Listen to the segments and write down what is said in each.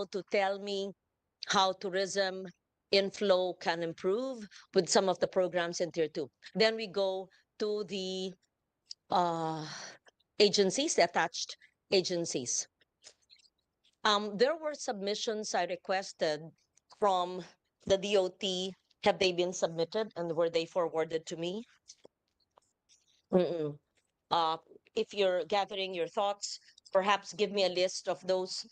to tell me how tourism inflow can improve with some of the programs in tier 2. Then we go to the agencies, the attached agencies. There were submissions I requested from the DOT. Have they been submitted and were they forwarded to me? Mm-mm. If you're gathering your thoughts, perhaps give me a list of those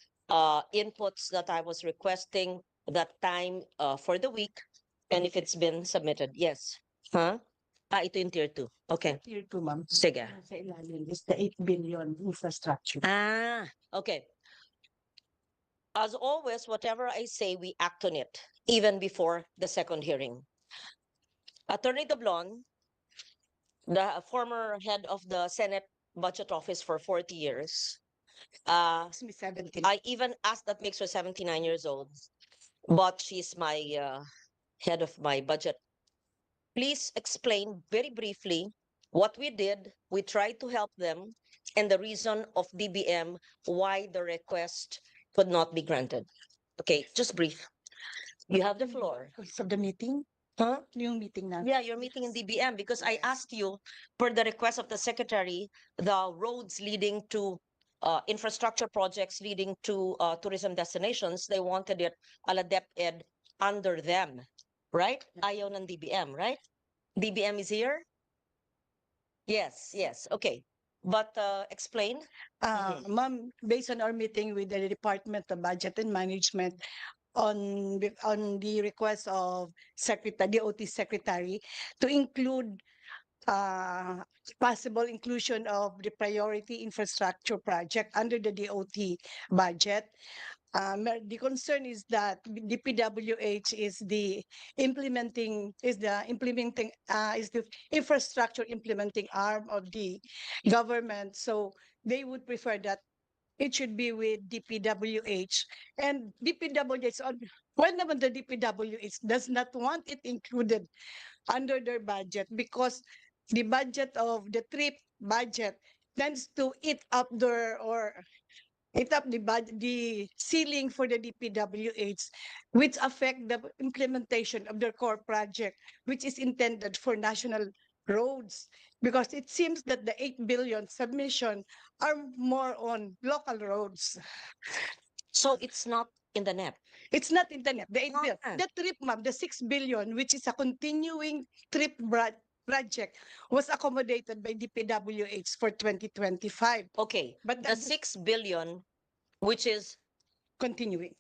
inputs that I was requesting that time for the week, and if it's been submitted. Yes. Huh? Ito yung tier 2. Okay. Tier 2, ma'am. Sige. Sa ilalim is the 8 billion infrastructure. Okay. As always, whatever I say, we act on it, even before the second hearing. Attorney Doblon, the former head of the Senate Budget Office for 40 years, Makes me 17. I even asked, that makes her 79 years old, but she's my head of my budget. Please explain very briefly what we did. We tried to help them, and the reason of DBM why the request could not be granted. Okay, just brief. You have the floor. Of the meeting? Huh? Yung meeting na. Yeah, you're meeting in DBM because I asked you, per the request of the secretary, the roads leading to infrastructure projects leading to tourism destinations, they wanted it a la DepEd under them, right? Ayaw ng DBM, right? DBM is here? Yes, yes. Okay. But explain. Ma'am, based on our meeting with the Department of Budget and Management on the request of Secretary, DOT Secretary, to include possible inclusion of the priority infrastructure project under the DOT budget. The concern is that DPWH is the infrastructure implementing arm of the government. So they would prefer that it should be with DPWH, and DPWH on when naman the DPWH does not want it included under their budget because the budget of the trip budget tends to eat up their or eat up the ceiling for the DPWH, which affect the implementation of their core project, which is intended for national roads. Because it seems that the 8 billion submission are more on local roads. So it's not in the net. It's not in the net. The 8 Ah. billion. The trip, ma'am, the 6 billion, which is a continuing trip project, was accommodated by DPWH for 2025. Okay. But The 6 billion, which is continuing.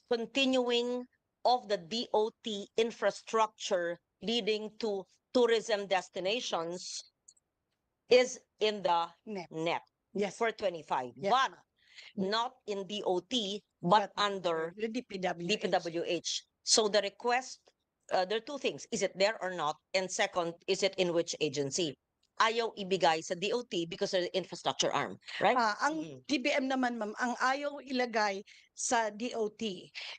continuing of the DOT infrastructure leading to tourism destinations is in the net Yes. for 25, Yes, but ma'am. not in DOT, but under the DPWH. DPWH. So the request, there are two things. Is it there or not? And second, is it in which agency? Ayaw ibigay sa DOT because of the infrastructure arm, right? Ang DBM naman, ma'am, ang ayaw ilagay sa DOT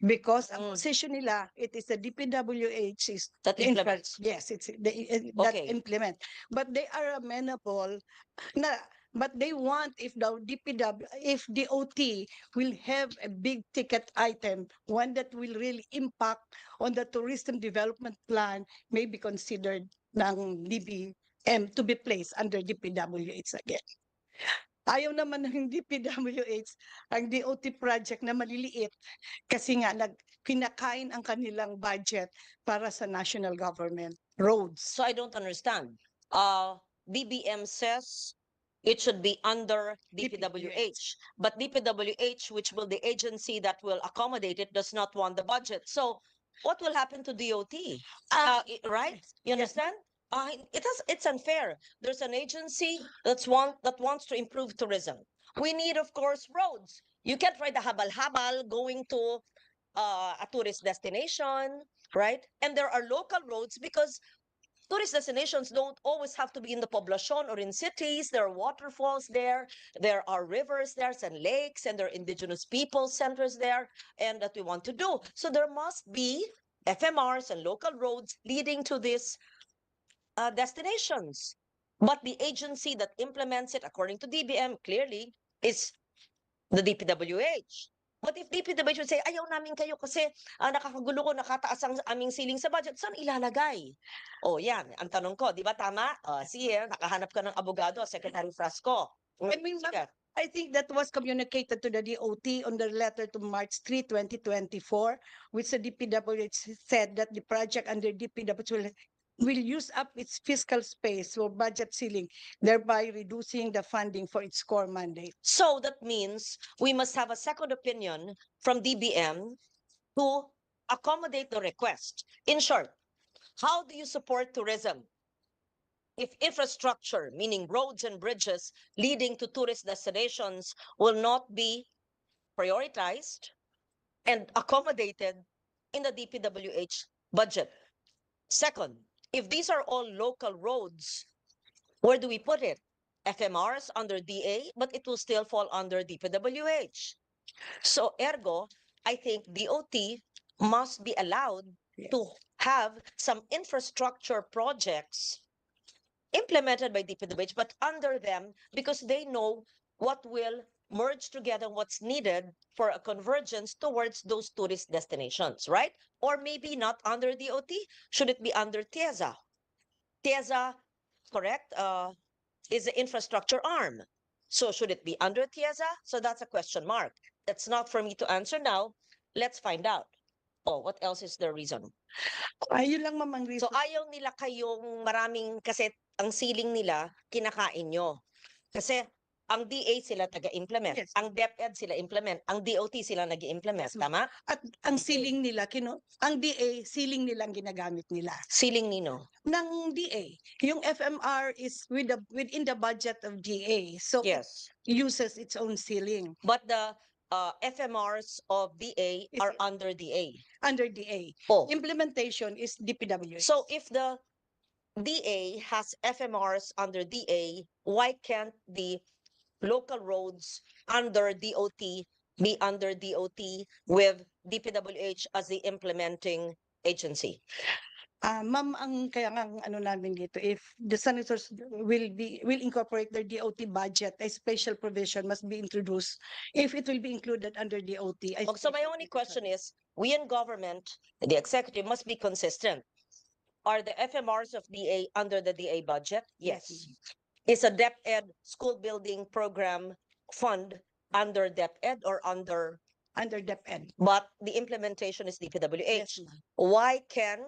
because ang position nila, it is the DPWH is That the implements. yes, it's that Okay. implement. But they are amenable na but they want if the if DOT will have a big ticket item, one that will really impact on the tourism development plan, may be considered ng DBM to be placed under DPWH again. Ayaw naman ng DPWH ang DOT project na maliliit kasi nga kinakain ang kanilang budget para sa national government roads. So I don't understand. DBM says it should be under DPWH, but DPWH, which will the agency that will accommodate it, does not want the budget. So what will happen to DOT? Right? You understand? It's unfair. There's an agency that wants to improve tourism. We need, of course, roads. You can't ride a habal-habal going to a tourist destination, right? And there are local roads because tourist destinations don't always have to be in the poblacion or in cities. There are waterfalls there. There are rivers there and lakes, and there are indigenous people centers there, and that we want to do. So there must be FMRs and local roads leading to these destinations. But the agency that implements it, according to DBM, clearly is the DPWH. But if DPWH would say, ayaw namin kayo kasi nakakagulo ko, nakataas ang aming ceiling sa budget, saan ilalagay? O yan, ang tanong ko, di ba tama? Sige, nakahanap ka ng abogado, Secretary Frasco. I mean, Sige. I think that was communicated to the DOT on the letter to March 3, 2024, which the DPWH said that the project under DPWH will use up its fiscal space for budget ceiling, thereby reducing the funding for its core mandate. So that means we must have a second opinion from DBM to accommodate the request. In short, how do you support tourism if infrastructure, meaning roads and bridges leading to tourist destinations, will not be prioritized and accommodated in the DPWH budget? Second, if these are all local roads, where do we put it? FMRs under DA, but it will still fall under DPWH. So ergo, I think DOT must be allowed to have some infrastructure projects implemented by DPWH, but under them because they know what will merge together what's needed for a convergence towards those tourist destinations, right? Or maybe not under DOT. Should it be under TIEZA? TIEZA, correct, is the infrastructure arm. So should it be under TIEZA? So that's a question mark. That's not for me to answer now. Let's find out. Oh, what else is the reason? Ayun lang, Ma'am, ang So reason. ayaw nila kayong maraming kasi ang ceiling nila kinakain nyo. Kasi ang DA sila taga-implement, Yes. ang DepEd sila implement, ang DOT sila nag-implement, Yes, ma'am. tama? At ang ceiling nila, ang DA, ceiling nilang ginagamit nila. Ceiling nino. Ng DA. Yung FMR is within the budget of DA. So it Yes. uses its own ceiling But the FMRs of DA Is are under DA. under DA. Oh, Implementation is DPWH. so if the DA has FMRs under DA, why can't the local roads under DOT be under DOT with DPWH as the implementing agency? Ma'am, ang kaya nga ang ano namin dito, if the senators will incorporate their DOT budget, a special provision must be introduced. If it will be included under DOT. So my only question is, we in government, the executive must be consistent. Are the FMRs of DA under the DA budget? Yes. Is a DepEd school building program fund under DepEd or under DepEd. but the implementation is DPWH? Yes, ma'am. Why can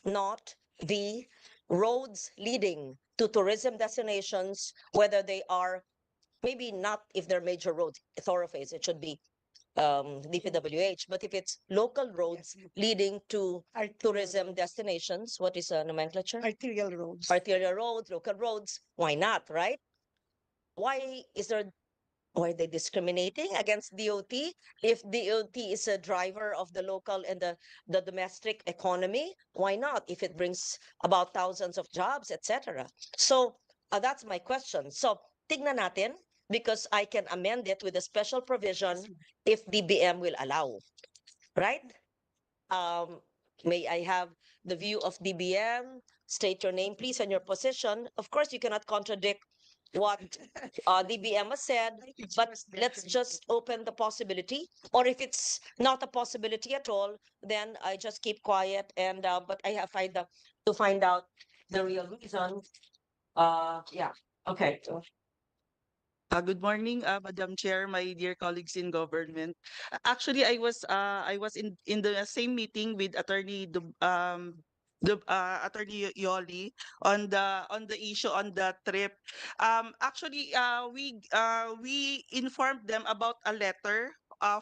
not the roads leading to tourism destinations, whether they are maybe not if they're major roads, thoroughfares, it should be DPWH, but if it's local roads Yes, leading to arterial tourism destinations, what is a nomenclature? arterial roads. Arterial roads, local roads, why not, right? Why are they discriminating against DOT? If DOT is a driver of the local and the domestic economy, why not? If it brings about thousands of jobs, etc. So that's my question. So tignan natin because I can amend it with a special provision if DBM will allow, right? May I have the view of DBM? State your name, please, and your position. Of course, you cannot contradict what DBM has said, but let's just open the possibility. Or if it's not a possibility at all, then I just keep quiet. And but I have to find out the real reason. Yeah. Okay. Good morning, Madam Chair, my dear colleagues in government. Actually, I was in the same meeting with Attorney Yoli on the issue on the trip. Actually, we informed them about a letter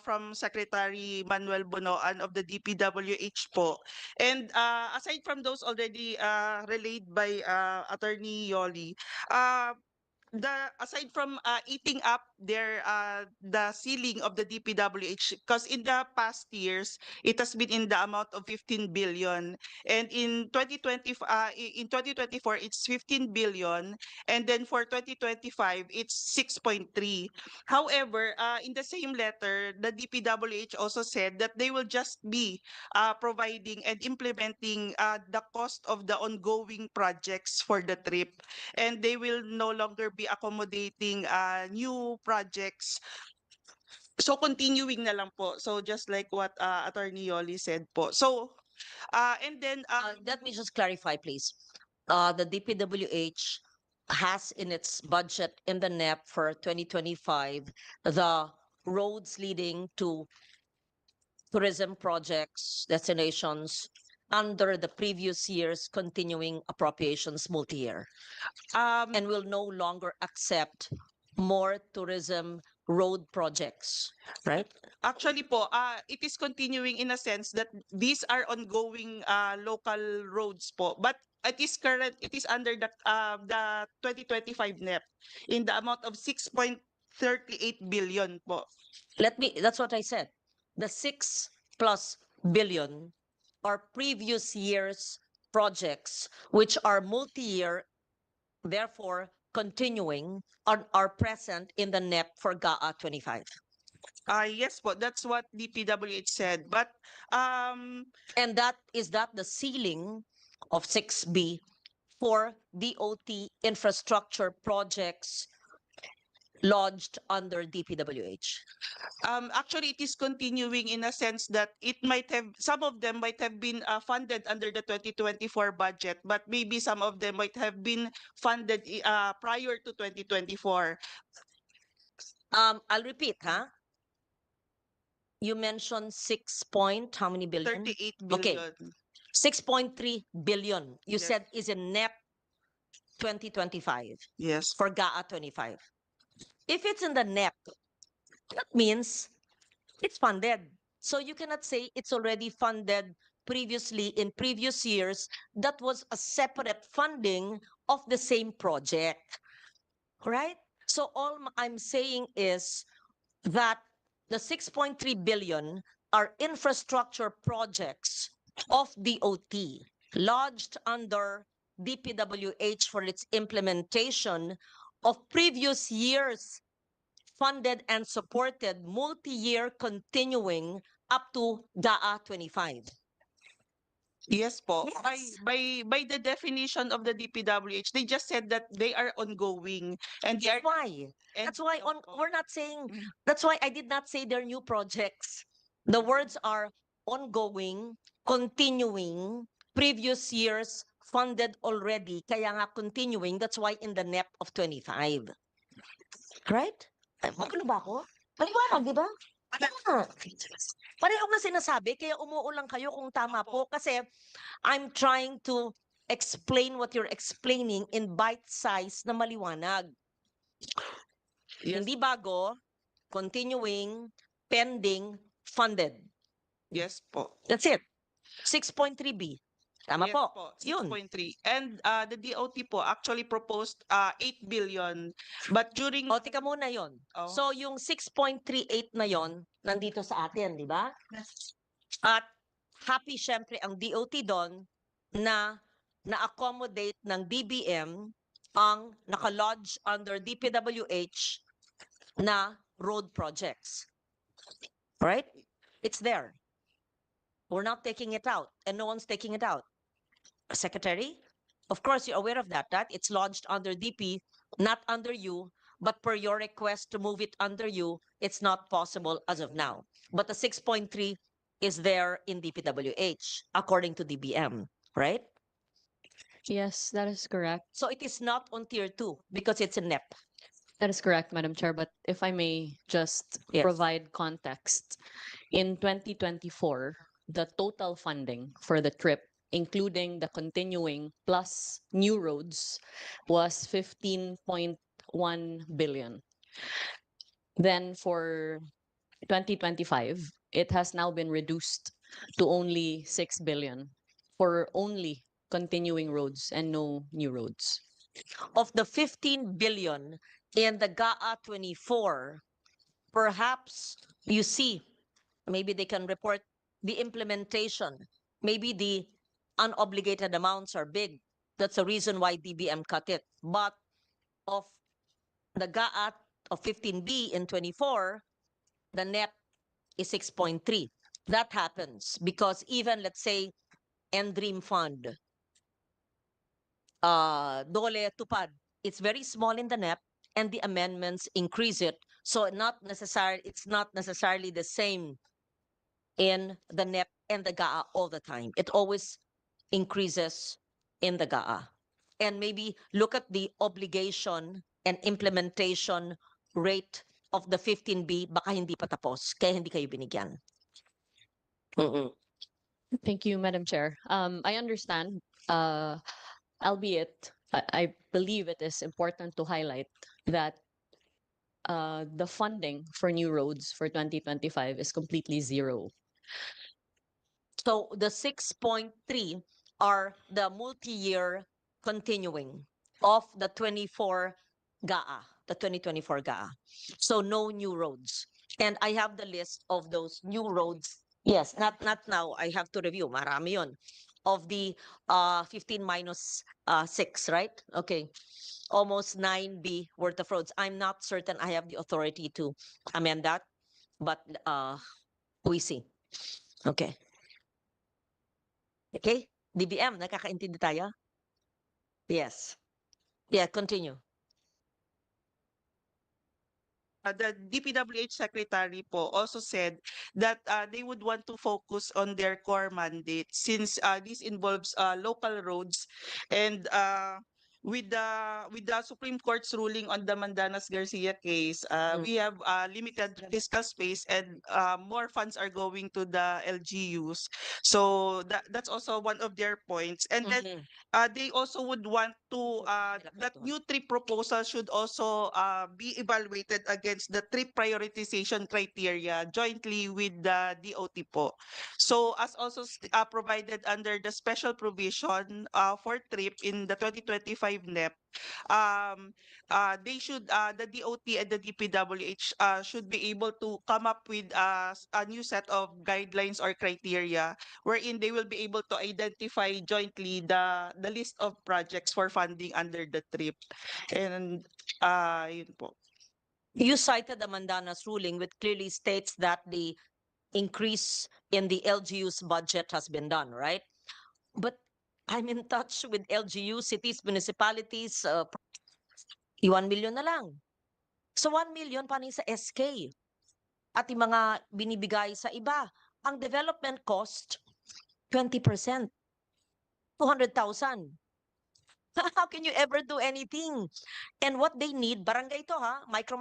from Secretary Manuel Bonoan of the DPWH po. And aside from those already relayed by Attorney Yoli, aside from eating up the ceiling of the DPWH, because in the past years it has been in the amount of 15 billion, and in 2024 it's 15 billion, and then for 2025 it's 6.3. However, in the same letter, the DPWH also said that they will just be providing and implementing the cost of the ongoing projects for the trip, and they will no longer be accommodating new projects So continuing na lang po. So just like what Attorney Yoli said po. So and then Let me just clarify, please. The DPWH has in its budget in the NEP for 2025 the roads leading to tourism projects, destinations under the previous year's continuing appropriations multi-year, and will no longer accept more tourism road projects, right? actually po, it is continuing in a sense that these are ongoing local roads po. But it is under the 2025 NEP in the amount of 6.38 billion po. That's what I said. The 6+ billion are previous year's projects, which are multi-year, therefore continuing, are present in the NEP for GAA 25. Yes po, that's what DPWH said. But And that the ceiling of 6B for DOT infrastructure projects lodged under DPWH. actually it is continuing in a sense that it might have, some of them might have been funded under the 2024 budget, but maybe some of them might have been funded prior to 2024. I'll repeat, huh? You mentioned how many billion? 38 Okay, billion. 6.3 billion. You Yes. said is in NEP 2025 Yes. for GAA 25. If it's in the NEP, that means it's funded. So you cannot say it's already funded previously in previous years. That was a separate funding of the same project, right? So all I'm saying is that the 6.3 billion are infrastructure projects of DOT lodged under DPWH for its implementation of previous years funded and supported multi-year continuing up to GAA 25. Yes po. Yes. By the definition of the DPWH, they just said that they are ongoing and they are That's why. and That's why Opo. we're not saying, Mm. that's why I did not say they're new projects. The words are ongoing, continuing, previous years funded already, kaya nga continuing, that's why in the NEP of 25. Right? Ay, ano ba ako? Maliwanag, di ba? Tama. Pareho nga sinasabi, kaya umuulang kayo kung tama po. Kasi I'm trying to explain what you're explaining in bite size na maliwanag. Yes. Hindi bago, continuing, pending, funded. Yes po. That's it. 6.3B. Tama Yes po. po, Yun. 6.3. And the DOT po actually proposed 8 billion. But during O, tika muna yon. Oh. So, yung 6.38 na yon, nandito sa atin, di ba? At happy syempre ang DOT doon na na-accommodate ng DBM ang nakalodge under DPWH na road projects. Right? It's there. We're not taking it out, and no one's taking it out. Secretary, of course, you're aware of that it's lodged under DP, not under you, but per your request to move it under you, it's not possible as of now. But the 6.3 is there in DPWH, according to DBM, right? Yes, that is correct. So it is not on tier 2 because it's a NEP. That is correct, Madam Chair. But if I may just Yes. provide context, in 2024, the total funding for the trip, including the continuing plus new roads, was 15.1 billion. Then for 2025, it has now been reduced to only 6 billion for only continuing roads and no new roads. Of the 15 billion in the GAA 24, perhaps you see, maybe they can report the implementation. Maybe the unobligated amounts are big. That's the reason why DBM cut it. But of the GAA of 15B in 24, the net is 6.3. That happens because even, let's say, NDREAM Fund, Dole Tupad, it's very small in the NEP and the amendments increase it So it's not necessarily the same in the NEP and the GAA all the time. It always increases in the GAA. And maybe look at the obligation and implementation rate of the 15B, baka hindi pa tapos, kaya hindi kayo binigyan. Mm-mm. Thank you, Madam Chair. I understand, albeit I believe it is important to highlight that the funding for new roads for 2025 is completely zero. So the 6.3 are the multi-year continuing of the 24 GAA, the 2024 GAA. So no new roads. And I have the list of those new roads. Yes, not now. I have to review. Marami yun. Of the 15 minus 6, right? Okay. Almost 9B worth of roads. I'm not certain I have the authority to amend that, but we see. Okay. Okay? DBM, nakakaintindi tayo? Yes. Yeah, continue. The DPWH secretary po also said that they would want to focus on their core mandate since this involves local roads and with the Supreme Court's ruling on the Mandanas Garcia case, we have limited fiscal space and more funds are going to the LGUs. So that's also one of their points. And then Mhm. they also would want to that new trip proposal should also be evaluated against the trip prioritization criteria jointly with the DOT po. So as also provided under the special provision for trip in the 2025 NEP, um, the DOT and the DPWH should be able to come up with a new set of guidelines or criteria wherein they will be able to identify jointly the list of projects for funding under the trip. And yun po. You cited the Mandanas ruling, which clearly states that the increase in the LGU's budget has been done, right? But I'm in touch with LGU, cities, municipalities, 1 million na lang. So 1 million paano yung sa SK? At yung mga binibigay sa iba. Ang development cost, 20%. 200,000. How can you ever do anything? And what they need, barangay to ha, micro,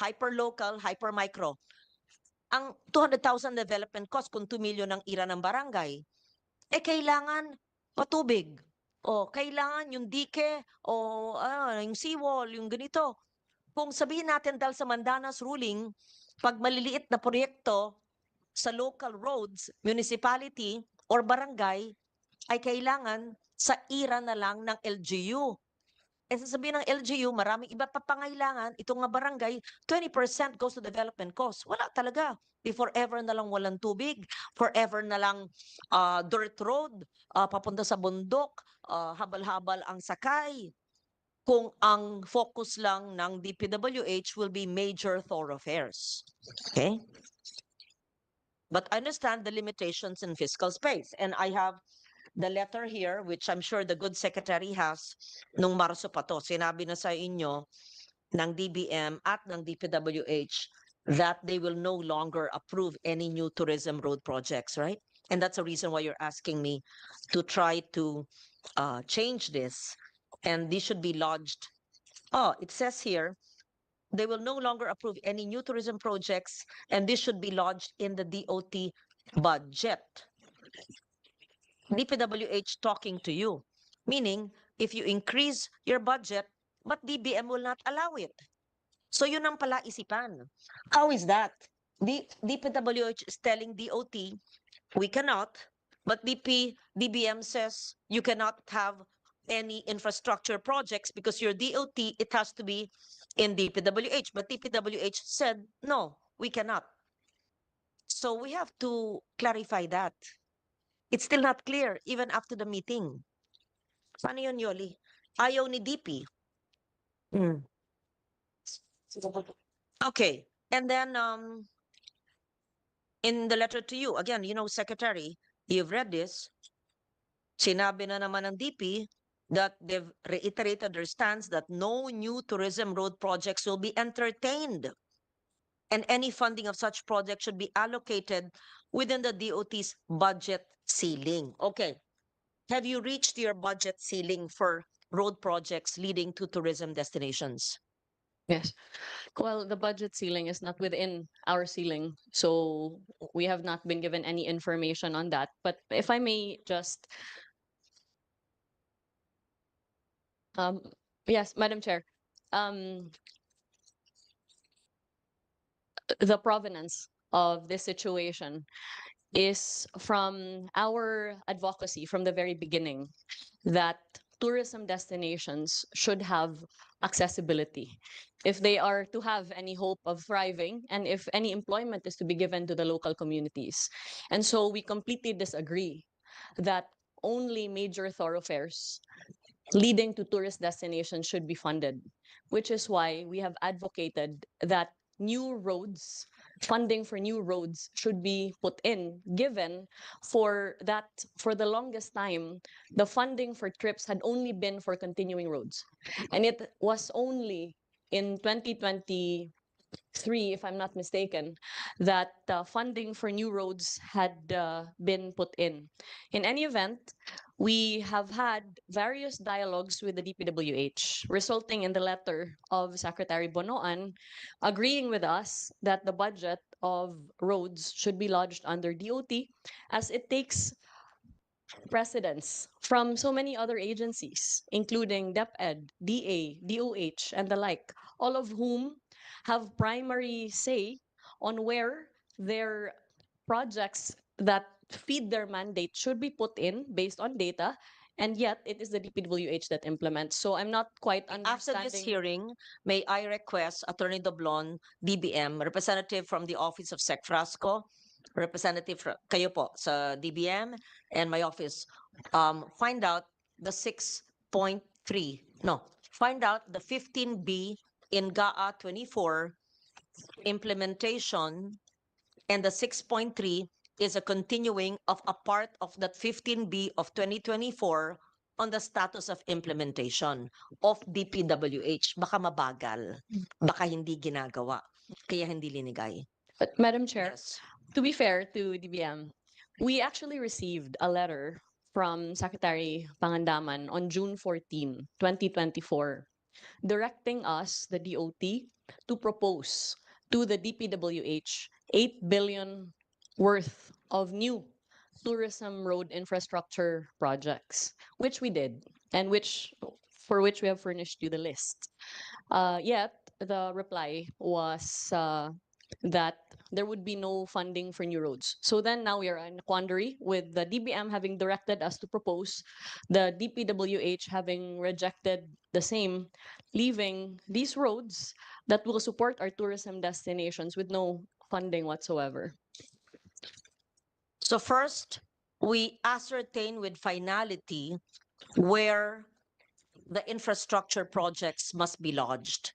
hyper local, hyper micro. Ang 200,000 development cost kung 2 million ang ira ng barangay, kailangan patubig. O kailangan yung dike o yung seawall, yung ganito. Kung sabihin natin dahil sa Mandanas ruling, pag maliliit na proyekto sa local roads, municipality or barangay, ay kailangan sa ira na lang ng LGU. Sasabihin ng LGU, maraming iba pa pangailangan, itong nga barangay, 20% goes to development cost. Wala talaga. Di forever na lang walang tubig, forever na lang dirt road, papunta sa bundok, habal-habal ang sakay. Kung ang focus lang ng DPWH will be major thoroughfares. Okay? But I understand the limitations in fiscal space. And I have the letter here, which I'm sure the good secretary has, nung Marso pa to, sinabi na sa inyo ng DBM at ng DPWH that they will no longer approve any new tourism road projects, right? And that's the reason why you're asking me to try to change this. And this should be lodged. Oh, it says here, they will no longer approve any new tourism projects, and this should be lodged in the DOT budget. DPWH talking to you, meaning if you increase your budget, but DBM will not allow it. So yun ang pala isipan. How is that? DPWH is telling DOT, we cannot, but DBM says you cannot have any infrastructure projects because your DOT, it has to be in DPWH. But DPWH said, no, we cannot. So we have to clarify that. It's still not clear even after the meeting. Paano yun, Yoli? Ayaw ni DP. Okay. And then in the letter to you, again, Secretary, you've read this. Sinabi na naman ng DP that they've reiterated their stance that no new tourism road projects will be entertained, and any funding of such projects should be allocated within the DOT's budget ceiling. Okay, have you reached your budget ceiling for road projects leading to tourism destinations? Yes. Well, the budget ceiling is not within our ceiling, so we have not been given any information on that. But if I may just, um, yes, Madam Chair, um, the provenance of this situation is from our advocacy from the very beginning that tourism destinations should have accessibility. If they are to have any hope of thriving and if any employment is to be given to the local communities. And so we completely disagree that only major thoroughfares leading to tourist destinations should be funded, which is why we have advocated that new roads, funding for new roads should be put in, given for that for the longest time, the funding for trips had only been for continuing roads. And it was only in 2023, if I'm not mistaken, that funding for new roads had been put in. In any event, we have had various dialogues with the DPWH, resulting in the letter of Secretary Bonoan agreeing with us that the budget of roads should be lodged under DOT as it takes precedence from so many other agencies, including DepEd, DA, DOH, and the like, all of whom have primary say on where their projects that feed their mandate should be put in based on data, and yet it is the DPWH that implements. So I'm not quite After this understanding. hearing, may I request Attorney Doblon, DBM, representative from the Office of Sec Frasco, representative kayo po sa DBM, and my office, find out the 6.3, no, find out the 15B in GAA 24 implementation, and the 6.3 is a continuing of a part of that 15B of 2024 on the status of implementation of DPWH. Baka mabagal, baka hindi ginagawa, kaya hindi linigay. But Madam Chair, Yes. to be fair to DBM, we actually received a letter from Secretary Pangandaman on June 14, 2024, directing us, the DOT, to propose to the DPWH 8 billion worth of new tourism road infrastructure projects, which we did, and for which we have furnished you the list. Yet the reply was that there would be no funding for new roads. So then now we are in a quandary with the DBM having directed us to propose, the DPWH having rejected the same, leaving these roads that will support our tourism destinations with no funding whatsoever. So first, we ascertain with finality where the infrastructure projects must be lodged,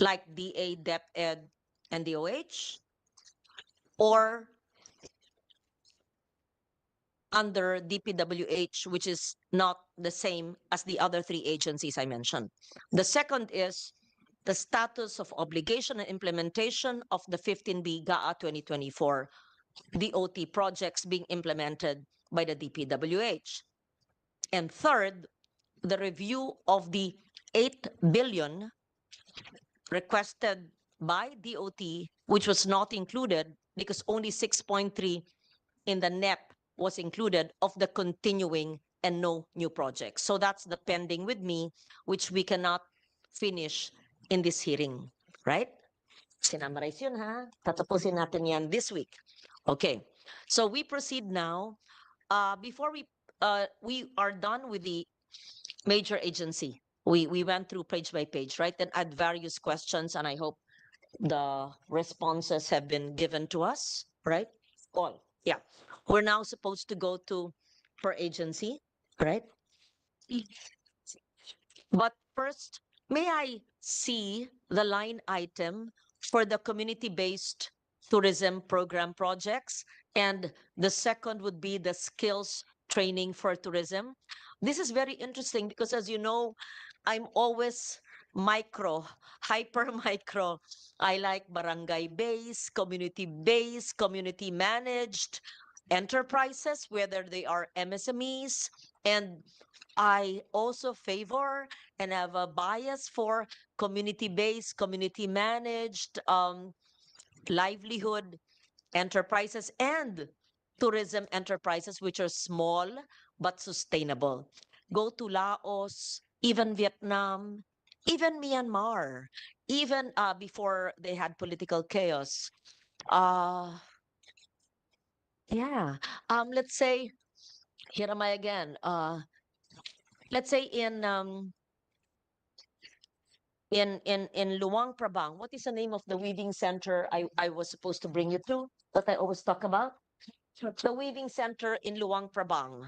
like DA, DepEd, and DOH, or under DPWH, which is not the same as the other three agencies I mentioned. The second is the status of obligation and implementation of the 15B GAA 2024 DOT projects being implemented by the DPWH. And third, the review of the 8 billion requested by DOT, which was not included because only 6.3 in the NEP was included of the continuing and no new projects. So that's the pending with me, which we cannot finish in this hearing, right? Sinamarize yun ha. Tatapusin natin yan this week. Okay. So we proceed now. Before we are done with the major agency. We went through page by page, right? And had various questions, and I hope the responses have been given to us, right? All. Yeah. We're now supposed to go to per agency, right? But first, may I see the line item for the community-based tourism program projects? And the second would be the skills training for tourism. This is very interesting because, as you know, I'm always micro, hyper micro. I like barangay based, community managed enterprises, whether they are MSMEs. And I also favor and have a bias for community based, community managed livelihood enterprises and tourism enterprises, which are small but sustainable. Go to Laos, even Vietnam, even Myanmar, even before they had political chaos. Uh, yeah. Let's say, here am I again. Let's say in Luang Prabang, what is the name of the weaving center I was supposed to bring you to that I always talk about? The weaving center in Luang Prabang,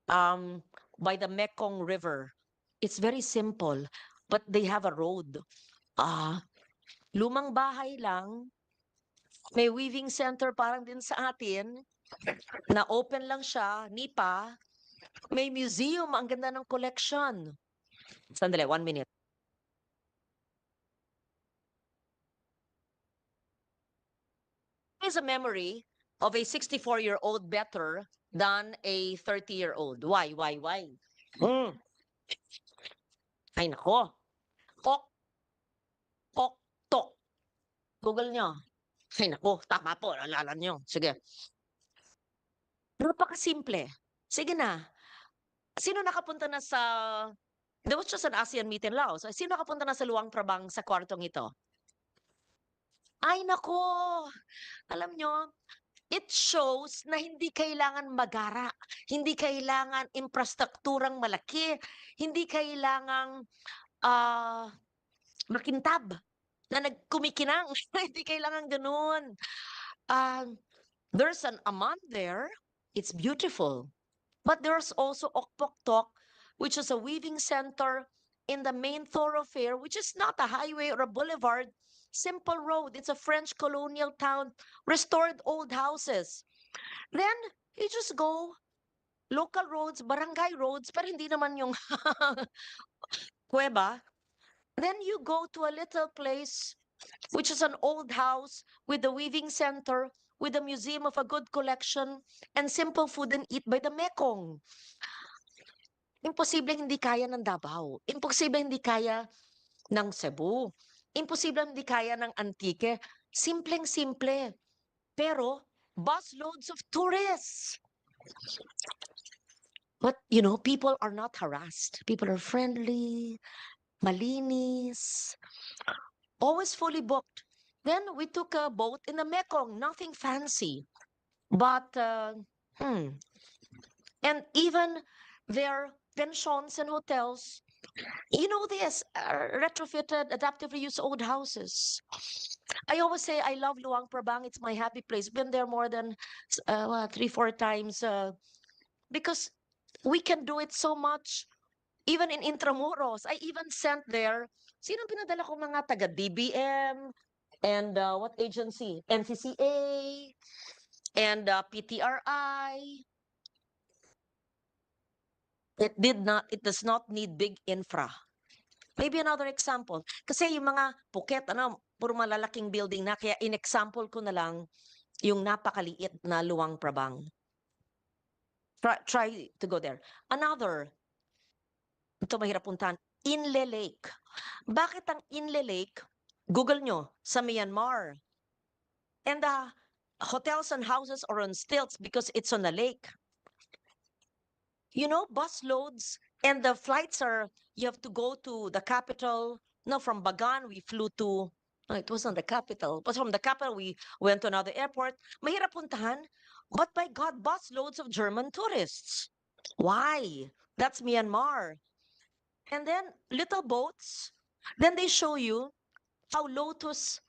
um, by the Mekong River. It's very simple, but they have a road. Ah, lumang bahay lang, may weaving center parang din sa atin, na open lang siya, nipa, may museum, ang ganda ng collection. Sandali, 1 minute. Is a memory of a 64-year-old better than a 30-year-old. Why? Hmm. Ay, nako. Kok, kok, tok. Google nyo. Ay, nako. Tama po. Alala nyo. Sige. Napakasimple. Sige na. Sino nakapunta na sa... There was just an ASEAN meeting in Laos. Sino nakapunta na sa Luang Prabang sa kwartong ito? Ay, nako. Alam nyo, it shows na hindi kailangan magara, hindi kailangan infrastrukturang malaki, hindi kailangang makintab na nagkumikinang. Hindi kailangan ganun. There's an amount there. It's beautiful. But there's also Okpoktok, which is a weaving center in the main thoroughfare, which is not a highway or a boulevard, simple road. It's a French colonial town, restored old houses. Then you just go local roads, barangay roads, pero hindi naman yung kuweba. Then you go to a little place, which is an old house with a weaving center, with a museum of a good collection, and simple food and eat by the Mekong. Imposible hindi kaya ng Davao. Imposible hindi kaya ng Cebu. Imposible hindi kaya ng Antique. Simpleng-simple. Pero, busloads of tourists. But, people are not harassed. People are friendly, malinis, always fully booked. Then we took a boat in the Mekong, nothing fancy. But, and even their pensions and hotels, this, retrofitted, adaptive reuse old houses. I always say I love Luang Prabang. It's my happy place. Been there more than 3-4 times because we can do it so much. Even in Intramuros, I even sent there. Sino pinadala ko mga taga DBM and what agency? NCCA and PTRI. It does not need big infra. Maybe another example. Kasi yung mga Phuket, puro malalaking building na. Kaya in-example ko na lang yung napakaliit na Luang Prabang. Try to go there. Another, ito mahirap puntahan, Inle Lake. Bakit ang Inle Lake? Google nyo, sa Myanmar. And the hotels and houses are on stilts because it's on a lake. Bus loads, and the flights you have to go to the capital. No, from Bagan, we flew to, it wasn't the capital, but from the capital, we went to another airport. Mahirap puntahan, but by God, bus loads of German tourists. Why? That's Myanmar. And then little boats. Then they show you how lotus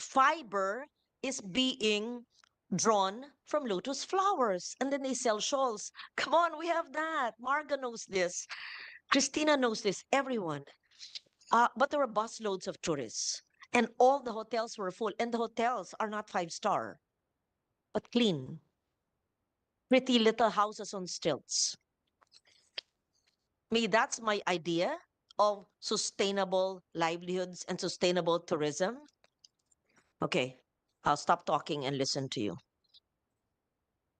fiber is being drawn from lotus flowers, and then they sell shawls. Come on, we have that. Marga knows this. Christina knows this. Everyone. But there were busloads of tourists, and all the hotels were full. And the hotels are not 5-star, but clean. Pretty little houses on stilts. Me, that's my idea of sustainable livelihoods and sustainable tourism. Okay, I'll stop talking and listen to you.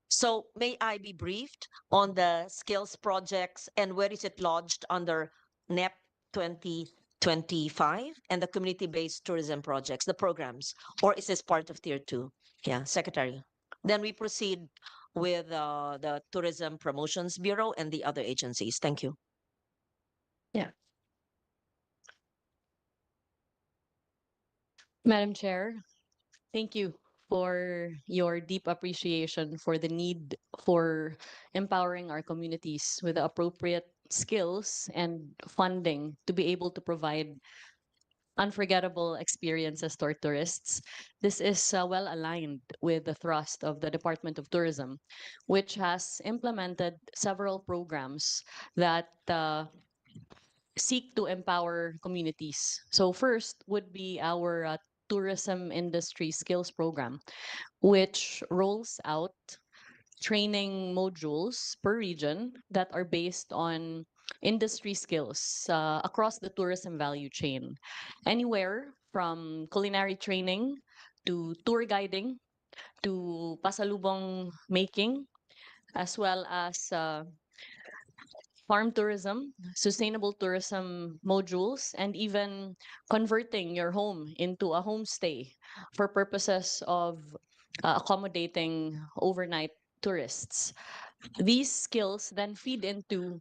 So may I be briefed on the skills projects and where is it lodged under NEP 2025 and the community-based tourism projects, the programs, or is this part of tier 2? Yeah, Secretary. Then we proceed with the Tourism Promotions Bureau and the other agencies. Thank you. Yeah. Madam Chair, thank you for your deep appreciation for the need for empowering our communities with the appropriate skills and funding to be able to provide unforgettable experiences to our tourists. This is well aligned with the thrust of the Department of Tourism, which has implemented several programs that seek to empower communities. So first would be our tourism industry skills program, which rolls out training modules per region that are based on industry skills across the tourism value chain, anywhere from culinary training to tour guiding to pasalubong making, as well as farm tourism, sustainable tourism modules, and even converting your home into a homestay for purposes of accommodating overnight tourists. These skills then feed into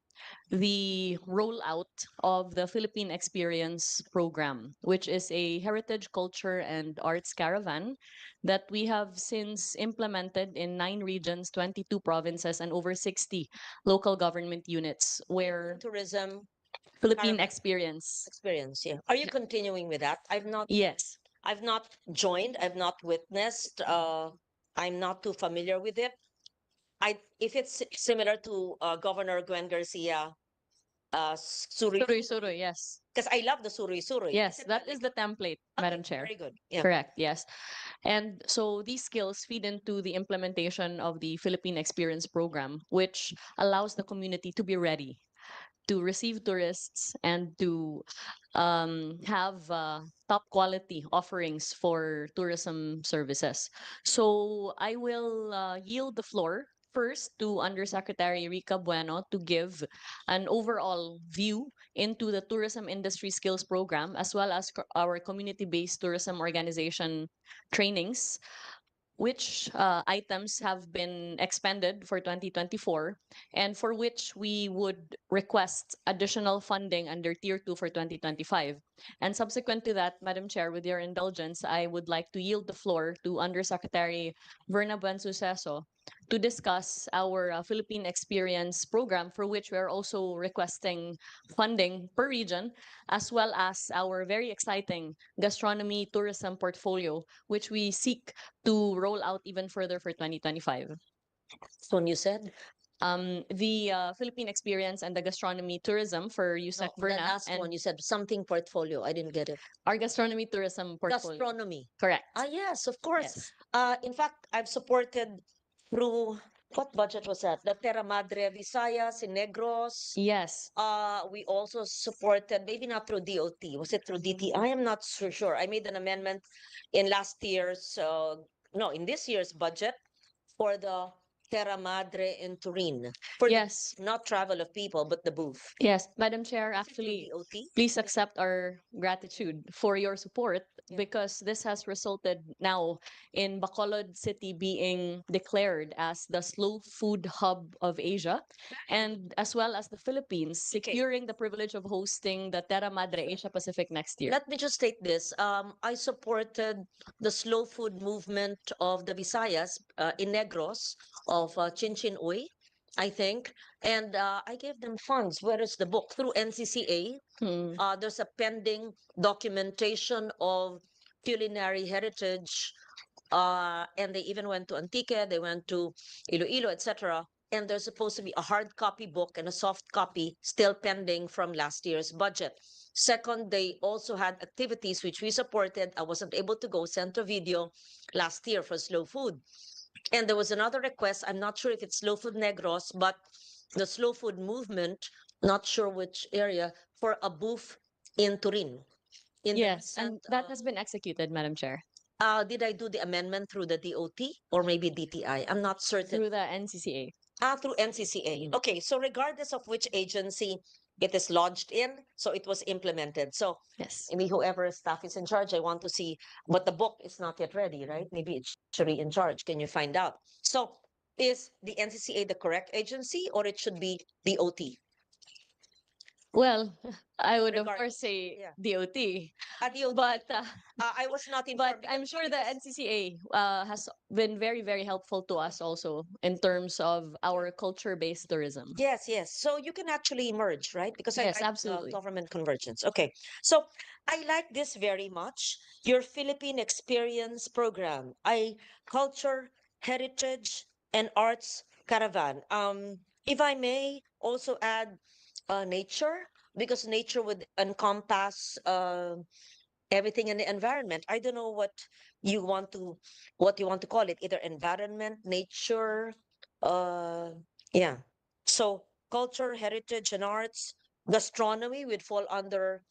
the rollout of the Philippine Experience program, which is a heritage, culture, and arts caravan that we have since implemented in 9 regions, 22 provinces, and over 60 local government units where Tourism Philippine caravan Experience. experience, yeah. Are you continuing with that? Yes. I've not joined, I've not witnessed, I'm not too familiar with it. If it's similar to Governor Gwen Garcia, Suri, Suroy, suroy, yes. because I love the Suri Suri. Yes, that is the template, Madam Okay, Chair. very good. Yeah. Correct, yes. And so these skills feed into the implementation of the Philippine Experience Program, which allows the community to be ready to receive tourists and to have top quality offerings for tourism services. So I will yield the floor first to Undersecretary Rica Bueno to give an overall view into the tourism industry skills program as well as our community-based tourism organization trainings, which items have been expended for 2024 and for which we would request additional funding under Tier 2 for 2025. And subsequent to that, Madam Chair, with your indulgence, I would like to yield the floor to Undersecretary Verna Buensuceso to discuss our Philippine Experience program, for which we are also requesting funding per region, as well as our very exciting gastronomy tourism portfolio, which we seek to roll out even further for 2025. So you said? The Philippine Experience and the Gastronomy Tourism for No, USEC the Verna last and one, you said something portfolio. I didn't get it. our Gastronomy Tourism portfolio. Gastronomy. Correct. Yes, of course. Yes. In fact, I've supported through, what budget was that? The Terra Madre Visayas in Negros. Yes. We also supported, maybe not through DOT, was it through DT? I am not so sure. I made an amendment in last year's, no, in this year's budget for the Terra Madre in Turin. For Yes. the, not travel of people, but the booth. Yes, Madam Chair, Was it through actually, DOT? please accept our gratitude for your support Yeah. because this has resulted now in Bacolod City being declared as the slow food hub of Asia and as well as the Philippines securing the privilege of hosting the Terra Madre Asia Pacific next year. Let me just state this. I supported the slow food movement of the Visayas in Negros of Chinchin Uy, I think. And I gave them funds. Where is the book? Through NCCA. Hmm. There's a pending documentation of culinary heritage. And they even went to Antique, they went to Iloilo, etc. And there's supposed to be a hard copy book and a soft copy still pending from last year's budget. Second, they also had activities which we supported. I wasn't able to go, sent a video last year for slow food. And there was another request. I'm not sure if it's Slow Food Negros, but the Slow Food Movement, not sure which area, for a booth in Turin. In the Yes, recent, and that has been executed, Madam Chair, did I do the amendment through the DOT or maybe DTI? I'm not certain. through the NCCA. Through NCCA. Okay, so regardless of which agency it is lodged in, so it was implemented. So Yes. maybe whoever staff is in charge, I want to see, but the book is not yet ready, right? Maybe it's Shari in charge. Can you find out? So is the NCCA the correct agency or it should be DOT? Well, I would of Regard, course say yeah. DOT, DOT. but I was not but informed because, I'm sure the NCCA has been very, very helpful to us also in terms of our culture-based tourism. yes, yes. So you can actually merge, right? Because I Yes, like absolutely. government convergence. Okay. So I like this very much. Your Philippine Experience Program. Culture, heritage, and arts caravan. If I may also add nature, because nature would encompass everything in the environment. I don't know you want to what you want to call it, either environment, nature, uh yeah. So culture, heritage, and arts, gastronomy would fall under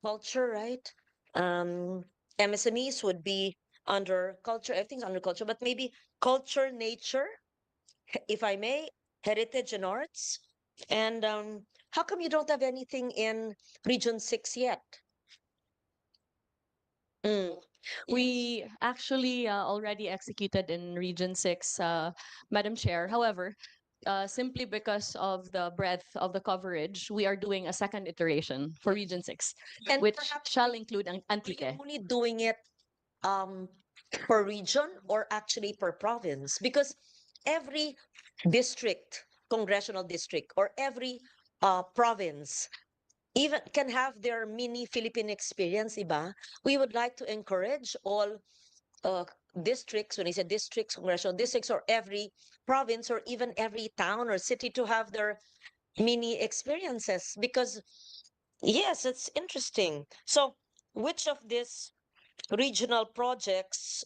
culture, right? Um MSMEs would be under culture, everything's under culture, but maybe culture, nature, if I may, heritage and arts. And how come you don't have anything in Region 6 yet? Mm. We actually already executed in Region 6, Madam Chair. However, simply because of the breadth of the coverage, we are doing a second iteration for Region 6, And which perhaps shall include are you Antique. only doing it um per region or actually per province? Because every district, congressional district, or every province even can have their mini Philippine experience, iba? We would like to encourage all uh, districts, when I say districts, congressional districts, or every province, or even every town or city to have their mini experiences. Because yes, it's interesting. So which of these regional projects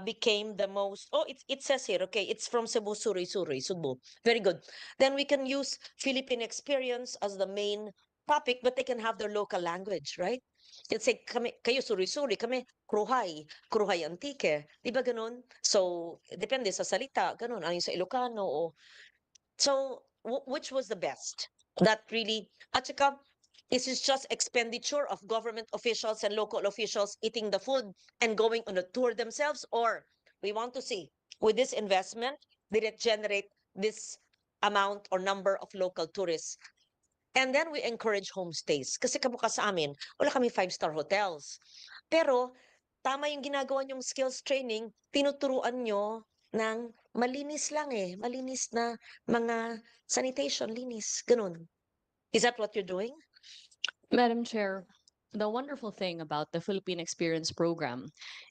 became the most? Oh, it says here, okay, it's from Cebu, Suri, Cebu. Very good. Then we can use Philippine experience as the main topic, but they can have their local language, right? Let's say, kayo Suri, kami Kruhay Antique. Di ba ganun? So, depende sa salita, ganun. Ano yung sa Ilocano o so, which was the best? That really, at saka, is it just expenditure of government officials and local officials eating the food and going on a tour themselves? Or we want to see, with this investment, did it generate this amount or number of local tourists? And then we encourage homestays. Kasi kamuka sa amin, wala kami five-star hotels. Pero, tama yung ginagawa niyong skills training, tinuturuan nyo ng malinis lang eh. Malinis na mga sanitation, linis. Ganun. Is that what you're doing? Madam Chair, the wonderful thing about the Philippine Experience Program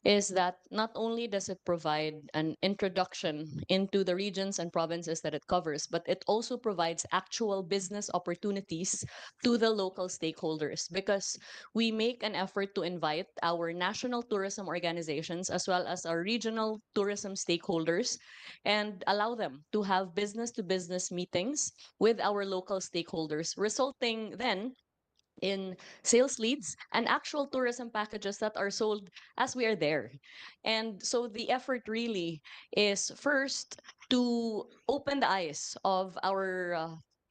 is that not only does it provide an introduction into the regions and provinces that it covers, but it also provides actual business opportunities to the local stakeholders because we make an effort to invite our national tourism organizations as well as our regional tourism stakeholders and allow them to have business to business meetings with our local stakeholders, resulting then in sales leads and actual tourism packages that are sold as we are there. And so the effort really is first to open the eyes of our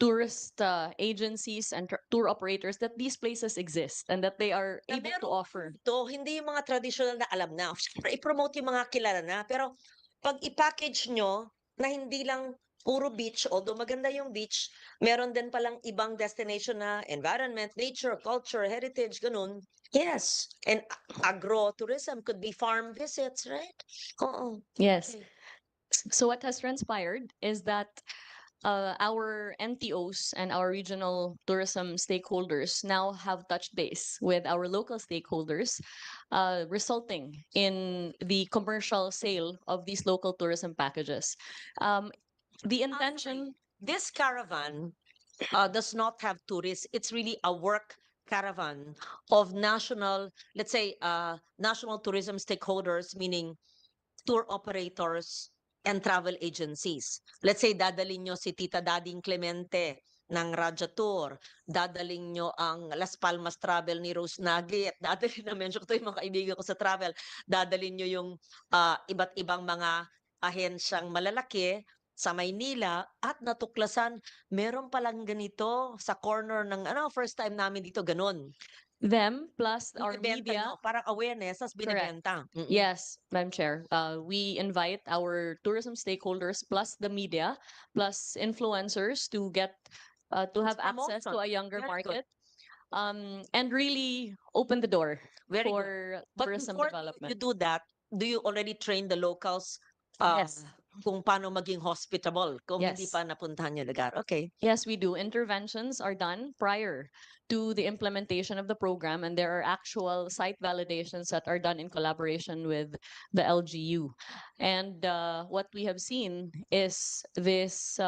tourist agencies and tour operators that these places exist and that they are Na able to meron offer. to, hindi yung mga traditional na alam na. Siyempre, i-promote yung mga kilala na. Pero, pag i-package nyo na hindi lang puro beach, although maganda yung beach, meron din palang ibang destination na environment, nature, culture, heritage, ganun. Yes. And agro-tourism could be farm visits, right? Oo. Yes. Okay. So what has transpired is that our NTOs and our regional tourism stakeholders now have touched base with our local stakeholders, resulting in the commercial sale of these local tourism packages. The intention, This caravan does not have tourists. It's really a work caravan of national, let's say, national tourism stakeholders, meaning tour operators, and travel agencies. Let's say dadalhin nyo si Tita Dading Clemente ng Raja Tour, dadaling nyo ang Las Palmas Travel ni Rose Nagi, at dadalhin na mention ko ito yung mga kaibigan ko sa travel, dadalhin nyo yung iba't ibang mga ahensyang malalaki sa Maynila at natuklasan, meron palang ganito sa corner ng first time namin dito, ganun. Them plus our Binibenta media. nyo, parang awareness, tas binibenta. Yes, Madam Chair. We invite our tourism stakeholders plus the media plus influencers to get to have access to a younger Very good. market, and really open the door Very good. for But tourism before development. you do that, do you already train the locals Yes. kung paano maging hospitable kung hindi Yes. pa napuntahan yung lugar? Okay. Yes, we do. Interventions are done prior to the implementation of the program, and there are actual site validations that are done in collaboration with the LGU. And what we have seen is this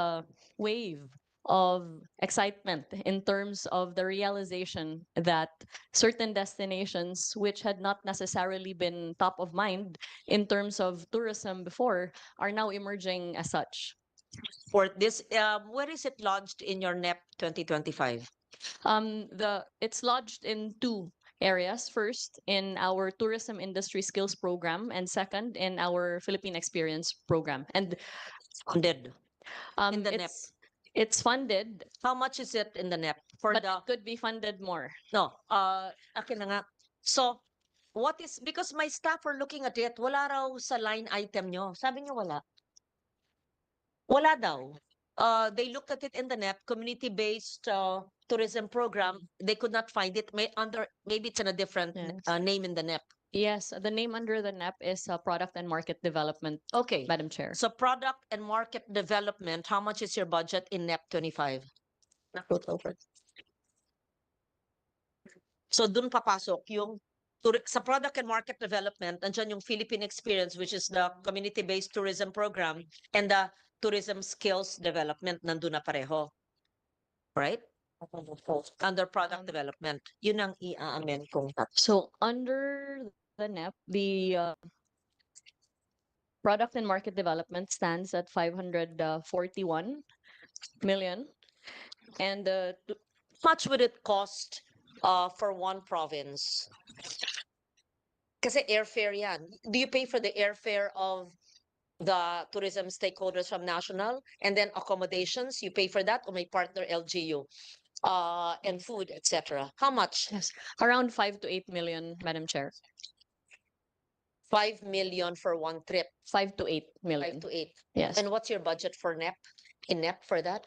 wave of excitement in terms of the realization that certain destinations which had not necessarily been top of mind in terms of tourism before are now emerging as such. For this, where is it lodged in your NEP 2025? It's lodged in two areas. First, in our tourism industry skills program, and second, in our Philippine experience program. And Funded. In the NEP. it's funded, How much is it in the NEP? For but the, it could be funded more. no, akin na nga. So, what is, because my staff are looking at it, wala raw sa line item nyo. Sabi nyo wala. Wala daw. They looked at it in the NEP, community-based tourism program. They could not find it. Maybe it's in a different Yes. name in the NEP. Yes, the name under the NEP is Product and Market Development, Okay. Madam Chair. So product and market development, how much is your budget in NEP 25? So dun papasok yung sa product and market development, nandiyan yung Philippine experience, which is the community-based tourism program, and the tourism skills development, nandun na pareho. Right? Under product development. Yun ang i-amend kong So under the NEP, the product and market development stands at 541 million. And How much would it cost for one province? Kasi airfare yan. Do you pay for the airfare of the tourism stakeholders from national, and then accommodations, you pay for that, or may partner LGU, and food, etc. How much? yes, around 5 to 8 million, Madam Chair. 5 million for one trip, 5 to 8 5 million. to 8. Yes. And what's your budget for NEP? In NEP for that?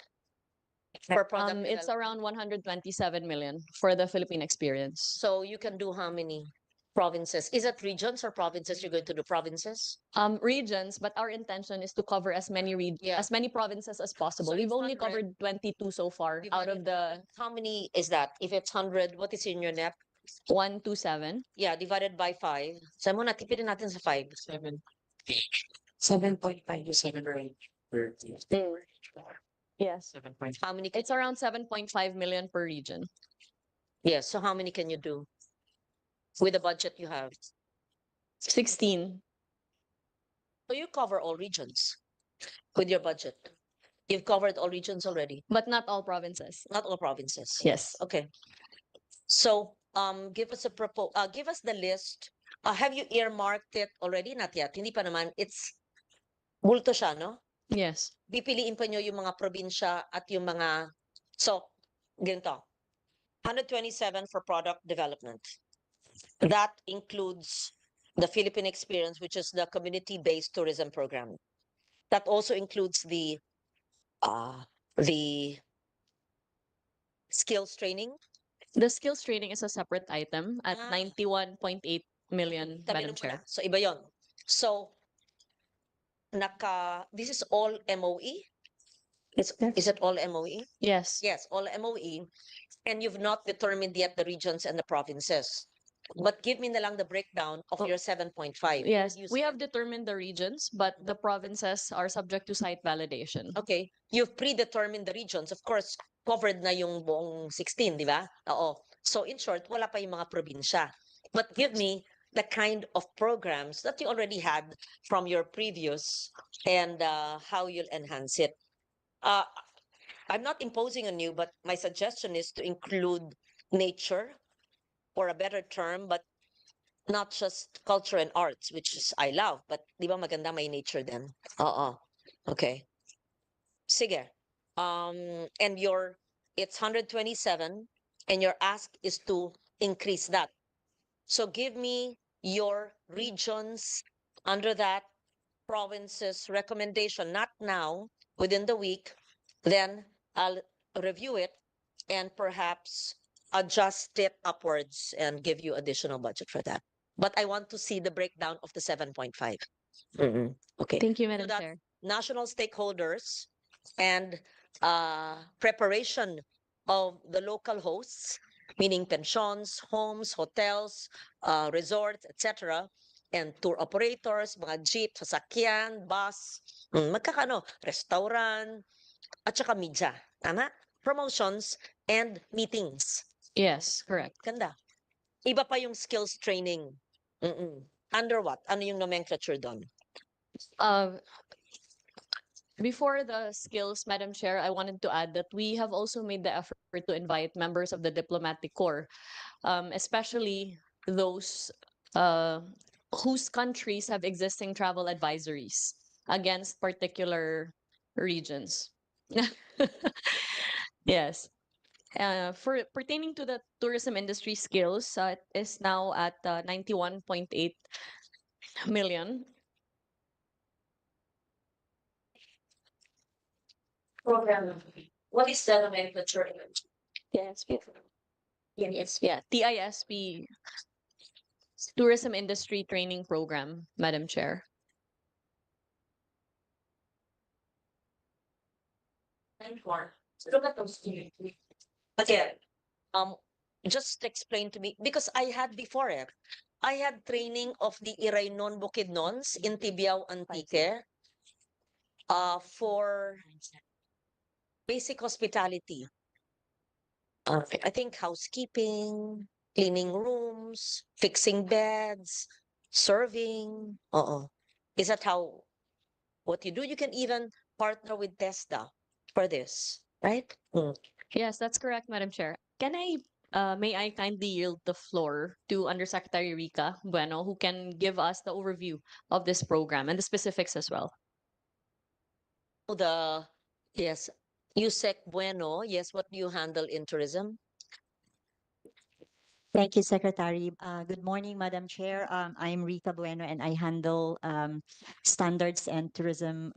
For product It's development? around 127 million for the Philippine experience. So you can do how many provinces? Is it regions or provinces? You're going to do provinces? Regions, but our intention is to cover as many Yeah. as many provinces as possible. So We've it's only 100 covered 22 so far out of the How many is that? If it's 100, what is in your NEP? 127. Yeah, divided by 5. So muna, tipirin natin sa 5. 7.5 to 7 Yes. 7.5. How many? It's around 7.5 million per region. Yes. So how many can you do with the budget you have? 16. So you cover all regions with your budget. You've covered all regions already, But not all provinces. not all provinces. Yes. Okay. So give us give us the list. Have you earmarked it already? Not yet. Hindi pa naman. It's bulto siya, no? Yes. Pipiliin pa nyo yung mga probinsya at yung mga, so, ganito, 127 for product development. That includes the Philippine experience, which is the community-based tourism program. That also includes the skills training. The skills training is a separate item at Ah. 91.8 million, Tabi Madam mo Chair. na. So, iba yon. So, this is all MOE? Is it all MOE? Yes. Yes, all MOE. And you've not determined yet the regions and the provinces. But give me na lang the breakdown of your 7.5. Yes, You we said- have determined the regions, but the provinces are subject to site validation. Okay, you've predetermined the regions. Of course, covered na yung buong 16, di ba? Oo. So in short, wala pa yung mga probinsya. But give me the kind of programs that you already had from your previous and how you'll enhance it. Uh, I'm not imposing on you, but my suggestion is to include nature, or a better term, but not just culture and arts, which is I love, but di ba maganda may nature din? Oo. Okay. Sige. And it's 127 and your ask is to increase that. So give me your regions under that province's recommendation, not now, within the week. Then I'll review it and perhaps adjust it upwards and give you additional budget for that. But I want to see the breakdown of the 7.5. Okay. Thank you, So Madam that's Chair. national stakeholders and preparation of the local hosts, meaning pensions, homes, hotels, resorts, etc. And tour operators, mga jeep, sasakyan, bus, magkakano, restaurant, at saka media. Tama? Promotions and meetings. Yes, correct. Ganda. Iba pa yung skills training. Under what? Ano yung nomenclature doon? Uh, Before the skills, Madam Chair, I wanted to add that we have also made the effort to invite members of the diplomatic corps, especially those uh, whose countries have existing travel advisories against particular regions. Yes. For pertaining to the tourism industry skills, it is now at 91.8 million. Program. What is the nomenclature? Yes. Yeah, TISP, Tourism Industry Training Program, Madam Chair. Again, um, just explain to me, because I had before I had training of the Iraynon Bukidnons in Tibiao, Antique, for basic hospitality. I think housekeeping, cleaning rooms, fixing beds, serving. Is that how what you do? You can even partner with TESDA for this, right? Yes, that's correct, Madam Chair. May I kindly yield the floor to Undersecretary Rica Bueno, who can give us the overview of this program and the specifics as well. The yes, Yusek Bueno. Yes, what do you handle in tourism? Thank you, Secretary. Good morning, Madam Chair. I'm Rita Bueno, and I handle standards and tourism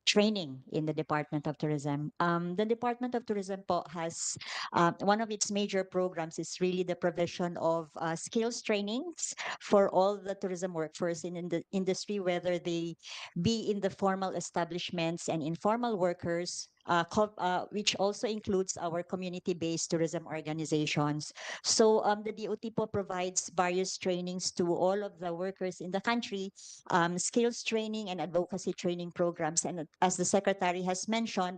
training in the Department of Tourism. The Department of Tourism po has one of its major programs is really the provision of skills trainings for all the tourism workforce in the industry, whether they be in the formal establishments and informal workers, which also includes our community-based tourism organizations. So the DOT po provides various trainings to all of the workers in the country, skills training and advocacy training programs. And as the Secretary has mentioned,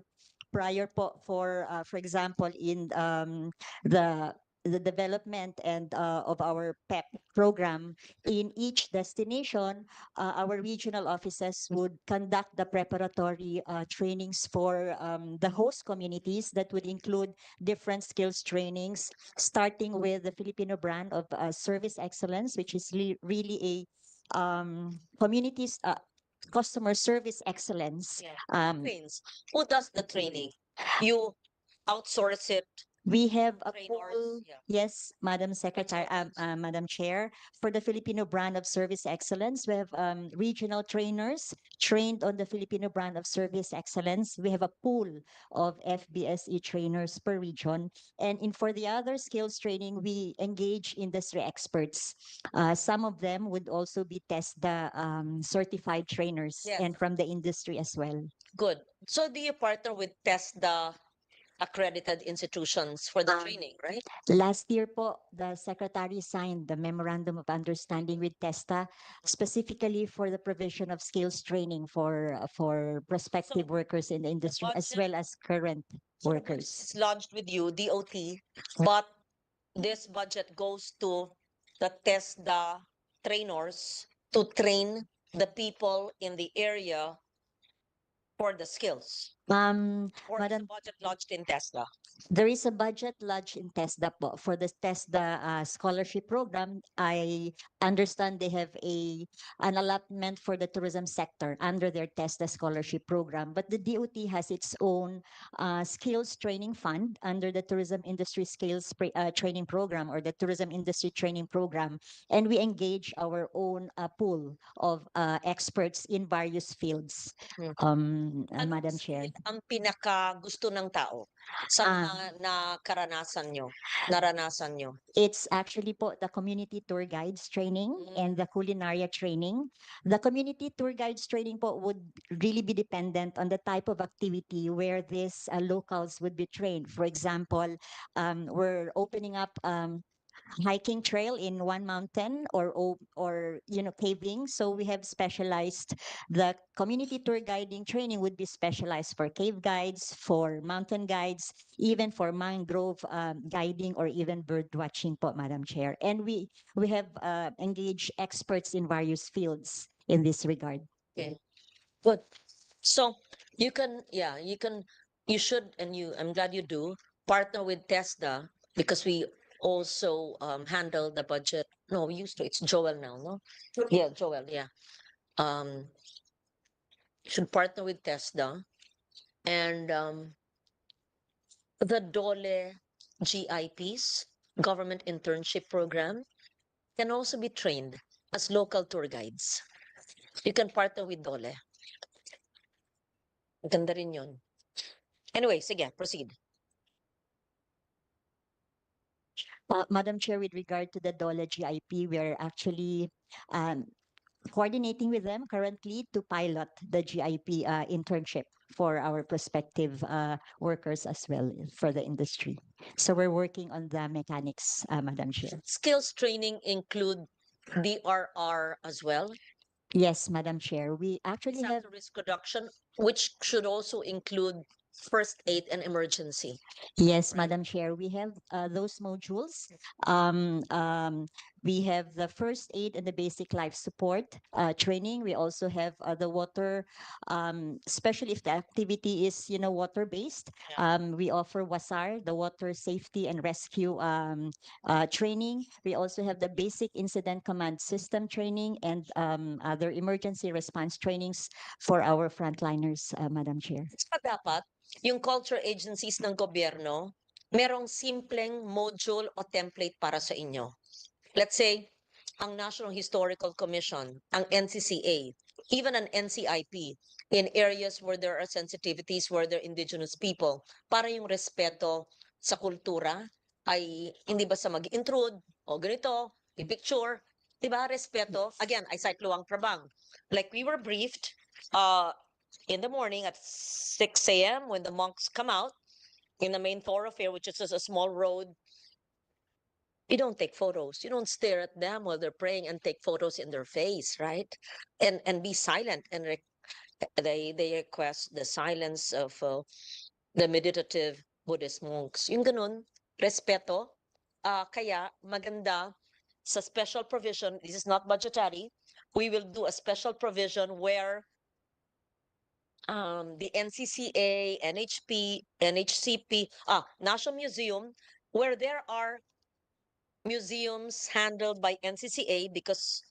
prior po for example, in the development and of our PEP program in each destination, our regional offices would conduct the preparatory trainings for the host communities that would include different skills trainings, starting with the Filipino brand of service excellence, which is really a communities customer service excellence. Trains. Who does the training? You outsource it. We have a Trainers, pool, yeah. yes, Madam Secretary, Consultants. Madam Chair, for the Filipino brand of service excellence. We have regional trainers trained on the Filipino brand of service excellence. We have a pool of FBSE trainers per region. And for the other skills training, we engage industry experts. Some of them would also be TESDA certified trainers Yes. and from the industry as well. Good. So do you partner with TESDA accredited institutions for the training, right? Last year po, the Secretary signed the Memorandum of Understanding with TESTA specifically for the provision of skills training for prospective So, workers in the industry as budget- well as current workers. It's lodged with you, DOT, but this budget goes to the TESDA trainers to train the people in the area for the skills? Or is the Madam, budget lodged in TESDA? there is a budget lodge in TESDA po. For the TESDA scholarship program. I understand they have an allotment for the tourism sector under their TESDA scholarship program. But the DOT has its own skills training fund under the tourism industry skills training program, or the tourism industry training program. And we engage our own pool of experts in various fields, Hmm. Anong Madam skill Chair. ang pinaka gusto ng tao sa Ah, mga naranasan nyo? It's actually po the community tour guides training and the culinaria training. The community tour guides training po would really be dependent on the type of activity where these locals would be trained. For example, we're opening up hiking trail in one mountain, or caving, so we have specialized. The community tour guiding training would be specialized for cave guides, for mountain guides, even for mangrove guiding, or even bird watching po, Madam Chair. And we have engaged experts in various fields in this regard. Okay, good. So you should, and I'm glad you do, partner with TESDA, because we also handle the budget. No, we used to. It's Joel now, no? Yeah, Joel, yeah. Um, should partner with TESDA, and the DOLE GIPs, Government Internship Program, can also be trained as local tour guides. You can partner with DOLE. Ganda rin yun. Anyway, sige, proceed. Madam Chair, with regard to the DOLA GIP, we are actually um, coordinating with them currently to pilot the GIP internship for our prospective workers as well for the industry. So we're working on the mechanics, Madam Chair. Skills training include DRR as well, Yes, Madam Chair. We actually have, disaster risk reduction, which should also include first aid and emergency. yes, Right. Madam Chair, we have those modules. Um, um, we have the first aid and the basic life support training. We also have the water, especially if the activity is, water based. We offer WASAR, the water safety and rescue training. We also have the basic incident command system training and other emergency response trainings for our frontliners, Madam Chair. Pa dapat, yung culture agencies ng gobyerno, merong simpleng module o template para sa inyo. Let's say, ang National Historical Commission, ang NCCA, even an NCIP, in areas where there are sensitivities, where there are indigenous people, para yung respeto sa kultura ay hindi basta mag-intrude o ganito, i-picture, di ba? Respeto. Again, I cite Luang Prabang. Like we were briefed in the morning at 6 a.m. when the monks come out in the main thoroughfare, which is just a small road. You don't take photos. You don't stare at them while they're praying and take photos in their face, right? And be silent. And they request the silence of the meditative Buddhist monks. Yung ganun, respeto. Kaya maganda sa special provision. This is not budgetary. We will do a special provision where the NCCA, NHP, NHCP, National Museum, where there are museums handled by NCCA because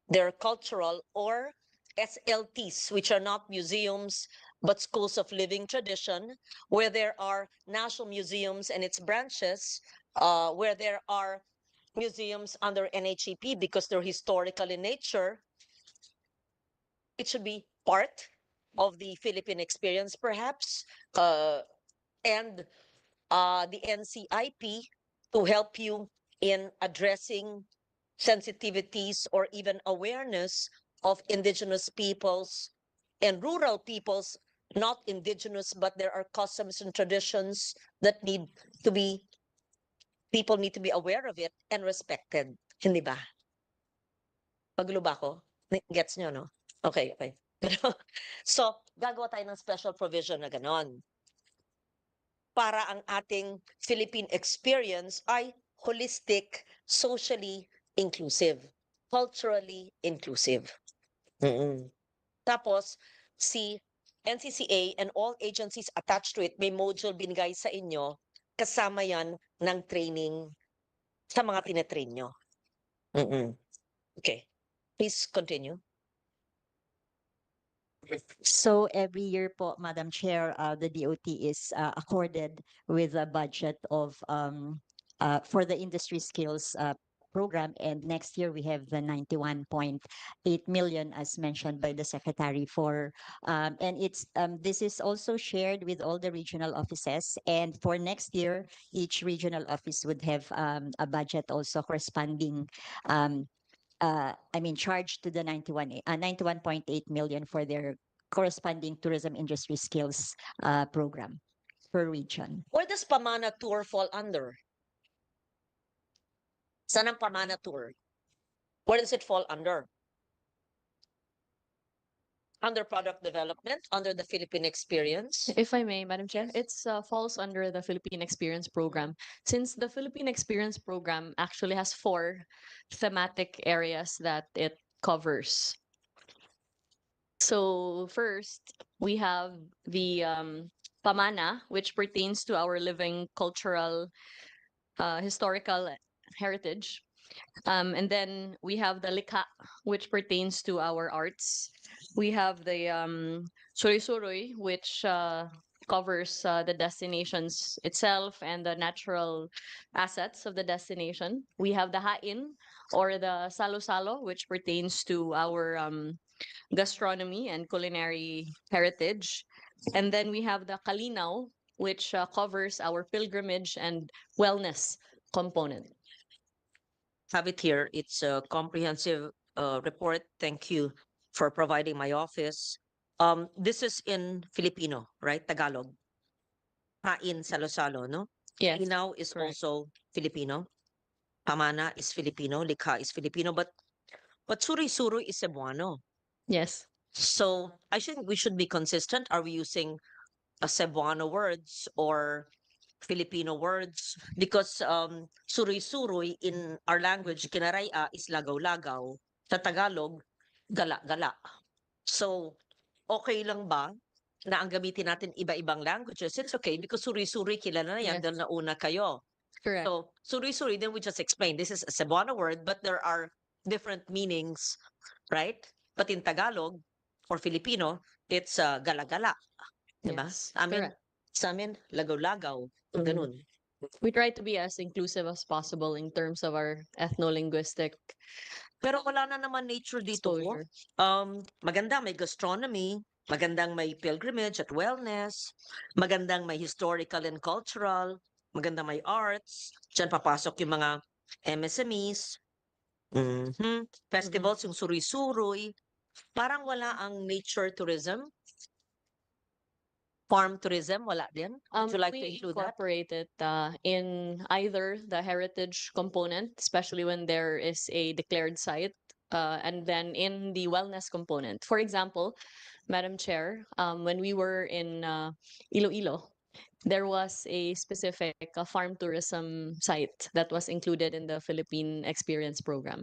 they're cultural, or SLTs, which are not museums but schools of living tradition, where there are national museums and its branches, where there are museums under NHEP because they're historical in nature. It should be part of the Philippine experience, perhaps, and the NCIP to help you in addressing sensitivities or even awareness of indigenous peoples and rural peoples, not indigenous, but there are customs and traditions that people need to be aware of it and respected. Hindi ba? Magulo ba ako? Gets nyo, no? Okay, okay. So, gagawa tayo ng special provision na ganon. Para ang ating Philippine experience ay holistic, socially inclusive. culturally inclusive. Mm-mm. Tapos, si NCCA and all agencies attached to it, may module binigay sa inyo, kasama yan ng training sa mga tinetrain nyo. Mm-mm. Okay. Please continue. So every year po, Madam Chair, the DOT is accorded with a budget of for the industry skills program, and next year we have the 91.8 million as mentioned by the secretary for and it's this is also shared with all the regional offices, and for next year each regional office would have a budget also corresponding charged to the 91.8 million for their corresponding tourism industry skills program per region. Where does Pamana Tour fall under? Saan ang Pamana Tour? Where does it fall under? Under product development, under the Philippine experience? If I may, Madam Chair, it falls under the Philippine Experience Program. Since the Philippine Experience Program actually has 4 thematic areas that it covers. So first, we have the Pamana, which pertains to our living cultural, historical heritage. And then we have the Likha, which pertains to our arts. We have the Suri-Suri, which covers the destinations itself and the natural assets of the destination. We have the Hain, or the Salo-Salo, which pertains to our gastronomy and culinary heritage. And then we have the Kalinaw, which covers our pilgrimage and wellness component. Have it here. It's a comprehensive report. Thank you for providing my office. This is in Filipino, right? Tagalog. Hain Salo-Salo, no? Yes, Kalinaw is correct. also Filipino. Pamana is Filipino. Likha is Filipino. But Suri-Suri is Cebuano. Yes. So I think we should be consistent. Are we using a Cebuano words or Filipino words? Because suri-suri in our language, kinaraya is lagaw-lagaw. Sa Tagalog, gala-gala. So, okay lang ba na ang gamitin natin iba-ibang languages? It's okay because suri-suri kilala na yan Yes. dahil nauna kayo. Correct. So, suri-suri, then we just explain. This is a Cebuano word, but there are different meanings, right? But in Tagalog or Filipino, it's gala-gala. Diba? Yes, Amin, correct. sa amin, lagaw-lagaw. Mhm. Ganun. We try to be as inclusive as possible in terms of our ethno-linguistic Pero wala na naman nature dito. exposure. Maganda may gastronomy, magandang may pilgrimage at wellness, magandang may historical and cultural, magandang may arts. Diyan papasok yung mga MSMEs, festivals, yung suri-suroy. Parang wala ang nature tourism. Farm tourism, wala din. Would you like to We include that? incorporate it in either the heritage component, especially when there is a declared site, and then in the wellness component. For example, Madam Chair, when we were in Iloilo, there was a specific farm tourism site that was included in the Philippine Experience Program.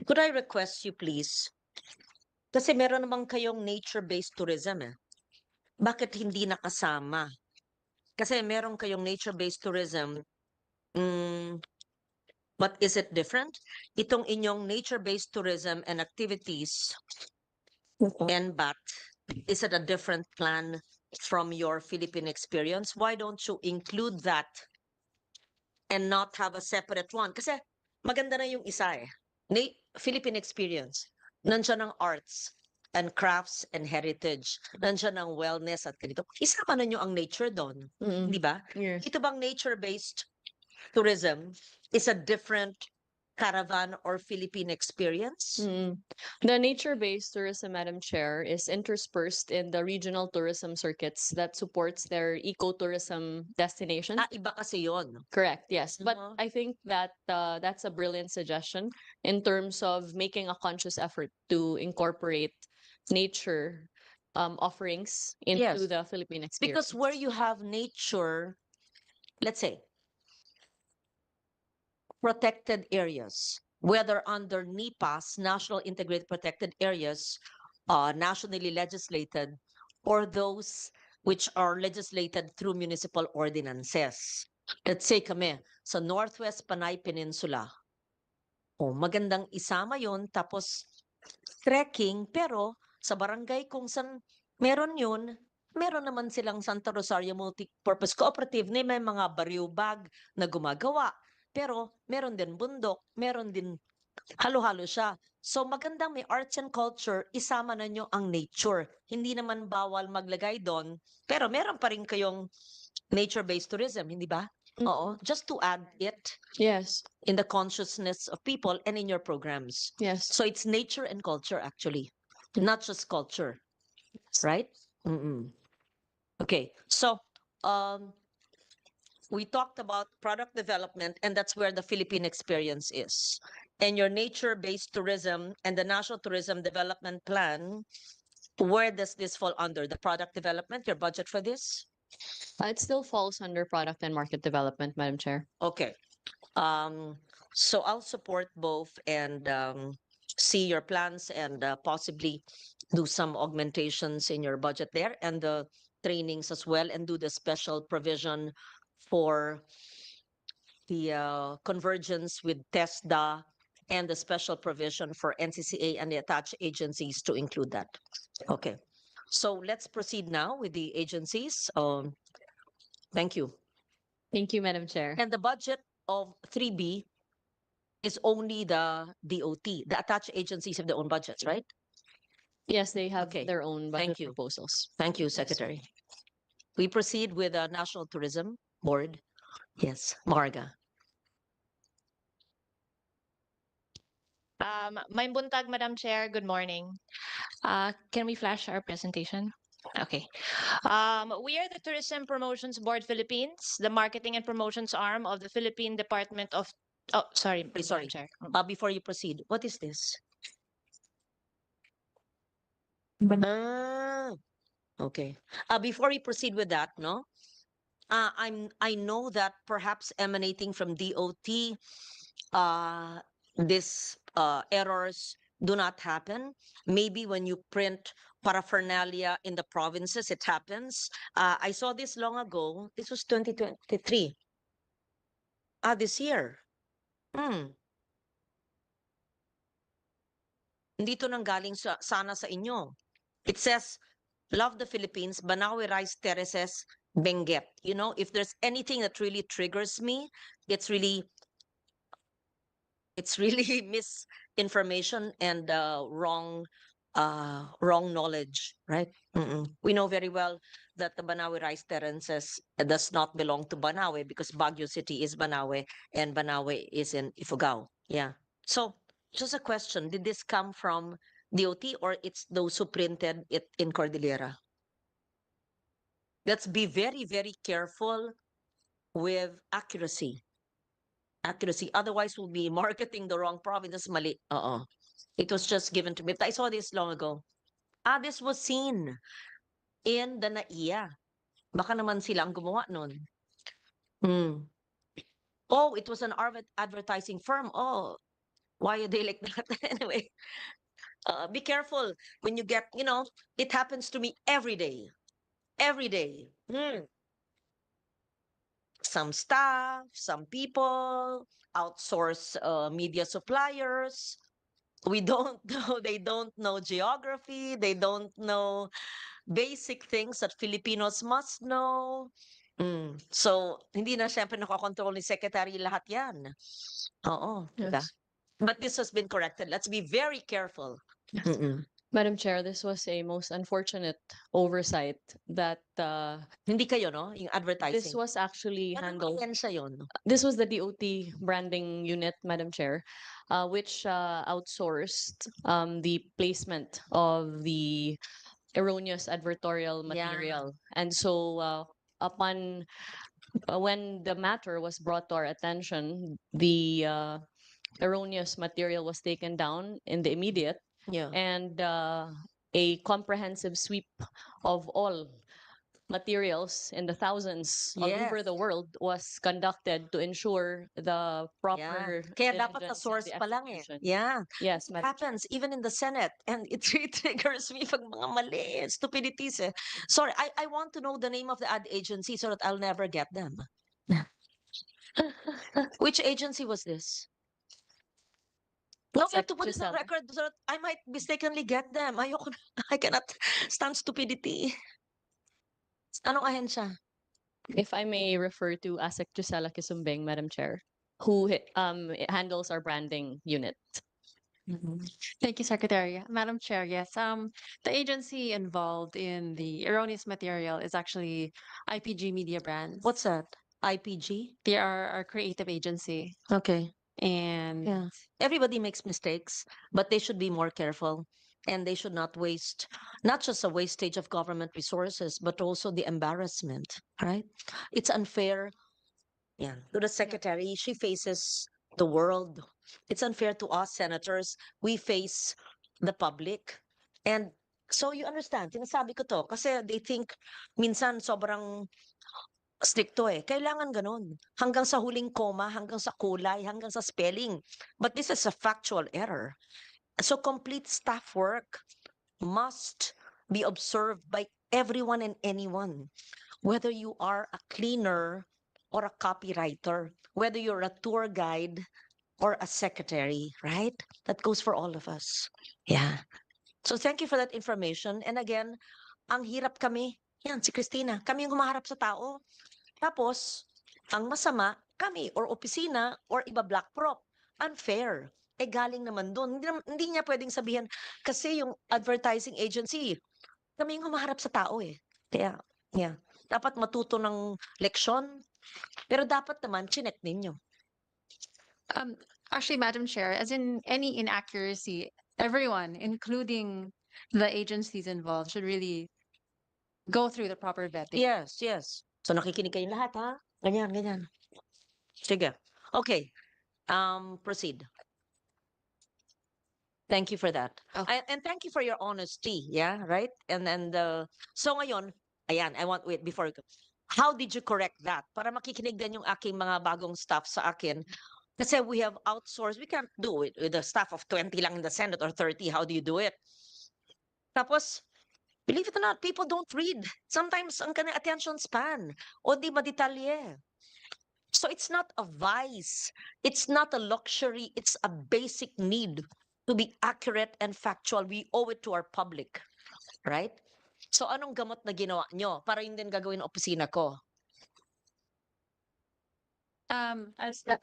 Could I request you please? Kasi meron naman kayong nature-based tourism eh. Bakit hindi nakasama? Kasi meron kayong nature-based tourism. But is it different? Itong inyong nature-based tourism and activities and BAT, is it a different plan from your Philippine experience? Why don't you include that and not have a separate one? Kasi maganda na yung isa eh. Philippine experience. Nandiyan ang arts and crafts and heritage. Nandiyan ang wellness at ganito. Isama na nyo ang nature doon. Mm. Di ba? Yes. Ito bang nature-based tourism is a different caravan or Philippine experience? The nature-based tourism, Madam Chair, is interspersed in the regional tourism circuits that supports their ecotourism destination. Iba kasi yun. Correct, yes. But Uh-huh. I think that that's a brilliant suggestion in terms of making a conscious effort to incorporate nature offerings into Yes. the Philippine experience. Because where you have nature, let's say, protected areas, whether under NEPAs, National Integrated Protected Areas, nationally legislated, or those which are legislated through municipal ordinances. Let's say kami, sa Northwest Panay Peninsula, magandang isama yon, tapos trekking, pero sa barangay kung saan meron yun, meron naman silang Santa Rosario Multipurpose Cooperative na may mga bariw bag na gumagawa. Pero meron din bundok, meron din halo-halo siya. So magandang may arts and culture, isama na nyo ang nature. Hindi naman bawal maglagay doon, pero meron pa rin kayong nature-based tourism, hindi ba? Oo, just to add it Yes. in the consciousness of people and in your programs. Yes. So it's nature and culture actually, not just culture, right? Mm-mm. Okay, so we talked about product development, and that's where the Philippine experience is. And your nature-based tourism and the National Tourism Development Plan, where does this fall under? The product development, your budget for this? It still falls under product and market development, Madam Chair. Okay. So I'll support both and see your plans and possibly do some augmentations in your budget there and the trainings as well, and do the special provision for the convergence with TESDA and the special provision for NCCA and the attached agencies to include that. Okay. So let's proceed now with the agencies. Thank you. Thank you, Madam Chair. And the budget of 3B is only the DOT. The attached agencies have their own budgets, right? Yes, they have Okay. their own Thank budget you. proposals. Thank you, Secretary. We proceed with the National Tourism Board. Yes, Marga. May buntag, Madam Chair. Good morning. Can we flash our presentation? Okay. We are the Tourism Promotions Board Philippines, the marketing and promotions arm of the Philippine Department of. Oh, sorry, Madam Sorry. Chair. Before you proceed, what is this? Okay. Before we proceed with that, no, I know that perhaps emanating from DOT, this errors do not happen. Maybe when you print paraphernalia in the provinces, it happens. I saw this long ago. This was 2023. This year. Hindi to nanggaling sana sa inyo. It says, Love the Philippines, Banawe Rice Terraces, Benguet. You know, if there's anything that really triggers me, it's really misinformation and wrong knowledge, right? We know very well that the Banawe Rice Terraces does not belong to Banawe because Baguio City is Banawe and Banawe is in Ifugao. Yeah. So just a question, did this come from DOT or it's those who printed it in Cordillera? Let's be very, very careful with accuracy. Otherwise, we'll be marketing the wrong province. Mali. It was just given to me. But I saw this long ago. This was seen in the NAIA. Baka naman sila ang gumawa nun. Oh, it was an advertising firm. Oh, why are they like that? Anyway, be careful when you get, it happens to me every day. Every day. Some staff, some people outsource media suppliers. We don't know, they don't know geography, they don't know basic things that Filipinos must know. So, hindi na syempre nakakontrol ni Secretary lahat yan. Oo. Diba? Yes. But this has been corrected. Let's be very careful. Madam Chair, this was a most unfortunate oversight that Hindi kayo, no? Yung advertising. this was actually handled. Ahensya yun. This was the DOT branding unit, Madam Chair, which outsourced the placement of the erroneous advertorial Yeah. material. And so upon when the matter was brought to our attention, the erroneous material was taken down in the immediate, Yeah. and a comprehensive sweep of all materials in the thousands all over Yes. the world was conducted to ensure the Yeah. proper Kaya dapat sa diligence in source the pa lang eh. execution. Yeah. Yes, It Madam Chair. happens even in the Senate and it really triggers me pag mga mali, stupidities eh. Sorry, I want to know the name of the ad agency so that I'll never get them. Which agency was this? No, you have to Sec. put it on Gisela. record so that I might mistakenly get them. Ayoko, I cannot stand stupidity. Anong ahensya? If I may refer to ASEC Gisela Kisumbing, Madam Chair, who handles our branding unit. Thank you, Secretary. Madam Chair, yes. The agency involved in the erroneous material is actually IPG Media Brands. What's that? IPG? They are our creative agency. Okay. And Yeah. Everybody makes mistakes, but they should be more careful. And they should not waste, not just a wastage of government resources, but also the embarrassment, right? It's unfair. Yeah. To the secretary, she faces the world. It's unfair to us senators. We face the public. And so you understand, sinasabi ko to, kasi they think minsan sobrang stricto eh. Kailangan ganun. Hanggang sa huling koma, hanggang sa kulay, hanggang sa spelling. But this is a factual error. So complete staff work must be observed by everyone and anyone. Whether you are a cleaner or a copywriter, whether you're a tour guide or a secretary, right? That goes for all of us. Yeah. So thank you for that information. And again, ang hirap kami. Yan, si Christina. Kami yung humaharap sa tao. Tapos, ang masama, kami or opisina or iba black prop. Unfair. Eh galing naman doon. Hindi niya pwedeng sabihin, kasi yung advertising agency, kami yung humaharap sa tao eh. Kaya, yeah. Dapat matuto ng leksyon. Pero dapat naman, chinek ninyo. um, actually, Madam Chair, as in any inaccuracy, everyone, including the agencies involved, should really go through the proper vetting. Yes, yes. So nakikinig kayong lahat, ha? Ganyan, ganyan. Sige. Okay. Proceed. Thank you for that. And thank you for your honesty, yeah, right? And so ngayon, ayan, I want wait before how did you correct that? Para makikinig din yung aking mga bagong staff sa akin. Kasi we have outsourced, we can't do it with a staff of 20 lang in the Senate or 30. How do you do it? Tapos, believe it or not, people don't read. Sometimes ang kanilang attention span o di madetalye. So it's not a vice. It's not a luxury. It's a basic need to be accurate and factual. We owe it to our public. Right? So anong gamot na ginawa nyo para yun din gagawin ng opisina ko? As the,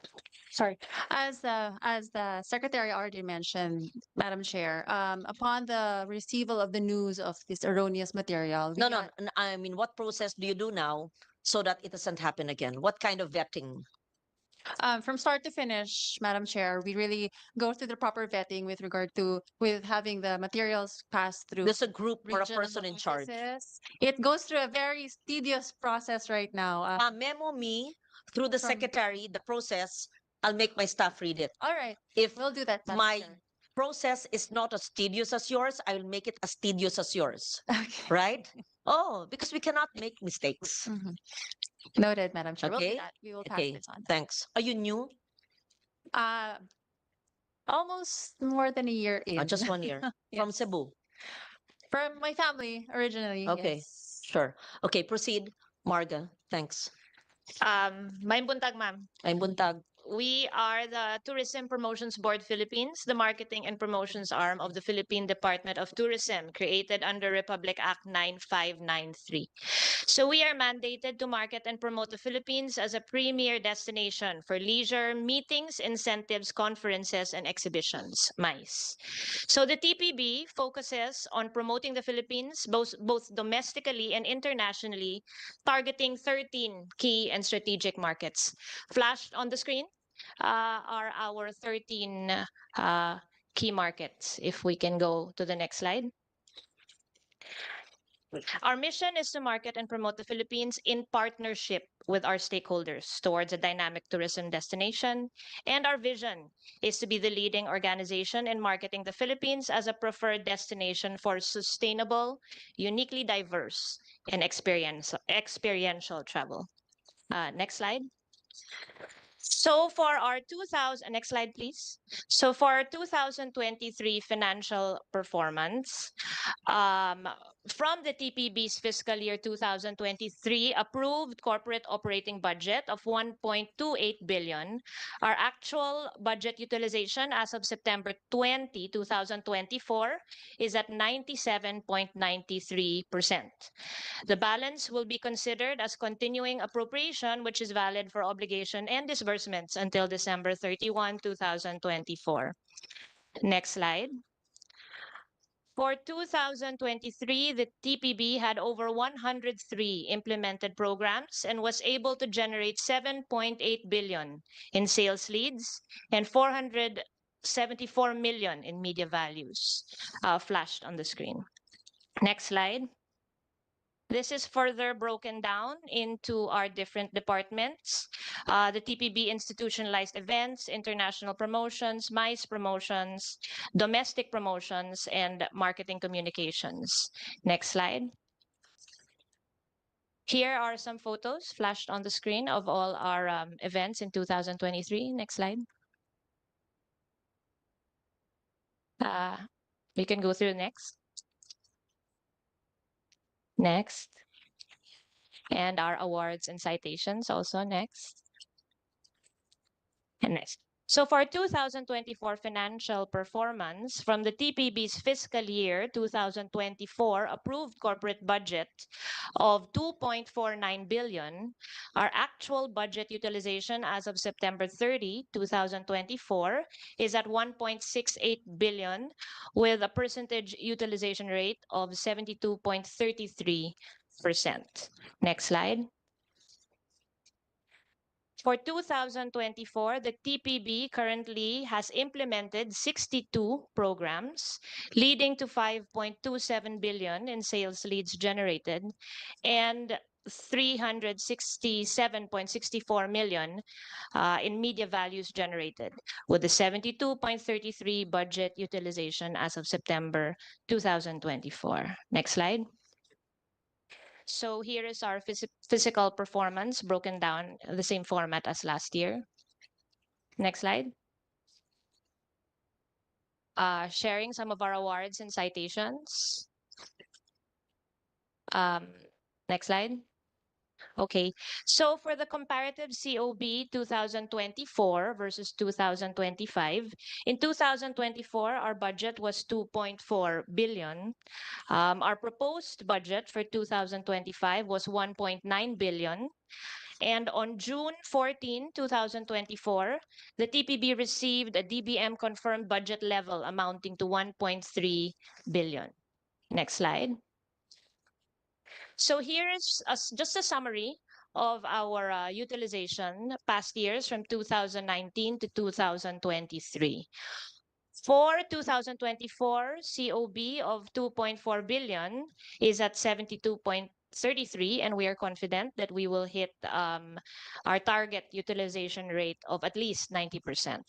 sorry, as the secretary already mentioned, Madam Chair, upon the receival of the news of this erroneous material, we No, got- I mean, what process do you do now so that it doesn't happen again? What kind of vetting? from start to finish, Madam Chair, we really go through the proper vetting with having the materials passed through There's a group or a regional person in charge. offices. It goes through a very tedious process right now. Memo me through the From- secretary, the process. I'll make my staff read it. All right, If we'll do that, Madam my Chair. process is not as tedious as yours, I will make it as tedious as yours. Okay. Right? Oh, because we cannot make mistakes. Mhm. Noted, Madam Chair. We'll do Okay. that. We will pass Okay. this on. Thanks. Are you new? Uh, almost more than a year in. Just 1 year. From Yes. Cebu. From my family originally. Okay. Yes. Sure. Okay, proceed. Marga, thanks. May buntag, ma'am. I'm Buntag. We are the Tourism Promotions Board Philippines, the marketing and promotions arm of the Philippine Department of Tourism, created under Republic Act 9593. So we are mandated to market and promote the Philippines as a premier destination for leisure, meetings, incentives, conferences, and exhibitions, MICE. So the TPB focuses on promoting the Philippines both domestically and internationally, targeting 13 key and strategic markets. Flashed on the screen are our 13 key markets. If we can go to the next slide. Our mission is to market and promote the Philippines in partnership with our stakeholders towards a dynamic tourism destination. And our vision is to be the leading organization in marketing the Philippines as a preferred destination for sustainable, uniquely diverse, and experiential travel. Next slide. So for our 2000, next slide, please. So for our 2023 financial performance, from the TPB's fiscal year 2023 approved corporate operating budget of 1.28 billion, our actual budget utilization as of September 20, 2024 is at 97.93%. The balance will be considered as continuing appropriation, which is valid for obligation and disbursements until December 31, 2024. Next slide. For 2023, the TPB had over 103 implemented programs and was able to generate 7.8 billion in sales leads and 474 million in media values flashed on the screen. Next slide. This is further broken down into our different departments. The TPB institutionalized events, international promotions, MICE promotions, domestic promotions, and marketing communications. Next slide. Here are some photos flashed on the screen of all our events in 2023. Next slide. We can go through next. Next. And our awards and citations also next. And next. So for 2024 financial performance from the TPB's fiscal year 2024 approved corporate budget of 2.49 billion, our actual budget utilization as of September 30, 2024 is at 1.68 billion with a percentage utilization rate of 72.33%. Next slide. For 2024, the TPB currently has implemented 62 programs, leading to 5.27 billion in sales leads generated and 367.64 million in media values generated, with a 72.33 budget utilization as of September 2024. Next slide. So here is our physical performance broken down the same format as last year. Next slide. Sharing some of our awards and citations. Next slide. Okay, so for the comparative COB 2024 versus 2025, in 2024, our budget was 2.4 billion. Our proposed budget for 2025 was 1.9 billion. And on June 14, 2024, the TPB received a DBM confirmed budget level amounting to 1.3 billion. Next slide. So here is just a summary of our utilization past years from 2019 to 2023. For 2024, COB of 2.4 billion is at 72.33, and we are confident that we will hit our target utilization rate of at least 90%.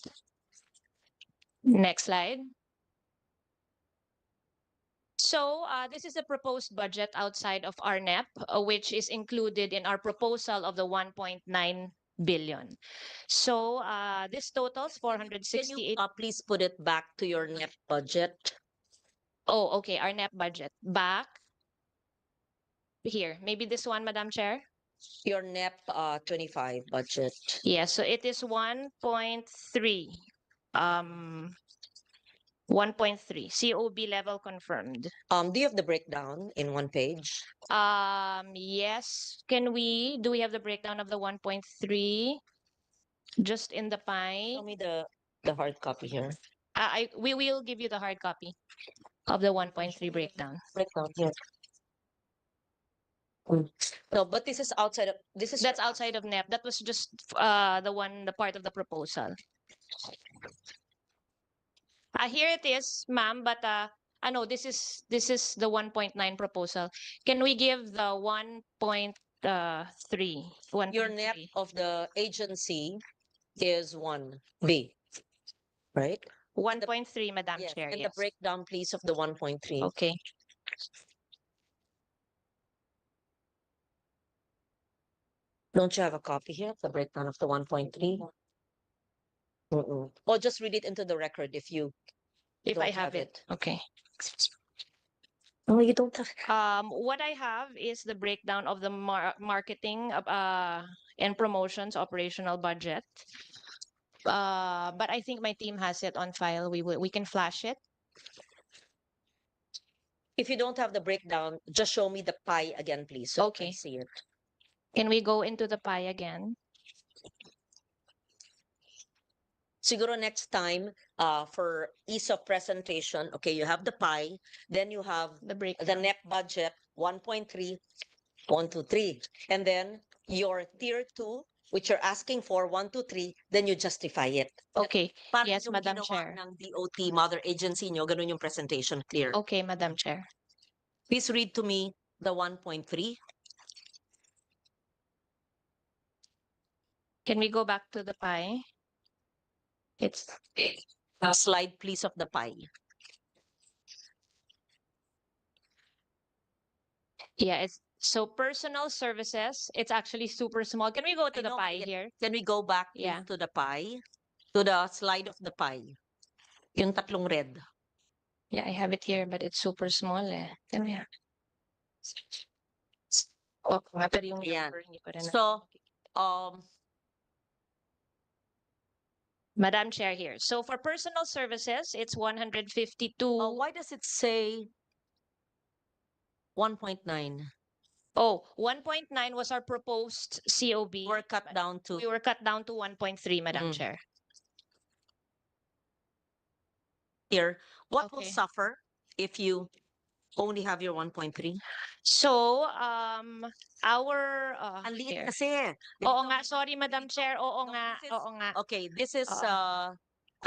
Next slide. So this is a proposed budget outside of our NEP, which is included in our proposal of the 1.9 billion. So this totals 468. Can you please put it back to your NEP budget? Oh, okay. Our NEP budget. Back. Here. Maybe this one, Madam Chair. Your NEP 25 budget. Yeah, so it is 1.3. 1.3 COB level confirmed. Do you have the breakdown in one page? Yes. Do we have the breakdown of the 1.3 just in the pie? Show me the hard copy here. We will give you the hard copy of the 1.3 breakdown. Breakdown here. No, but this is outside of That's outside of NEP. That was just the part of the proposal. Here it is, ma'am, but No, this is the 1.9 proposal. Can we give the 1.3? Your net 1.3. of the agency is 1B, right? 1.3, Madam Yes, Chair. and the Yes. breakdown, please, of the 1.3. Okay. Don't you have a copy here, the breakdown of the 1.3? Or just read it into the record if you If I don't have it. Okay. Oh, you don't have. What I have is the breakdown of the marketing and promotions operational budget. But I think my team has it on file. We can flash it. If you don't have the breakdown, just show me the pie again, please, so I Okay. can see it. Can we go into the pie again? Siguro next time, for ease of presentation, okay, you have the pie, then you have The the breakdown. net budget 1.3, 1, 2, 3, and then your tier 2, which you're asking for 1, 2, 3, then you justify it. Okay. Parang Yes, yung Madam ginawa Chair. ng DOT mother agency nyo, ganun yung presentation, clear. Okay, Madam Chair. Please read to me the 1.3. Can we go back to the pie? It's Slide, please, of the pie. yeah, it's so personal services. It's actually super small. Can we go to I the know, pie yeah. here? Can we go back, please, Yeah. to the pie? To the slide of the pie. Yung tatlong red. Yeah, I have it here, but it's super small eh. Can we Oh, pero yung Ayan. number, hindi ko rin So, um, Madam Chair here. So for personal services, it's 152. why does it say 1.9? Oh, 1.9 was our proposed COB. We're cut but down to. We were cut down to 1.3, Madam Chair. Here, what will Okay. suffer if you only have your 1.3? So, our Ang liit here. kasi. Oo nga, sorry Madam Chair. Oo No, nga, this is- oo nga. Okay, this is Oo.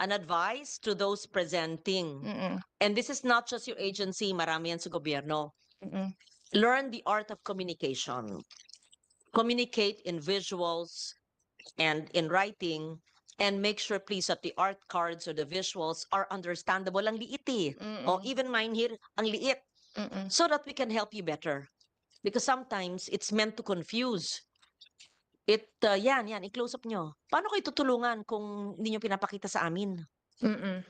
an advice to those presenting. Mm-mm. And this is not just your agency, marami yan sa gobyerno. Mm-mm. Learn the art of communication. Communicate in visuals and in writing, and make sure, please, that the art cards or the visuals are understandable. Ang liit eh. Or Mm-mm. even mine here, ang liit. Mm-mm. So that we can help you better. Because sometimes it's meant to confuse. Yan, i-close up nyo. Paano kayo tutulungan kung hindi nyo pinapakita sa amin? Mm-mm.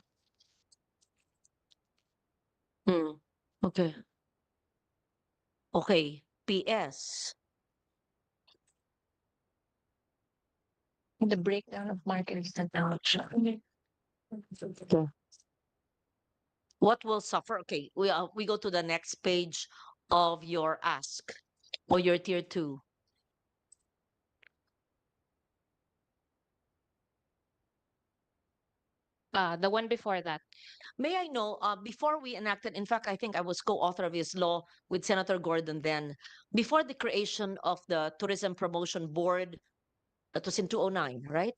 Okay. Okay. PS. The breakdown of marketing technology. Okay. What will suffer? Okay, we go to the next page of your ask or your tier 2. The one before that. May I know, before we enacted, in fact, I think I was co-author of this law with Senator Gordon then, before the creation of the Tourism Promotion Board, that was in 2009, right?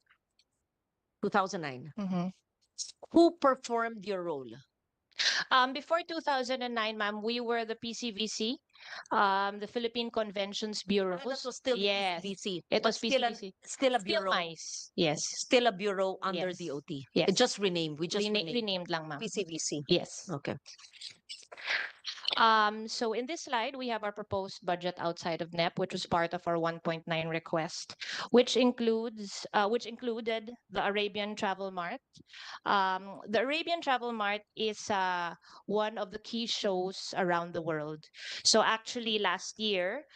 2009. Mm-hmm. Who performed your role? Before 2009, ma'am, we were the PCVC, the Philippine Conventions Bureau. That was still the Yes, PCVC. it but was still PCVC. still a Still bureau. nice. Yes. Still a bureau under Yes. DOT. Yes. It just renamed. We just renamed. Renamed lang, ma'am. PCVC. Yes. Okay. So in this slide, we have our proposed budget outside of NEP, which was part of our 1.9 request, which included the Arabian Travel Mart. The Arabian Travel Mart is one of the key shows around the world. So actually, last year,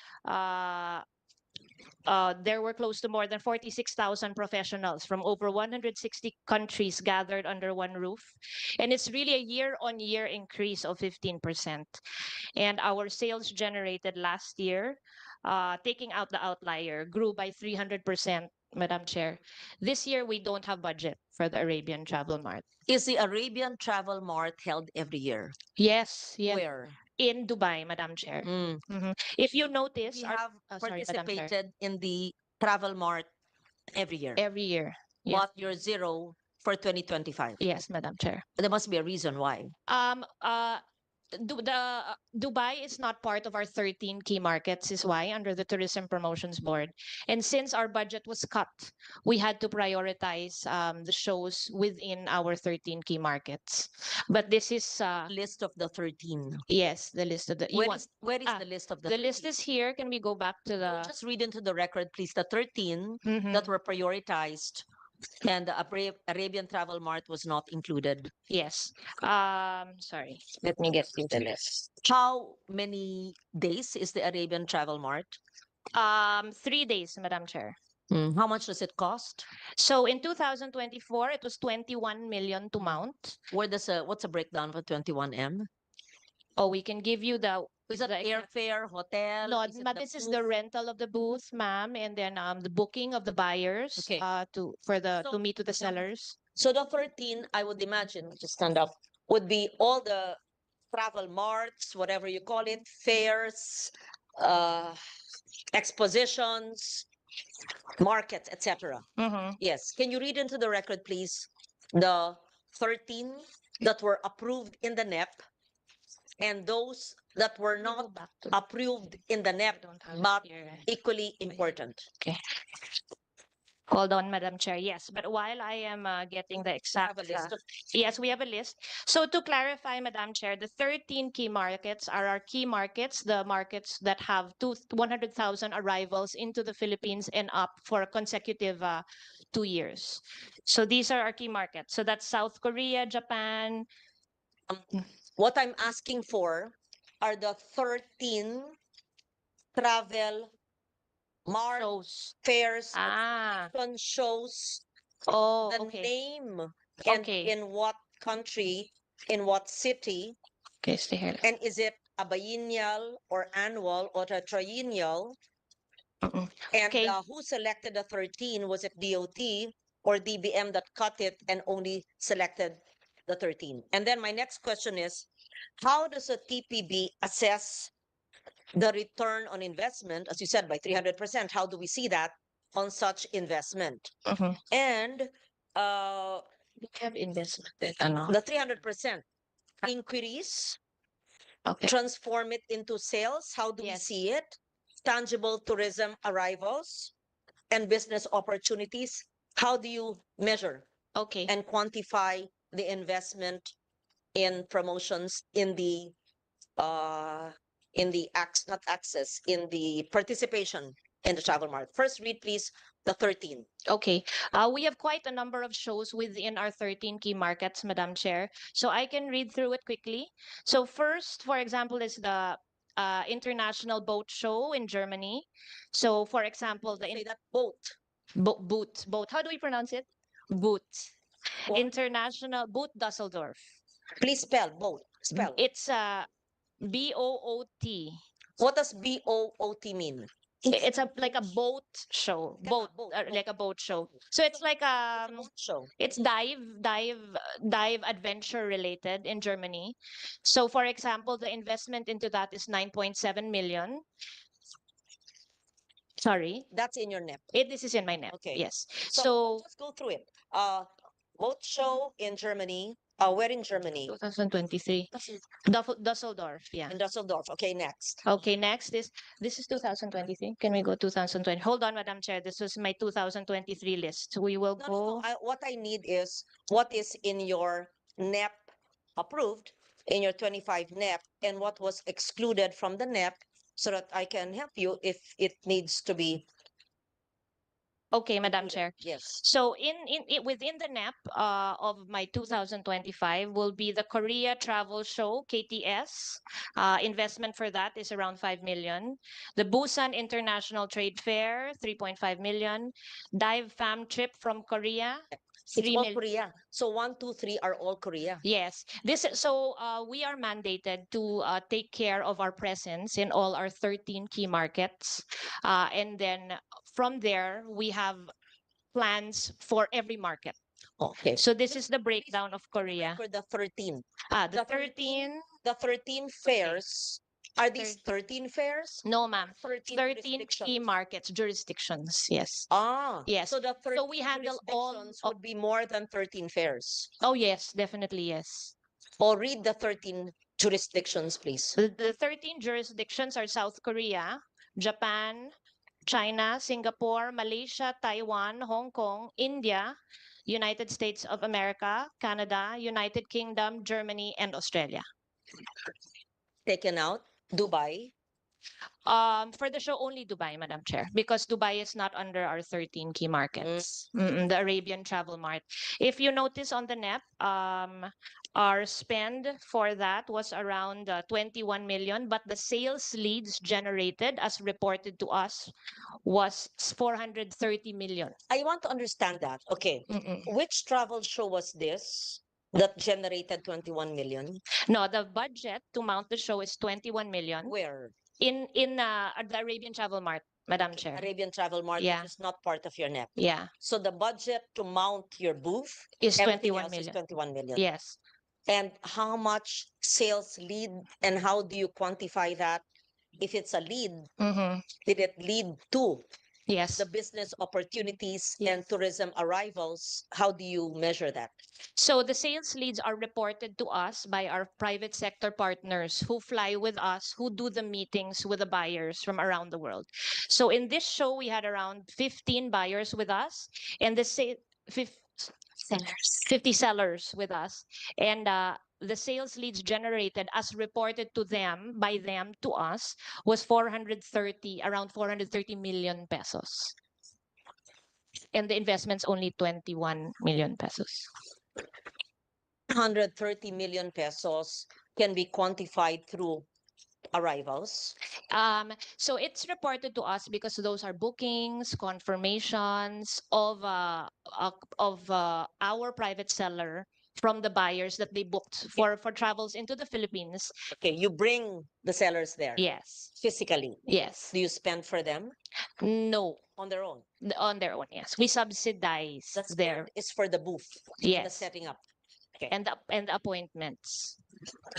there were close to more than 46,000 professionals from over 160 countries gathered under one roof. And it's really a year-on-year increase of 15%. And our sales generated last year, taking out the outlier, grew by 300%, Madam Chair. This year, we don't have budget for the Arabian Travel Mart. Is the Arabian Travel Mart held every year? Yes, yes. Where? In Dubai, Madam Chair. Mm. If you notice, We have sorry, Madam Chair. participated in the Travel Mart every year. Every year. Yes. But you're zero for 2025. Yes, Madam Chair. There must be a reason why. Dubai is not part of our 13 key markets, is why, under the Tourism Promotions Board. And since our budget was cut, we had to prioritize the shows within our 13 key markets. But this is, List of the 13. yes, the list of the, you want, Where is ah, the list of the the list 13? is here. Can we go back to the, Just read into the record, please, the 13 Mhm. that were prioritized, and the Arabian Travel Mart was not included. Yes. Sorry. Let me get to the list. How many days is the Arabian Travel Mart? 3 days, Madam Chair. How much does it cost? So in 2024, it was 21 million to mount. What's a breakdown for 21M? Oh, we can give you the Is it the exact- airfare, hotel? No, Is it but the this is the booth? rental of the booth, ma'am, and then the booking of the buyers Okay. to So- meet with the sellers. So the 13, I would imagine, just stand up, would be all the travel marts, whatever you call it, fairs, expositions, markets, etc. Mm-hmm. Yes. Can you read into the record, please, the 13 that were approved in the NEP and those that were not approved in the NEP, but equally important? Okay. Hold on, Madam Chair. Yes, but while I am getting the Have exact, a list of yes, we have a list. So to clarify, Madam Chair, the 13 key markets are our key markets, the markets that have 100,000 arrivals into the Philippines and up for a consecutive 2 years. So these are our key markets. So that's South Korea, Japan. what I'm asking for are the 13 travel mart Shows. fairs, Ah, exhibition shows, oh, the okay. name, and Okay. in what country, in what city, Okay, stay here. and is it a biennial or annual or a triennial? Mm-mm. And Okay. who selected the 13? Was it DOT or DBM that cut it and only selected the 13? And then my next question is, how does a TPB assess the return on investment, as you said, by 300%? How do we see that on such investment? Mhm. And We have investment. Ano? the 300% inquiries, Okay. transform it into sales. How do we Yes. see it? Tangible tourism arrivals and business opportunities. How do you measure Okay. and quantify the investment in promotions in the not access, in the participation in the travel market? First, read please the 13. Okay. We have quite a number of shows within our 13 key markets, Madam Chair. So I can read through it quickly. So first, for example, is the International Boat Show in Germany. So for example, the Say that boat. boat. How do we pronounce it? Boot. What? International Boot Dusseldorf. Please spell boat. Spell. It's BOOT. What does BOOT mean? It's a like a boat show, Boat. like a boat show. So it's like It's a boat show. it's dive adventure related in Germany. So for example, the investment into that is 9.7 million. Sorry, That's in your NEP. this is in my net. Okay. Yes. So So just go through it. Boat show in Germany. Where in Germany? 2023. Dusseldorf, yeah. In Dusseldorf. Okay, next. Okay, next is this is 2023. Can we go 2020? Hold on, Madam Chair. This was my 2023 list. We will No, go. no, no. What I need is what is in your NEP approved, in your 25 NEP, and what was excluded from the NEP, so that I can help you if it needs to be Okay, Madam included. Chair. Yes. So within the NEP of my 2025 will be the Korea Travel Show, KTS. Investment for that is around 5 million. The Busan International Trade Fair, 3.5 million. Dive Fam Trip from Korea, It's 3 all million. Korea. So 1, 2, 3 are all Korea. Yes, we are mandated to take care of our presence in all our 13 key markets, and then from there we have plans for every market. Okay. So this is the breakdown of Korea. For the 13. The the 13 13, The 13 fairs. Are these 13 fairs? no ma'am, 13 13 key jurisdictions. markets, jurisdictions. Yes. Ah, Yes. so the 13 So we handle all jurisdictions of- would be more than 13 fairs. Oh yes, definitely yes. Or read the 13 Jurisdictions, please. The 13 jurisdictions are South Korea, Japan, China, Singapore, Malaysia, Taiwan, Hong Kong, India, United States of America, Canada, United Kingdom, Germany, and Australia. Taken out. Dubai. For the show, only Dubai, Madam Chair, because Dubai is not under our 13 key markets. The Arabian travel mart. If you notice on the NEP, our spend for that was around 21 million, but the sales leads generated as reported to us was 430 million. I want to understand that. Okay. Mm-mm. Which travel show was this that generated 21 million? No, the budget to mount the show is 21 million Where? in the Arabian travel mart, Madam Chair. Arabian Travel Mart, Yeah. which is not part of your NEP. Yeah, So the budget to mount your booth is everything 21 else is million. 21 million. Yes. And how much sales lead and how do you quantify that? If it's a lead, Mm-hmm. did it lead to Yes. the business opportunities Yes. and tourism arrivals? How do you measure that? So the sales leads are reported to us by our private sector partners who fly with us, who do the meetings with the buyers from around the world. So in this show, we had around 15 buyers with us, and the 50 sellers with us, and the sales leads generated as reported to them by them to us was around 430 million pesos, and the investment's only 21 million pesos. 130 million pesos can be quantified through arrivals. So it's reported to us because those are bookings, confirmations of our private seller from the buyers that they booked for travels into the Philippines. Okay, you bring the sellers there Yes. physically. Yes. Do you spend for them No. on their own? On their own, yes. We subsidize The spend their is for the booth and the yes setting up. Okay. and the appointments.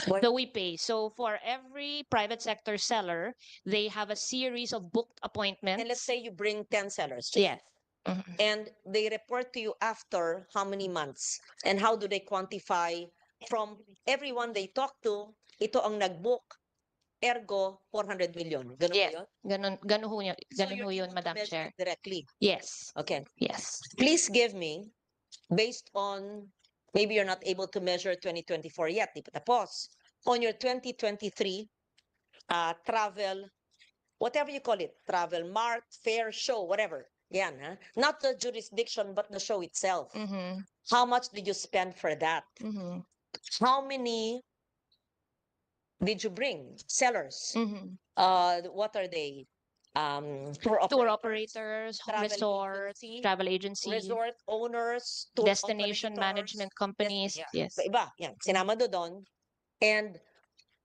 What- So we pay. So for every private sector seller, they have a series of booked appointments. And let's say you bring 10 sellers. Yes. Mhm. And they report to you after how many months? And how do they quantify from everyone they talk to, ito ang nag-book, ergo 400 million. Ganun ba Yes. yun? Ganun ho yun, So ganun you're ho yun, able to Madam measure Chair. it directly. Yes. Okay. Yes. Please give me, based on, maybe you're not able to measure 2024 yet, di pa tapos. On your 2023 travel, whatever you call it, travel mart, fair, show, whatever. Yan, ha? Not the jurisdiction, but the show itself. Mm-hmm. How much did you spend for that? Mm-hmm. How many did you bring? Sellers. Mm-hmm. What are they? Tour operators, travel resorts, agency, travel agency, resort owners, tour destination operators, management companies. yeah. Yes. Iba, yan. Sinama doon. And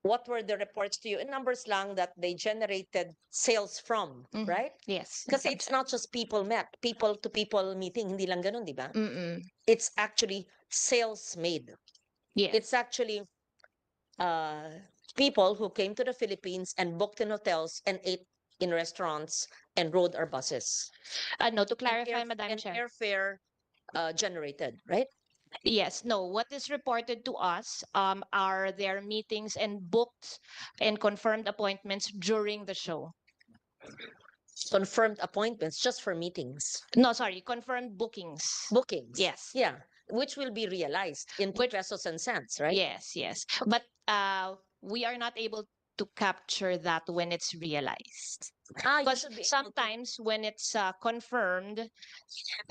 what were the reports to you in numbers lang that they generated sales from, Mhm. right? Yes. Because it's not just people met, people to people meeting, hindi lang ganun, di ba? Mm-mm. It's actually sales made. Yes. It's actually people who came to the Philippines and booked in hotels and ate in restaurants and rode our buses. No, to And clarify, Madam and Chair. airfare generated, right? Yes, no. What is reported to us are their meetings and booked and confirmed appointments during the show. Confirmed appointments just for meetings. No, sorry, confirmed bookings. Bookings. Yes. Yeah. Which will be realized into Which- pesos and cents, right? Yes, yes. But we are not able to capture that when it's realized. You Because should be able to- sometimes when it's confirmed,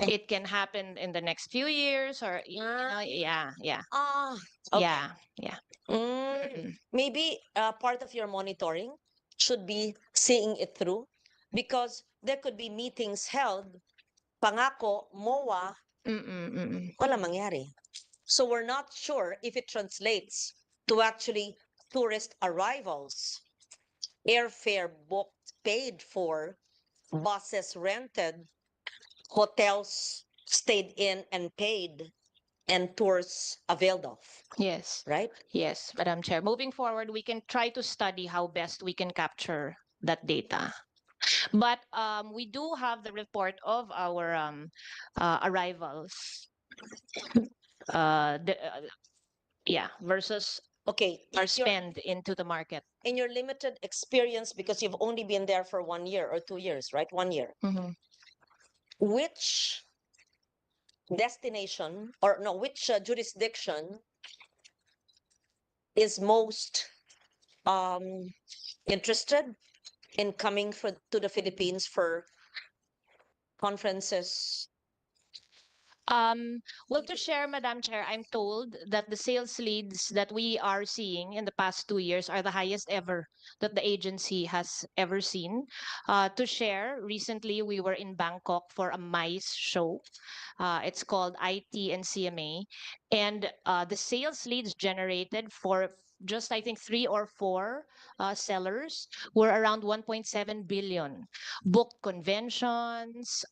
it can happen in the next few years or, yeah. Ah, okay. Yeah. Maybe part of your monitoring should be seeing it through because there could be meetings held, pangako, MOA, wala mangyari. So we're not sure if it translates to actually tourist arrivals, airfare booked, paid for, buses rented, hotels stayed in and paid, and tours availed of, Yes. right? Yes, Madam Chair. Moving forward, we can try to study how best we can capture that data. But we do have the report of our arrivals. Yeah, versus Okay, our spend into the market. in your limited experience, because you've only been there for 1 year or 2 years, right? 1 year. Mhm. Which destination or no, which jurisdiction is most interested in coming to the Philippines for conferences? Well, to share, Madam Chair, I'm told that the sales leads that we are seeing in the past 2 years are the highest ever that the agency has ever seen. To share, recently we were in Bangkok for a MICE show. It's called IT and CMA. And the sales leads generated for just, I think, 3 or 4 sellers were around 1.7 billion. Booked conventions,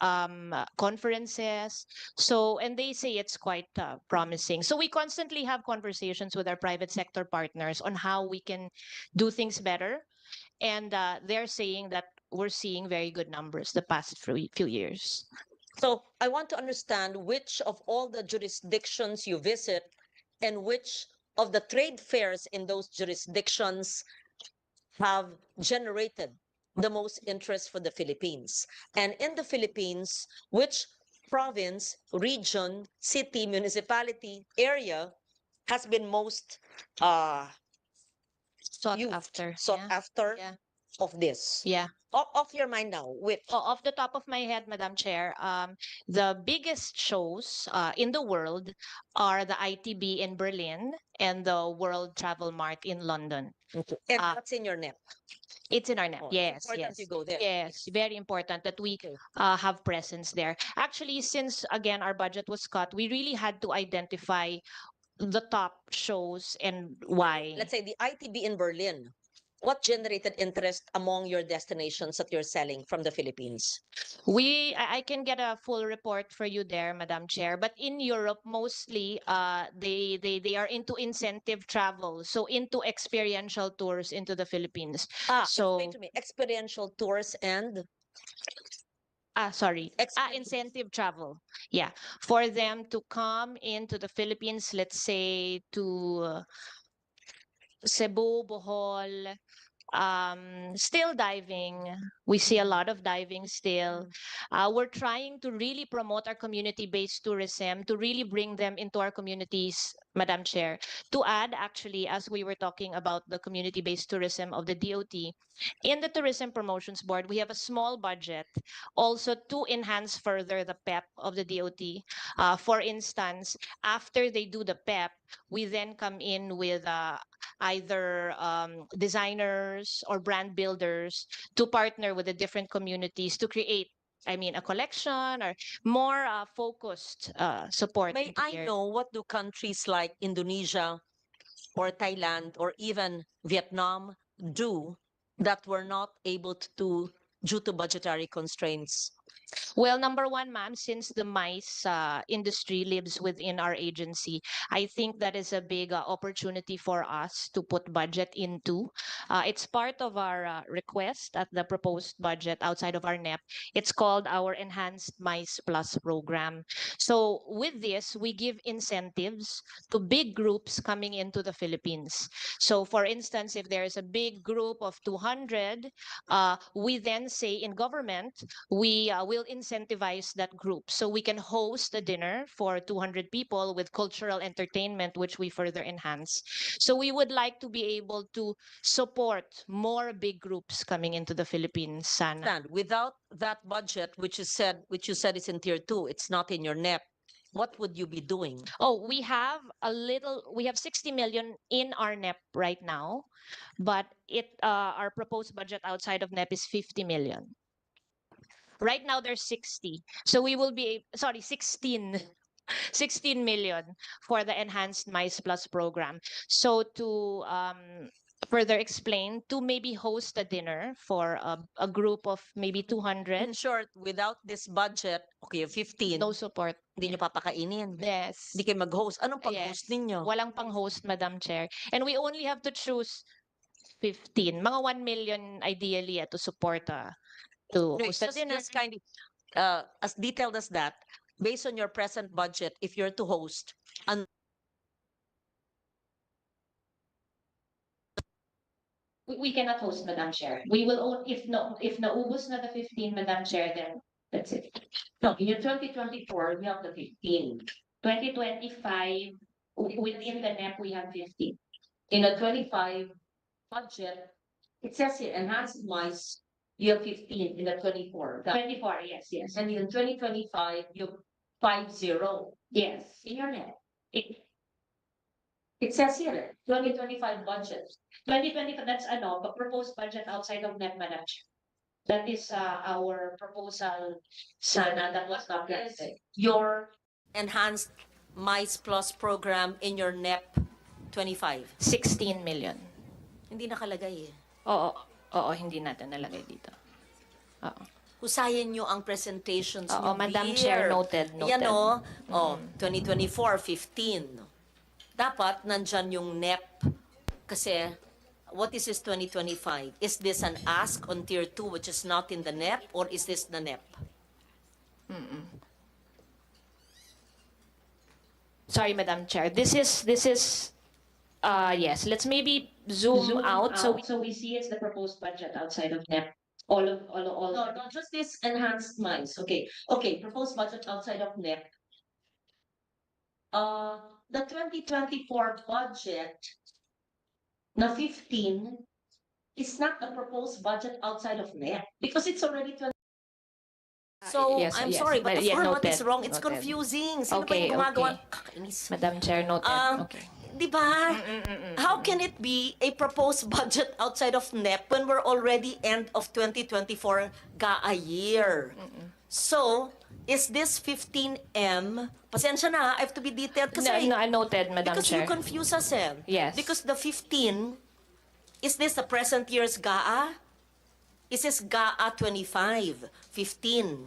conferences. So, and they say it's quite promising. So we constantly have conversations with our private sector partners on how we can do things better. And they're saying that we're seeing very good numbers the past few years. So I want to understand which of all the jurisdictions you visit and which of the trade fairs in those jurisdictions have generated the most interest for the Philippines. And in the Philippines, which province, region, city, municipality, area has been most Sought used, after. sought Yeah. after Yeah. of this? Yeah. Off your mind now, which? Off the top of my head, Madam Chair, the biggest shows in the world are the ITB in Berlin and the World Travel Mart in London. Okay. And Ah. what's in your net? It's in our net. Oh, it's Yes, important you yes. go there. Yes, very important that we Okay. have presence there. Actually, since again our budget was cut, we really had to identify the top shows and why. Let's say the ITB in Berlin. What generated interest among your destinations that you're selling from the Philippines? I can get a full report for you there, Madam Chair. But in Europe, mostly, they are into incentive travel, so into experiential tours into the Philippines. Explain to me. Experiential tours and Sorry, Experiential- incentive travel. Yeah, for them to come into the Philippines, let's say to Cebu, Bohol, still diving. We see a lot of diving still. We're trying to really promote our community-based tourism to really bring them into our communities, Madam Chair. To add, actually, as we were talking about the community-based tourism of the DOT, in the Tourism Promotions Board, we have a small budget also to enhance further the PEP of the DOT. For instance, after they do the PEP, we then come in with either designers or brand builders to partner with the different communities to create, I mean, a collection or more focused support. May into I their- know, what do countries like Indonesia or Thailand or even Vietnam do that we're not able to do due to budgetary constraints? Well, number one, ma'am, since the mice industry lives within our agency, I think that is a big opportunity for us to put budget into. It's part of our request at the proposed budget outside of our NEP. It's called our Enhanced Mice Plus program. So with this, we give incentives to big groups coming into the Philippines. So for instance, if there is a big group of 200, we then say in government, we will incentivize that group. So we can host a dinner for 200 people with cultural entertainment, which we further enhance. So we would like to be able to support more big groups coming into the Philippines, Sana. And without that budget, which you said is in tier 2, it's not in your NEP, what would you be doing? Oh, we have 60 million in our NEP right now, but our proposed budget outside of NEP is 50 million. Right now there's 60. So we will be, sorry, 16. 16 million for the enhanced mice plus program. So to further explain, to maybe host a dinner for a group of maybe 200. In short, without this budget, okay, 15, No support. hindi nyo papakainin. Yes. Hindi kayo mag-host. Anong pag-host Yes. ninyo? Walang pang-host, Madam Chair. And we only have to choose 15. Mga 1 million ideally to support to No, host a dinner. just kind of, as detailed as that, based on your present budget, if you're to host, We cannot host, Madam Chair. We will own, if naubos na the 15, Madam Chair, then that's it. No, in your 2024, we have the 15. 2025, within the NEP, we have 15. In the 25 budget, it says here, enhanced mice, you have 15 in the 24. 24, yes, yes. And in 2025, you have 50 Yes. in your net. It- It says here, 2025 budget. 2020, that's but proposed budget outside of NEP, Madam Chair. That is our proposal sana that was not granted. Your enhanced mice plus program in your NEP 25. 16 million. Hindi nakalagay eh. Oo, hindi natin nalagay dito. Oo. Husayin nyo ang presentations Oo, nyo, Madam dear. Chair, noted. Yan o. 2024, 15. Dapat nandyan yung NEP. Kasi, what is this 2025? Is this an ask on tier 2 which is not in the NEP, or is this the NEP? Sorry, Madam Chair. This is yes, let's maybe zoom out so we see it's the proposed budget outside of NEP. All. No, not just this enhanced mice. Okay, proposed budget outside of NEP. The 2024 budget na 15 is not the proposed budget outside of NEP because it's already 20. So, yes, I'm yes, sorry, but the yeah, format is noted, wrong. It's noted. confusing. Sino ba Okay, yung gumagawa? okay. Kakainis. Madam Chair, noted. Okay. Di ba? How can it be a proposed budget outside of NEP when we're already end of 2024 a year? So, is this 15M? Pasensya na, I have to be detailed kasi No, noted, Madam because Chair. you confuse us eh. Yes. Because the 15, is this the present year's GAA? Is this GAA 25? 15?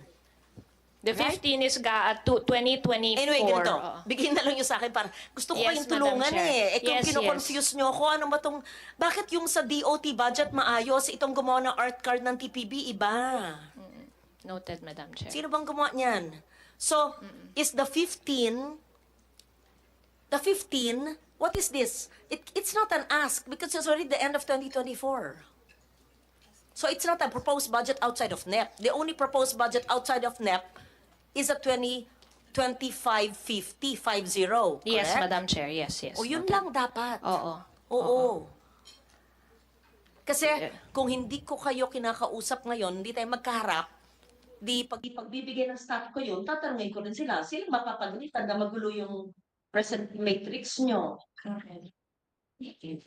The 15 is at 2024. Anyway, ganito. Oo. Bigyan na lang yung sa akin para gusto ko Yes, kayong Madam tulungan Chair. eh. Kung Yes, kino-confuse nyo ako, ano ba tong, bakit yung sa DOT budget maayos, itong gumawa ng art card ng TPB, iba? Noted, Madam Chair. Sino bang gumawa niyan? So, is the 15, what is this? It's not an ask because it's already the end of 2024. So, it's not a proposed budget outside of NEP. The only proposed budget outside of NEP is a 2025-50, 50, Yes, correct? Madam Chair. Yes, yes. O yun noted. lang dapat. Oo. Oo. Kasi Yeah. kung hindi ko kayo kinakausap ngayon, hindi tayo magkaharap, di pagbibigay ng staff ko yun, tatanungin ko rin sila. Silang mapapagalitan na magulo yung present matrix nyo. Okay.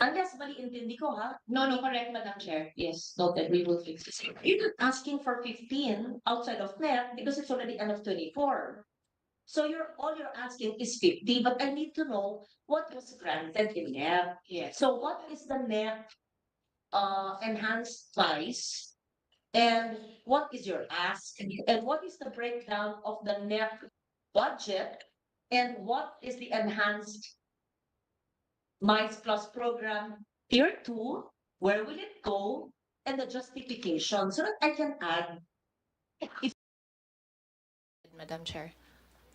Unless mali intindi ko ha, No, correct, Madam Chair. Yes, noted. We will fix this. you're not asking for 15 outside of NEP because it's already end of 24. So all you're asking is 50, but I need to know what was granted in NEP. Yes. So what is the NEP enhanced price? And what is your ask? And what is the breakdown of the NEP budget? And what is the enhanced Mice Plus program tier 2? Where will it go? And the justification so that I can add. Madam Chair,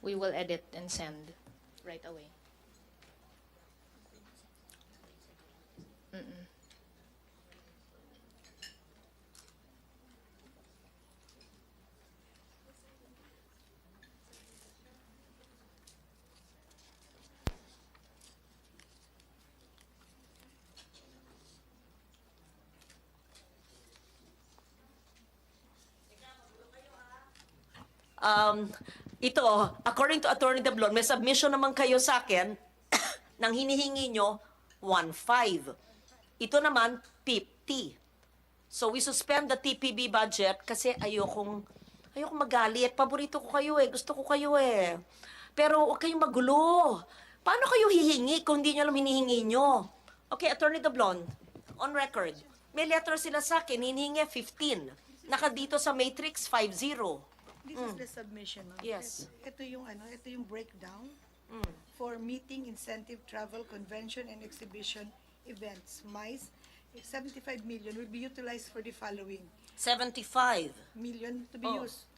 we will edit and send right away. Ito, according to Attorney Deblon, may submission naman kayo sa akin nang hinihingi nyo 1.5. Ito naman 50. So we suspend the TPB budget kasi ayokong magalit. Paborito ko kayo eh. Gusto ko kayo eh. Pero huwag kayong magulo. Paano kayo hihingi kung hindi nyo alam hinihingi nyo? Okay, Attorney Deblon, on record. May letter sila sa akin, hinihingi 15. Naka dito sa matrix 50. This is the submission. No? Yes. Ito yung breakdown for meeting, incentive, travel, convention, and exhibition events. MICE, 75 million will be utilized for the following. 75. Million to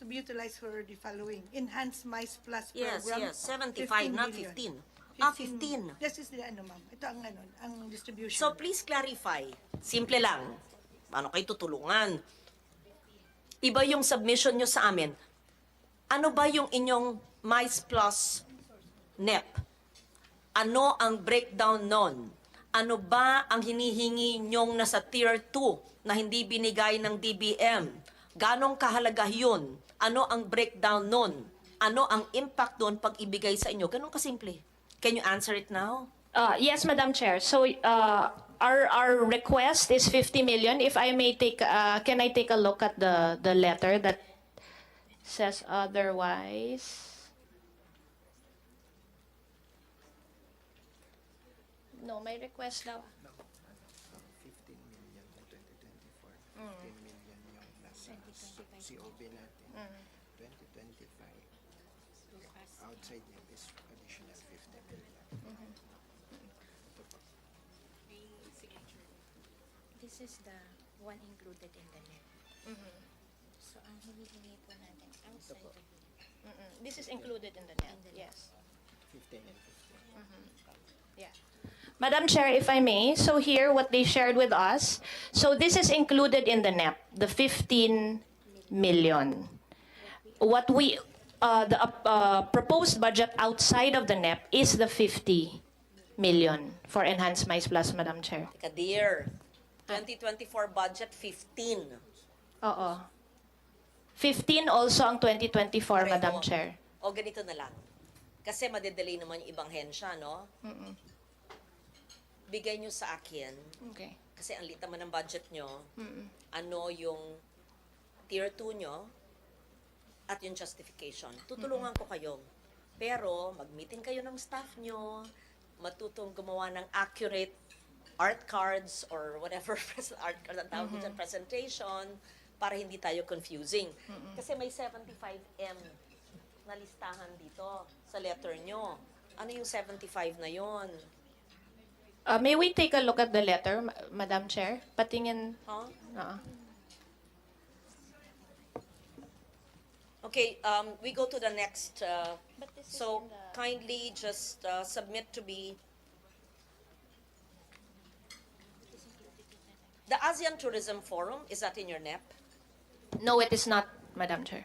be utilized for the following. Enhanced MICE Plus Yes, program. yes, 75, 15 not million. 15. 15. This is the ano, ma'am. Ito ang ano, ang distribution. So please clarify. Simple lang. Paano kayo tutulungan? Iba yung submission nyo sa amin. Ano ba yung inyong MICE Plus NEP? Ano ang breakdown nun? Ano ba ang hinihingi nyong nasa Tier 2 na hindi binigay ng DBM? Ganong kahalaga yun? Ano ang breakdown nun? Ano ang impact doon pag ibigay sa inyo? Ganun kasimple. Can you answer it now? Yes, Madam Chair. So our request is 50 million. If I may take, can I take a look at the letter that says otherwise? No, my request daw. 15 million na 2024, 15 million yung nasa COB natin. 2025, outside yun is additional 50 million. Ito po. This is the one included in the net. So, ang hinihingi po natin outside of the net. This is included in the net. Yes. 15 and 15. Yeah. Madam Chair, if I may, so here what they shared with us, so this is included in the NEP, the 15 million. What we, the proposed budget outside of the NEP is the 50 million for Enhanced MICE Plus, Madam Chair. Teka, dear. 2024 budget, 15. Oo. 15 also ang 2024, Pareho. Madam Chair. O ganito na lang. Kasi madedelay naman yung ibang hensya, no? Bigay nyo sa akin, Okay. kasi ang liit naman ng budget nyo, ano yung tier 2 nyo, at yung justification. Tutulungan ko kayo. Pero, mag-meeting kayo ng staff nyo, matutong gumawa ng accurate art cards or whatever art card ang tawag dyan, presentation, para hindi tayo confusing. Kasi may 75M na listahan dito sa letter nyo. Ano yung 75 na yon? May we take a look at the letter, Madam Chair? Patingin. Huh? Oo. Okay, we go to the next. But this is So in the- kindly just submit to be the ASEAN Tourism Forum. Is that in your NEP? No, it is not, Madam Chair.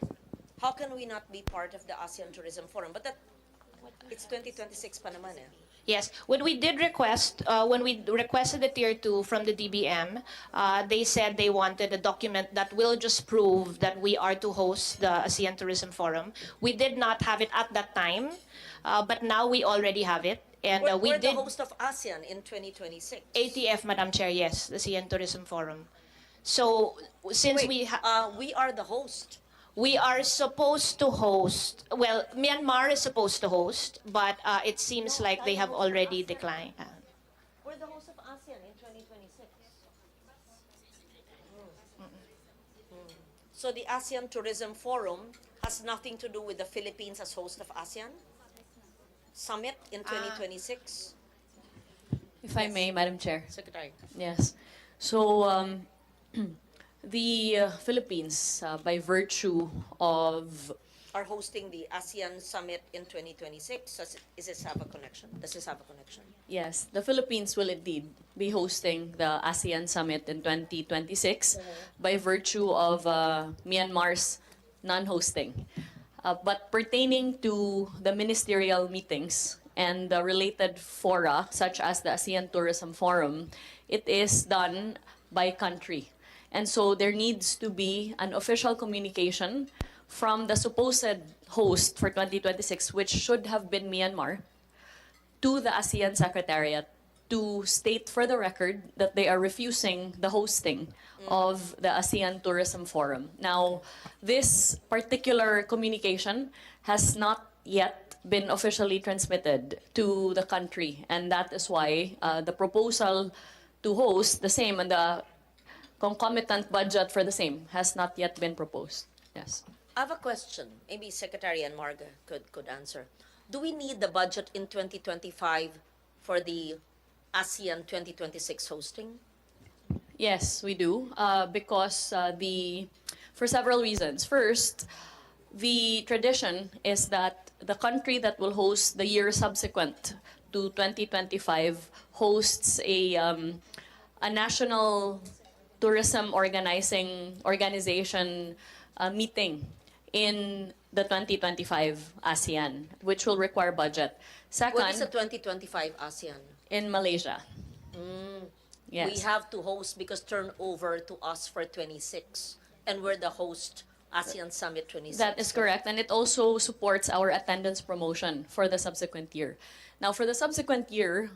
How can we not be part of the ASEAN Tourism Forum? But that it's 2026 pa naman eh. Yes, when we did request, when we requested the tier 2 from the DBM, they said they wanted a document that will just prove that we are to host the ASEAN Tourism Forum. We did not have it at that time, but now we already have it. And we We're did the host of ASEAN in 2026. ATF, Madam Chair, yes, the ASEAN Tourism Forum. So since Wait, we are the host. we are supposed to host, well, Myanmar is supposed to host, but it seems like they have already declined. We're the host of ASEAN in 2026. So the ASEAN Tourism Forum has nothing to do with the Philippines as host of ASEAN Summit in 2026? If I may, Madam Chair. Secretary. Yes. So, the Philippines, by virtue of Are hosting the ASEAN Summit in 2026. Does this have a connection? Does this have a connection? Yes, the Philippines will indeed be hosting the ASEAN Summit in 2026 by virtue of Myanmar's non-hosting. But pertaining to the ministerial meetings and the related fora, such as the ASEAN Tourism Forum, it is done by country. And so there needs to be an official communication from the supposed host for 2026, which should have been Myanmar, to the ASEAN Secretariat to state for the record that they are refusing the hosting of the ASEAN Tourism Forum. Now, this particular communication has not yet been officially transmitted to the country, and that is why the proposal to host the same and the concomitant budget for the same has not yet been proposed. Yes. I have a question. Maybe Secretary and Marga could answer. Do we need the budget in 2025 for the ASEAN 2026 hosting? Yes, we do, because for several reasons. First, the tradition is that the country that will host the year subsequent to 2025 hosts a national tourism organization meeting in the 2025 ASEAN, which will require budget. What is the Second, 2025 ASEAN? in Malaysia. We Yes. have to host because turnover to us for 26, and we're the host ASEAN Summit 26. That is correct. And it also supports our attendance promotion for the subsequent year. Now, for the subsequent year,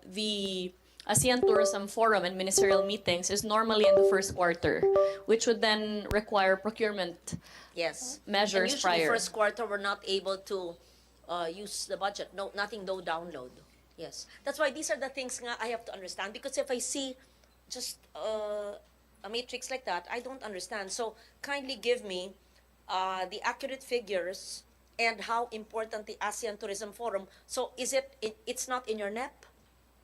the ASEAN Tourism Forum and ministerial meetings is normally in the first quarter, which would then require procurement Yes. measures and usually prior. first quarter we're not able to use the budget. No, nothing, no download. Yes. That's why these are the things nga I have to understand, because if I see just a matrix like that, I don't understand. So kindly give me the accurate figures and how important the ASEAN Tourism Forum. So is it's not in your NEP?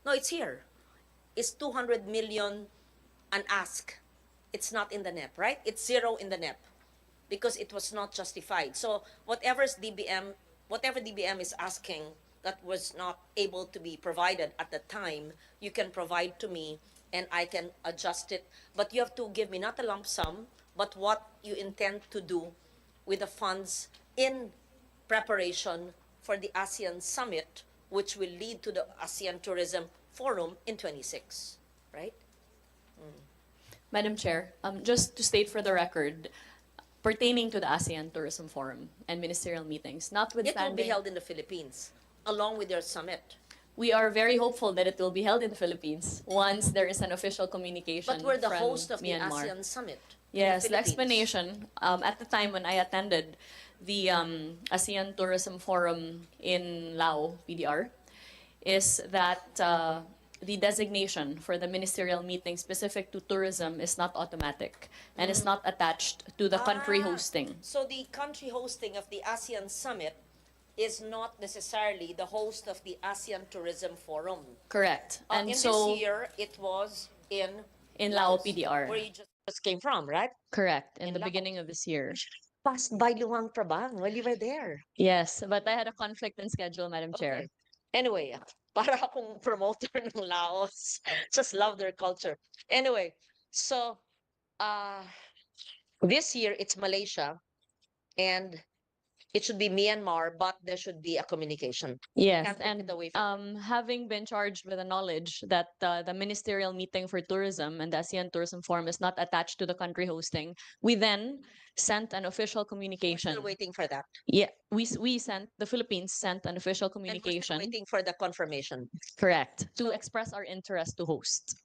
No, it's here. It's 200 million an ask. It's not in the NEP, right? It's zero in the NEP because it was not justified. So whatever DBM is asking that was not able to be provided at the time, you can provide to me and I can adjust it. But you have to give me not a lump sum, but what you intend to do with the funds in preparation for the ASEAN Summit, which will lead to the ASEAN Tourism Forum in 26, right? Madam Chair, just to state for the record, pertaining to the ASEAN Tourism Forum and ministerial meetings, It will notwithstanding, be held in the Philippines, along with your summit. we are very hopeful that it will be held in the Philippines once there is an official communication But we're the from host of Myanmar. the ASEAN Summit. in Yes, the Philippines. explanation at the time when I attended the ASEAN Tourism Forum in Lao, PDR, is that the designation for the ministerial meeting specific to tourism is not automatic and is not attached to the country Ah, hosting. So the country hosting of the ASEAN Summit is not necessarily the host of the ASEAN Tourism Forum. Correct. And in so, this year, it was in in Lao Laos, PDR. where you just came from, right? Correct, in in the Laos. beginning of this year. Passed by Luang Prabang while you were there. Yes, but I had a conflict in schedule, Madam Chair. Okay. Anyway, para akong promoter ng Laos. Just love their culture. Anyway, so this year it's Malaysia and it should be Myanmar, but there should be a communication. Yes, Can't take and it away from having been charged with the knowledge that the ministerial meeting for tourism and the ASEAN Tourism Forum is not attached to the country hosting, we then sent an official We're communication. still waiting for that. Yeah, we sent, the Philippines sent an official And we're still communication, waiting for the confirmation. correct, to So- express our interest to host.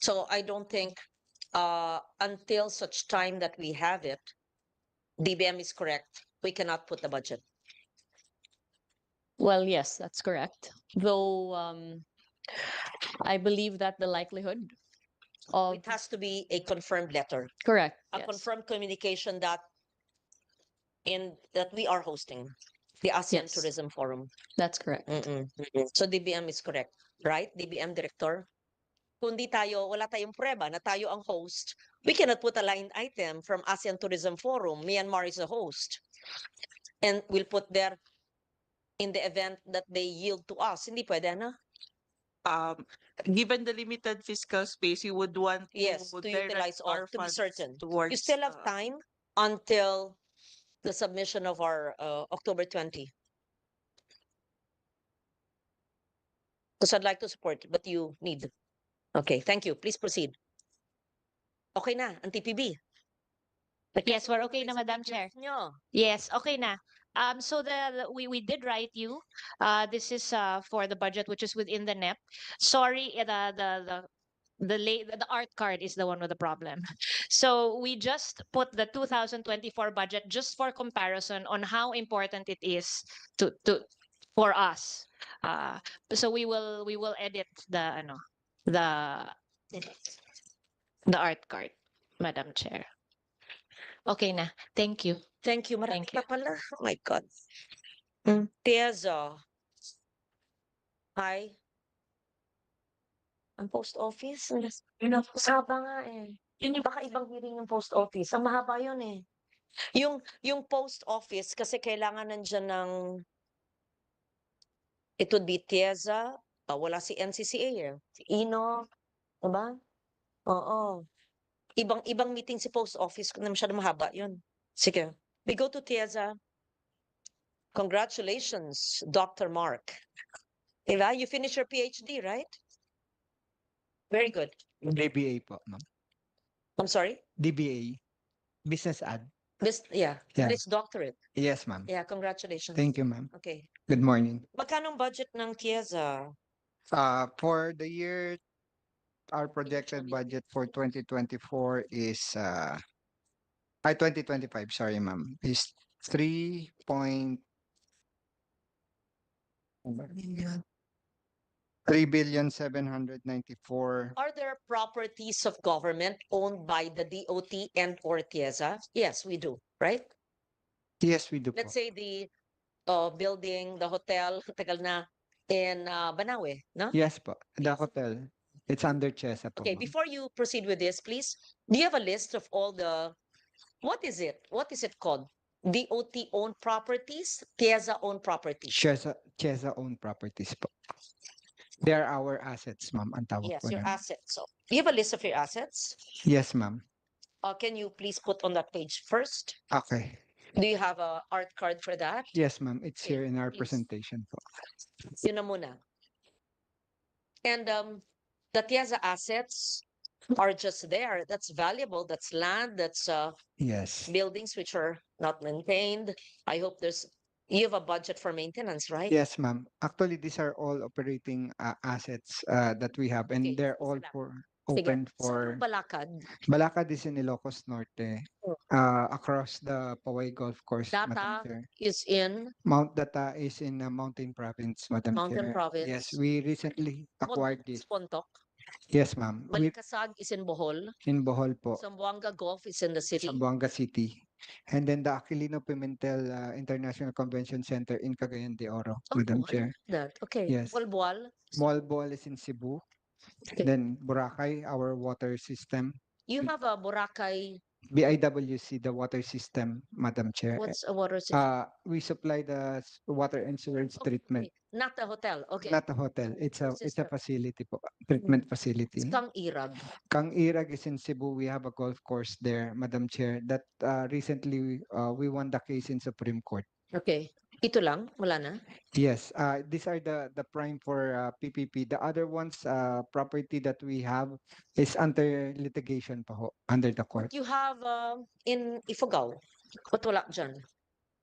So I don't think until such time that we have it, DBM is correct. We cannot put the budget. Well, yes, that's correct. Though I believe that the likelihood of It has to be a confirmed letter, correct, a yes. confirmed communication that we are hosting the ASEAN Yes. Tourism Forum. That's correct. So DBM is correct, right? DBM director. Kung wala tayong prueba na tayo ang host, we cannot put a line item from ASEAN Tourism Forum. Myanmar is a host. And we'll put there in the event that they yield to us. Hindi pwede, na? Given the limited fiscal space, you would want Yes, to to direct utilize all, our to be funds certain. towards You still have time until the submission of our October 20. Because I'd like to support it, but you need. Okay, thank you. Please proceed. Okay na, ang TPB. Yes, we're okay na, Madam Chair. Nyo. Yes, okay na. So we did write you. This is for the budget which is within the NEP. Sorry, the art card is the one with the problem. So we just put the 2024 budget just for comparison on how important it is to for us. So we will edit the the art card, Madam Chair. Okay na. Thank you. Thank you. Marami Thank you. pa pala. Oh my God. Tiaza. Hi. Ang post office. Mahaba nga eh. Baka ibang hearing yung post office. Ang mahaba yun eh. Yung post office kasi kailangan nandiyan ng it would be TIEZA, wala si NCCA eh. Si Ino, diba? Oo. Ibang meeting si post office kung na masyado mahaba yun. Sige. We go to TIEZA. Congratulations, Dr. Mark. Diba? You finish your PhD, right? Very good. DBA po, ma'am. I'm sorry? DBA. Business ad. Yeah. Yeah. This doctorate. Yes, ma'am. Yeah, congratulations. Thank you, ma'am. Okay. Good morning. Magkano ang budget ng TIEZA? For the year, our projected budget for 2024 is 2025, sorry, ma'am, is 3.794. Are there properties of government owned by the DOT and or TIEZA? Yes, we do, right? Yes, we do po. Let's say the building, the hotel, tagal na, in Banawe, no? Yes po. The hotel. It's under CHESA po, Okay, ma'am. before you proceed with this, please, do you have a list of all the, what is it? What is it called? DOT owned properties, TIEZA owned properties. CHESA owned properties po. They are our assets, ma'am. Ang tawag Yes, po your namin. assets. So, do you have a list of your assets? Yes, ma'am. Can you please put on that page first? Okay. Do you have a art card for that? Yes, ma'am. It's Okay, here in our please. presentation po. Yun na muna. And the TIEZA assets are just there. That's valuable. That's land. That's Yes. buildings which are not maintained. I hope you have a budget for maintenance, right? Yes, ma'am. Actually, these are all operating assets that we have, and Okay, they're all salamat. for Sige. open Saan for yung Balakad? Balakad is in Ilocos Norte, Oh. across the Paway Golf Course, Madam Data Chair. is in Mount Data is in Mountain Province, Madam Mountain Chair. Province. Yes, we recently acquired this. Spontok. Yes, ma'am. We Balikasag is in Bohol. in Bohol po, Zamboanga Golf is in the city. Zamboanga City. And then the Aquilino Pimentel International Convention Center in Cagayan de Oro, Madam I Chair. like that. Okay. Yes. Bualbual. Malboal is in Cebu. Okay. Then Boracay, our water system. You have a Boracay. BIWC, the water system, Madam Chair. What's a water system? We supply the water and sewage treatment. Okay. Not a hotel. Okay. Not a hotel. It's a System. facility po. Treatment It's facility. Kang Irag. Kang Irag is in Cebu. We have a golf course there, Madam Chair. That recently we won the case in Supreme Court. Okay. Ito lang? Wala na? Yes, these are the prime for PPP. The other ones, property that we have is under litigation pa ho, under the court. You have in Ifugao. Ba't wala dyan?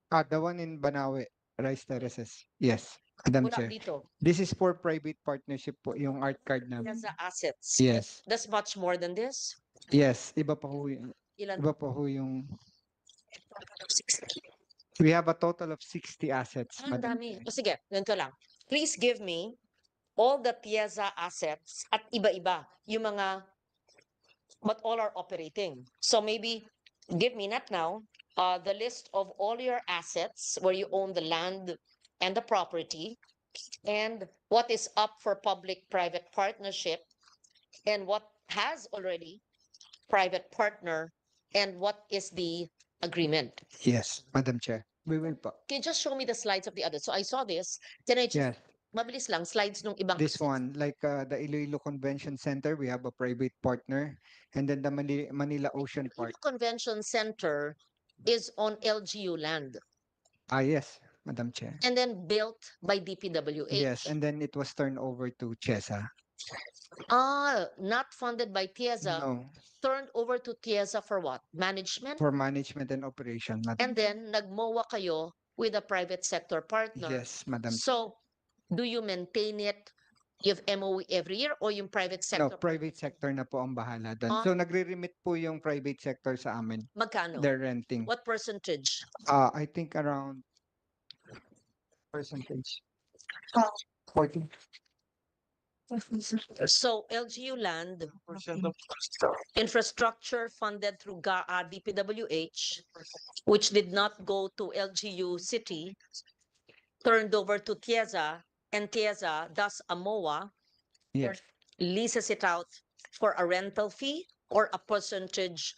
The one in Banawe, Rice Terraces. Yes, Madam Wala Chair. dito. This is for private partnership po, yung art card namin. There's the assets. Yes, That's much more than this. yes, iba pa ho yung, Ilan? iba pa ho yung, we have a total of 60 assets, Ang Madam dami. Chair. O sige, ganito lang. Please give me all the TIEZA assets at iba-iba. Yung mga, but all are operating. So maybe give me, not now, the list of all your assets where you own the land and the property and what is up for public-private partnership and what has already private partner and what is the agreement. Yes, Madam Chair. We will po. Can you just show me the slides of the other? So I saw this. Can I just, Yes. mabilis lang, slides nung ibang This assets. one, like the Iloilo Convention Center, we have a private partner. And then the Manila Ocean Iloilo Park. Convention Center is on LGU land Yes, Madam Chair. and then built by DPWH. Yes, and then it was turned over to CHESA. Not funded by TIEZA, No, turned over to TIEZA for what? Management? for management and operation, Madam. And then nagmowa kayo with a private sector partner. Yes, Madam. So, do you maintain it? You have MOE every year or yung private No, sector? private sector na po ang bahala doon. Ah. So nagre-remit po yung private sector sa amin. Magkano? They're renting. What percentage? I think around percentage. 40. So LGU land, infrastructure funded through DPWH, which did not go to LGU city, turned over to TIEZA, and TIEZA does a MOA, Yes. leases it out for a rental fee or a percentage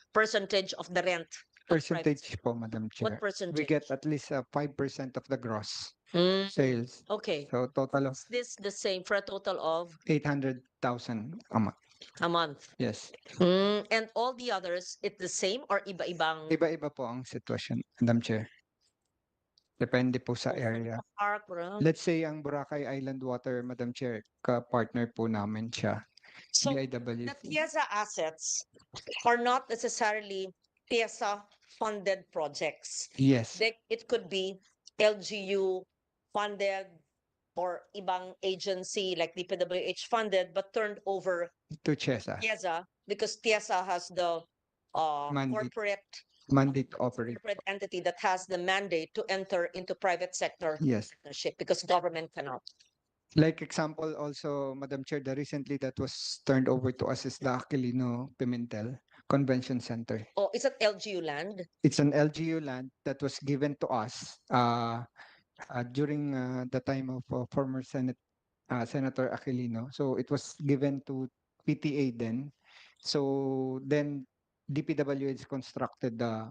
of the rent Percentage po, Madam What Chair. We percentage? get at least 5% of the gross Mm, sales. okay. So total of Is this the same for a total of 800,000 a month. a month? Yes. And all the others, it's the same or iba-ibang? Iba-iba po ang sitwasyon, Madam Chair. Depende po sa Oh, area. Park, bro. Let's say ang Boracay Island Water, Madam Chair, ka-partner po namin siya. So the DIWC. TIEZA assets are not necessarily TIEZA funded projects. Yes. It could be LGU funded or ibang agency like DPWH funded but turned over To CHESA. TIEZA because TIEZA has the Mandate. corporate Mandate to operate. corporate entity that has the mandate to enter into private sector Yes. partnership because government cannot. Like example also, Madam Chair, the recently that was turned over to us is the Aquilino Pimentel Convention Center. Oh, is it LGU land? It's an LGU land that was given to us during the time of former Senator Aquilino. So it was given to PTA then. So then DPWH constructed the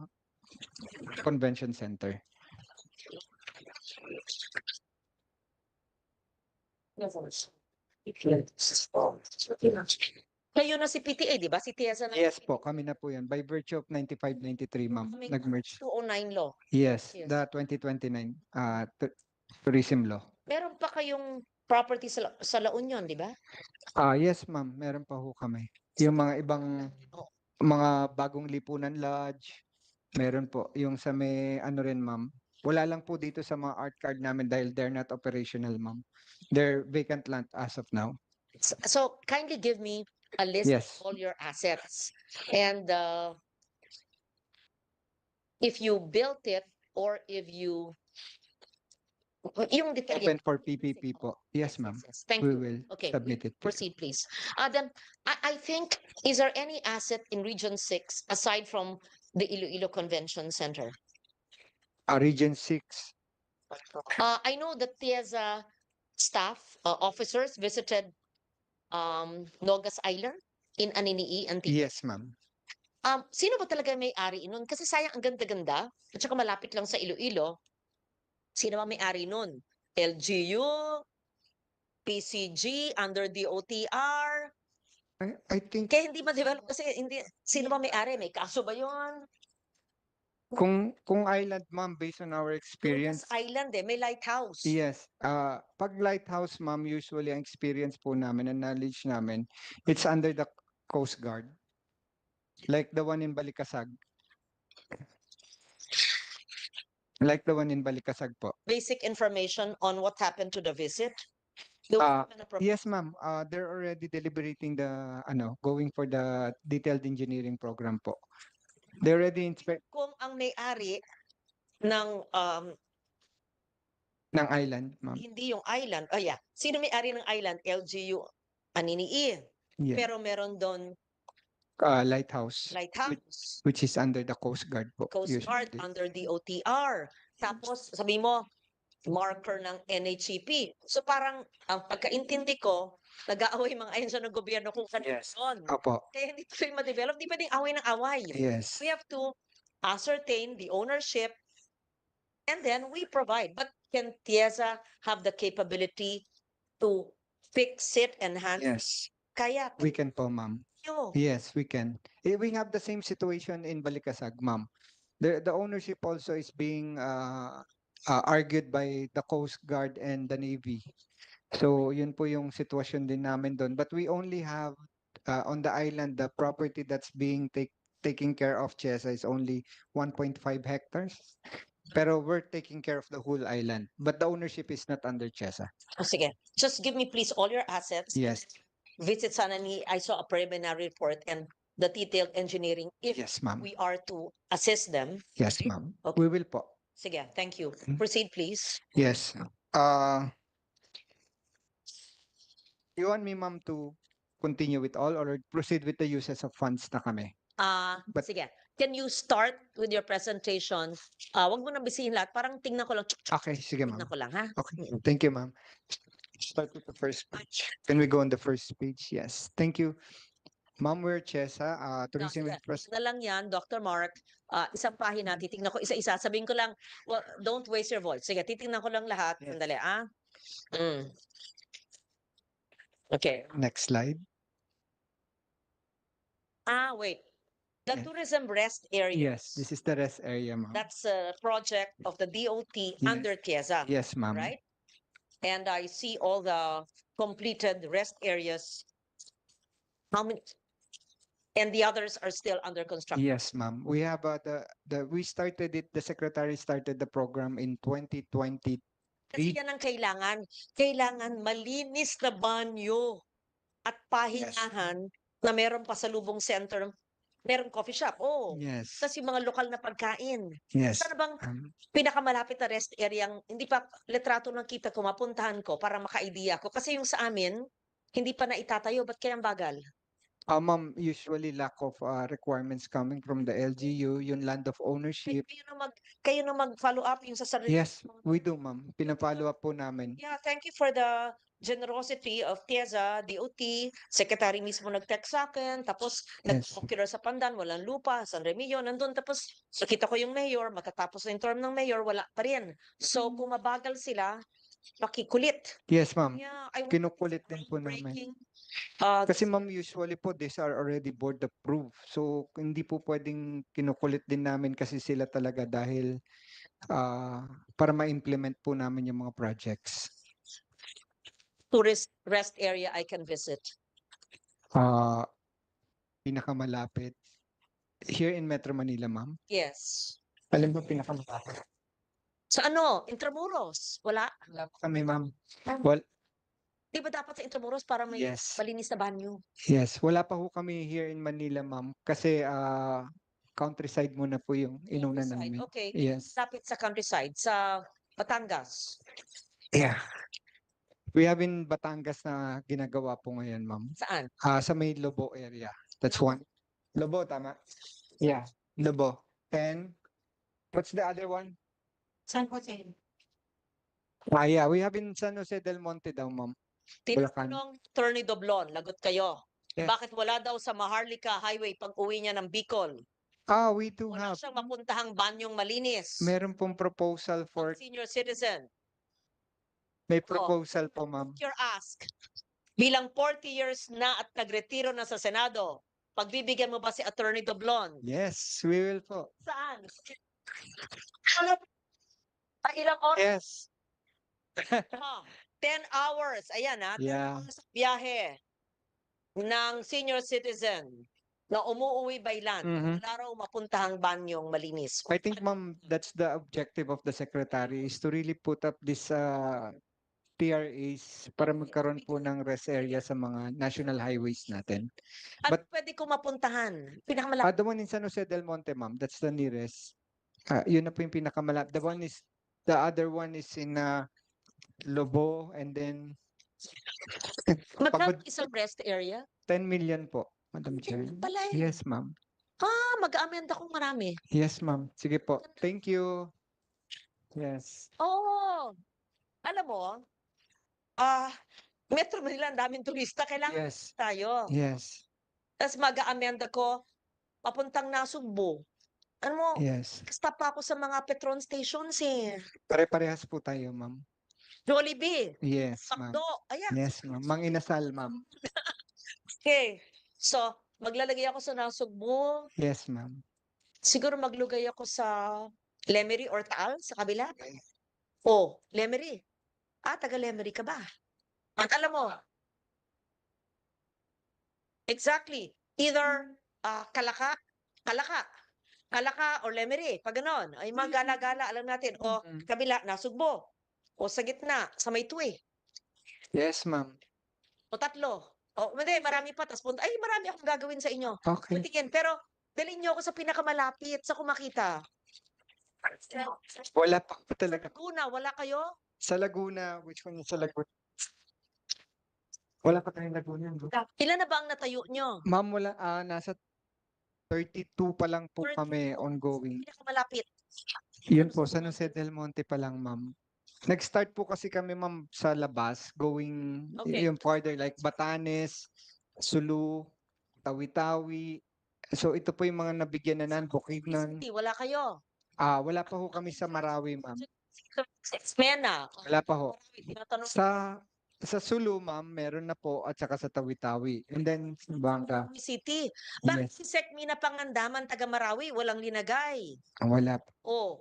convention center. Kayo na si PTA, di ba? Si TIEZA na. Yes po, kami na po yan. By virtue of 95-93, ma'am, May nag-merge. 209 law. Yes, Yes. the 2029 tourism law. Meron pa kayong property sa La Union, di ba? Yes, ma'am, meron pa ho kami. Yung mga ibang mga bagong lipunan lodge, meron po. Yung sa may ano rin, ma'am. Wala lang po dito sa mga art card namin dahil they're not operational, ma'am. They're vacant land as of now. So kindly give me a list Yes. of all your assets and if you built it or if you yung detalye. Open for PPP po. Yes, ma'am. Yes. Thank We you. will Okay, submit it. proceed, please. Then I think, is there any asset in Region 6 aside from the Iloilo Convention Center? Region 6. I know that TIEZA staff, officers visited Nogas Island in Aninii, Antique. Yes, ma'am. Sino ba talaga may-ari nun? Kasi sayang ang ganda-ganda at saka malapit lang sa Iloilo. Sino ba may-ari nun? LGU, PCG, under DOTR. I think Kaya hindi ma-develop kasi hindi, sino ba may-ari? May kaso ba yun? kung island, ma'am, based on our experience. Nogas Island may lighthouse. Yes. Pag lighthouse, ma'am, usually ang experience po namin and knowledge namin, it's under the Coast Guard. Like the one in Balikasag. Like the one in Balikasag po. Basic information on what happened to the visit. Do we have an appropriate- Yes, ma'am. They're already deliberating going for the detailed engineering program po. They already inspect Kung ang may-ari ng ng island, ma'am. hindi yung island, sino may-ari ng island? LGU Aninii. Yeah. Pero meron doon Lighthouse, lighthouse, which is under the Coast Guard po. Coast Guard, usually. under the OTR. Tapos sabi mo, marker ng NHEP. So parang ang pagkaintindi ko, nag-aaway mga ahensya ng gobyerno kung kanino Yes. yun. Opo. Kaya hindi tuloy ma-develop, di pwedeng away ng away. Yes. We have to ascertain the ownership and then we provide. But can TIEZA have the capability to fix it, enhance? Yes. Kaya We can po, ma'am. kayo. Yes, we can. We have the same situation in Balikasag, ma'am. The ownership also is being argued by the Coast Guard and the Navy. So yun po yung sitwasyon din namin doon. But we only have on the island, the property that's being taken care of, CHESA, is only 1.5 hectares. Pero we're taking care of the whole island. But the ownership is not under CHESA. Sige. Just give me please all your assets. Yes. Visit sana I saw a preliminary report and the detailed engineering if Yes, ma'am. we are to assist them. Yes, ma'am. Okay. We will po. Sige, thank you. Mm. Proceed, please. Yes. You want me, ma'am, to continue with all or proceed with the uses of funds na kami? But- Sige. Can you start with your presentation? Wag mo nang bisihin lahat. Parang tingnan ko lang. Okay, sige, ma'am. Tingnan ko lang, ha? Okay, thank you, ma'am. Start with the first page. Can we go on the first page? Yes, thank you, Ma'am, we're Chesa, No, Tourism sige. Infrastructure. Na lang yan, Dr. Mark. Isang pahina, titingnan ko isa-isa. Sabihin ko lang, well, don't waste your voice. Sige, titingnan ko lang lahat. Yes. Sandali, ah. Mm. Okay. Next slide. Wait. The Yes. tourism rest areas. Yes, this is the rest area, ma'am. That's a project of the DOT Yes. under TIEZA, Yes, ma'am. right? And I see all the completed rest areas. How many? And the others are still under construction. Yes, ma'am. We have we started it, the secretary started the program in 2020. Kasi yan ang kailangan. Kailangan malinis na banyo at pahingahan na meron pasalubong center, meron coffee shop. Oh, Yes. tapos yung mga lokal na pagkain. Yes. Sana bang pinakamalapit na rest area, hindi pa litrato ng kita ko, mapuntahan ko para maka-idea ko. Kasi yung sa amin, hindi pa na itatayo. Ba't kaya ang bagal? Ma'am, usually lack of requirements coming from the LGU, yung land of ownership. Kayo na mag-follow up yung sa sarili. Yes, we do, ma'am. Pina-follow up po namin. Yeah, thank you for the generosity of TIEZA, DOT, secretary mismo nag-text sa akin, tapos Yes. nag-ocular sa Pandan, walang lupa, San Remilio, nandun, tapos nakita ko yung mayor, matatapos na yung term ng mayor, wala pa rin. So, kung mabagal sila, pakikulit. Yes, ma'am. Yeah, I want Kinukulit din po namin. breaking. Kasi ma'am, usually po, these are already board approved. So, hindi po pwedeng kinukulit din namin kasi sila talaga dahil para ma-implement po namin yung mga projects. Tourist rest area I can visit. Pinakamalapit. Here in Metro Manila, ma'am? Yes. Alam mo pinakamalapit? Sa ano? Intramuros? Wala? Wala po kami, ma'am. Well, Di ba dapat sa Intramuros para may yes. malinis na banyo? Yes. Wala pa ho kami here in Manila, ma'am. Kasi countryside muna po yung inuna Countryside, namin. okay. Yes. Lapit sa countryside, sa Batangas. Yeah. We have in Batangas na ginagawa po ngayon, ma'am. Saan? Sa may Lobo area. That's one. Lobo, tama? Yeah. Lobo. And what's the other one? San Jose. Yeah. We have in San Jose del Monte daw, ma'am. Bulacan. Tinanong Attorney Doblon, lagot kayo. Yes. Bakit wala daw sa Maharlika Highway pag uwi niya ng Bicol? We do Wala have. siyang mapuntahang banyong malinis. Meron pong proposal for, Pang senior citizen. may proposal po, ma'am. Your ask. Bilang 40 years na at nagretiro na sa Senado, pagbibigyan mo ba si Attorney Doblon? Yes, we will po. Saan? Ilang oras? Yes. 10 hours. Ayan ha. 10 Yeah. hours biyahe ng senior citizen na umuuwi by land. Mhm. Wala raw mapuntahang banyong malinis. I think, ma'am, that's the objective of the secretary is to really put up this TRAs para magkaroon po ng rest area sa mga national highways natin. At But- pwede ko mapuntahan? Pinakamalapit. The one in San Jose del Monte, ma'am, that's the nearest. Yun na po yung pinakamalapit. The other one is in Lobo and then Magkano pagod- isang rest area? 10 million po, Madam Chair. Yan pala eh. Yes, ma'am. Mag-amenda kong marami. Yes, ma'am. Sige po. Thank you. Yes. Oo. Alam mo, Metro Manila, ang daming turista. Kailangan Yes. tayo. Yes. Tapos mag-aamenda ko, papuntang Nasugbo. Ano mo, Yes. stop pa ako sa mga Petron stations eh. Pare-parehas po tayo, ma'am. Jollibee, Yes, ma'am. Sakdo, ayan. Yes, ma'am. Mang inasal, ma'am. Okay. So, maglalagay ako sa Nasugbo. Yes, ma'am. Siguro maglugay ako sa Lemery or Taal sa kabila. Okay. Lemery. Taga Lemery ka ba? At alam mo, exactly. Either Kalaka or Lemery. Pag ganon, ay mga gala-gala, alam natin. O Mhm. kabila, Nasugbo. O sa gitna, sa may tuwi. Yes, ma'am. O tatlo. O hindi, marami pa. Marami akong gagawin sa inyo. Okay. Butikin. Pero, dalhin niyo ako sa pinakamalapit sa kumakita. Wala pa po talaga. Laguna, wala kayo? Sa Laguna, which one is sa Laguna? Wala pa tayong Laguna. Ilan na ba ang natayo nyo? Ma'am, wala. Nasa 32 pa lang po 32. kami ongoing. Pinakamalapit. Yun po, San Jose del Monte pa lang, ma'am. Nag-start po kasi kami, ma'am, sa labas, going Okay. yung farther like Batanes, Sulu, Tawi-Tawi. So ito po yung mga nabigyan na ng Bukidnon. City, wala kayo. Wala pa ho kami sa Marawi, ma'am. Mena. Wala pa ho. Tinatanong Sa Sulu, ma'am, meron na po at saka sa Tawi-Tawi. And then sa Bangka, Marawi City. Bakit yes. si Sec Mina Pangandaman, taga Marawi, walang linagay? Wala po. Oh.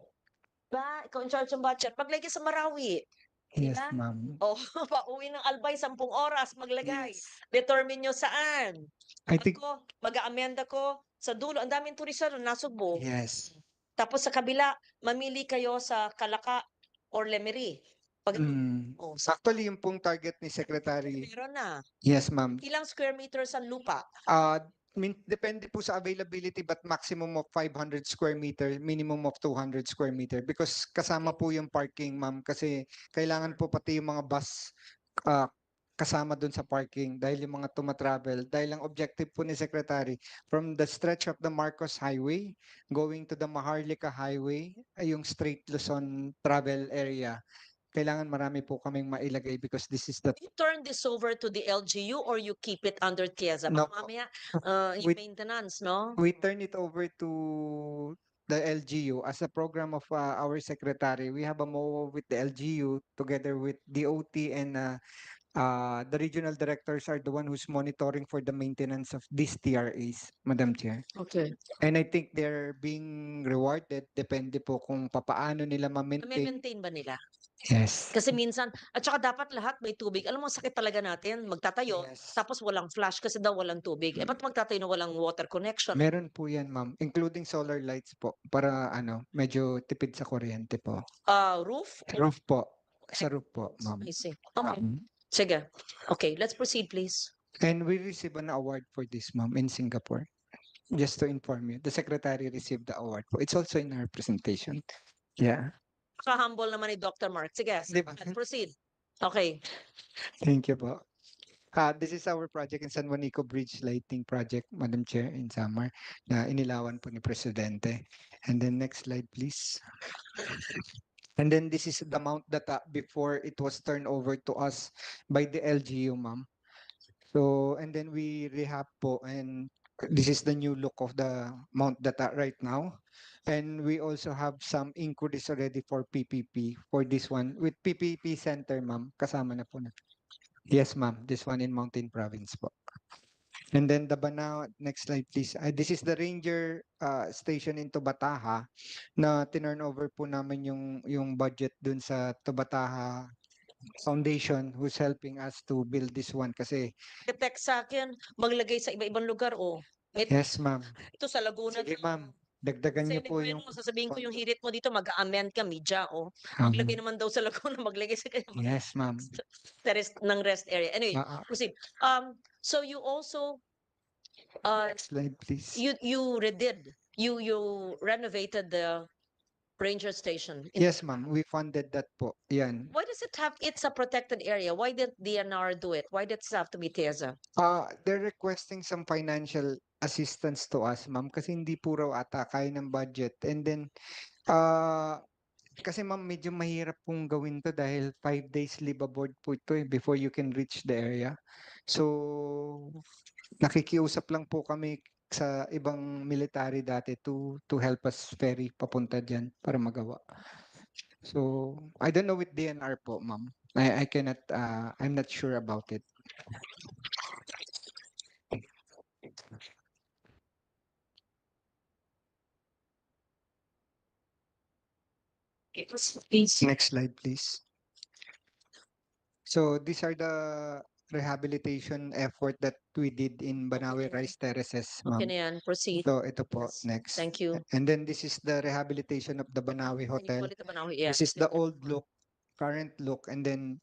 Ba, ikaw in charge ng budget, maglagay sa Marawi. Yes, Diba? ma'am. Oh, pauwi ng Albay, 10 oras, maglagay. Yes. Determine nyo saan. I think, Ako, mag-aamenda ko sa dulo. Ang daming turista doon, nasugbo. yes. Tapos sa kabila, mamili kayo sa Kalaka or Lemery. Pag, oh, sa Actually, yung pong target ni Secretary, meron na. yes, ma'am. Ilang square meters ang lupa? Depende po sa availability but maximum of 500 square meter, minimum of 200 square meter because kasama po yung parking, ma'am, kasi kailangan po pati yung mga bus kasama dun sa parking dahil yung mga tumatravel. Dahil ang objective po ni Secretary from the stretch of the Marcos Highway going to the Maharlika Highway, ay yung straight Luzon travel area. Kailangan marami po kaming mailagay because this is the You turn this over to the LGU or you keep it under TIEZA? No Baka po. mamaya, We- maintenance, no? we turn it over to the LGU as a program of our secretary. We have a MOA with the LGU together with DOT and the regional directors are the one who's monitoring for the maintenance of these TRAs, Madam Chair. Okay. And I think they're being rewarded. Depende po kung papaano nila ma-maintain. Maintain ba nila? Yes. Kasi minsan, at saka dapat lahat may tubig. Alam mo, sakit talaga natin. Magtatayo, Yes. tapos walang flash kasi daw walang tubig. Eh, ba't magtatayo na walang water connection? Meron po yan, ma'am. Including solar lights po. Para medyo tipid sa kuryente po. Roof? Roof po. Sa roof po, ma'am. I see. Okay. Sige. Okay, let's proceed, please. And we received an award for this, ma'am, in Singapore. Just to inform you, the secretary received the award. It's also in our presentation. Yeah. Ka-humble naman ni Dr. Mark. Sige, Di ba? proceed. Okay. Thank you po. This is our project in San Juanico Bridge Lighting Project, Madam Chair, in summer, na inilawan po ni Presidente. And then next slide, please. And then this is the amount that before it was turned over to us by the LGU, ma'am. So, and then we rehab po, and this is the new look of the Mount Data right now. And we also have some inquiries already for PPP for this one. With PPP Center, ma'am, kasama na po na. Yes, ma'am. This one in Mountain Province po. And then the Banao, next slide please. This is the Ranger station in Tubataha na tinurn over po namin yung budget dun sa Tubataha Foundation who's helping us to build this one kasi Text sa akin, maglagay sa iba-ibang lugar, oh. yes, ma'am. Ito sa Laguna. Sige, ma'am. Dagdagan niyo po yung Sasabihin ko yung hirit mo dito, mag-amend ka, media, oh. Um, Maglagay naman daw sa Laguna, maglagay sa kanya. Yes, ma'am. Ng rest area. Anyway, proceed. So you also, Next slide, please. you redid, you renovated the ranger station. Yes, ma'am. We funded that po. Yan. Why does it have, it's a protected area? Why did DNR do it? Why did it have to be TIEZA? They're requesting some financial assistance to us, ma'am, kasi hindi po raw ata kaya ng budget. And then, kasi ma'am, medyo mahirap pong gawin to dahil 5 days leave aboard po ito before you can reach the area. So, nakikiusap lang po kami sa ibang military dati to help us ferry papunta dyan para magawa. So, I don't know with DNR po, ma'am. I cannot, I'm not sure about it. Next slide, please. So these are the rehabilitation effort that we did in Banawe Okay. Rice Terraces, Okay ma'am. na yan, proceed. So ito po, Yes. next. Thank you. And then this is the rehabilitation of the Banawe Hotel. Yeah. This is the old look, current look, and then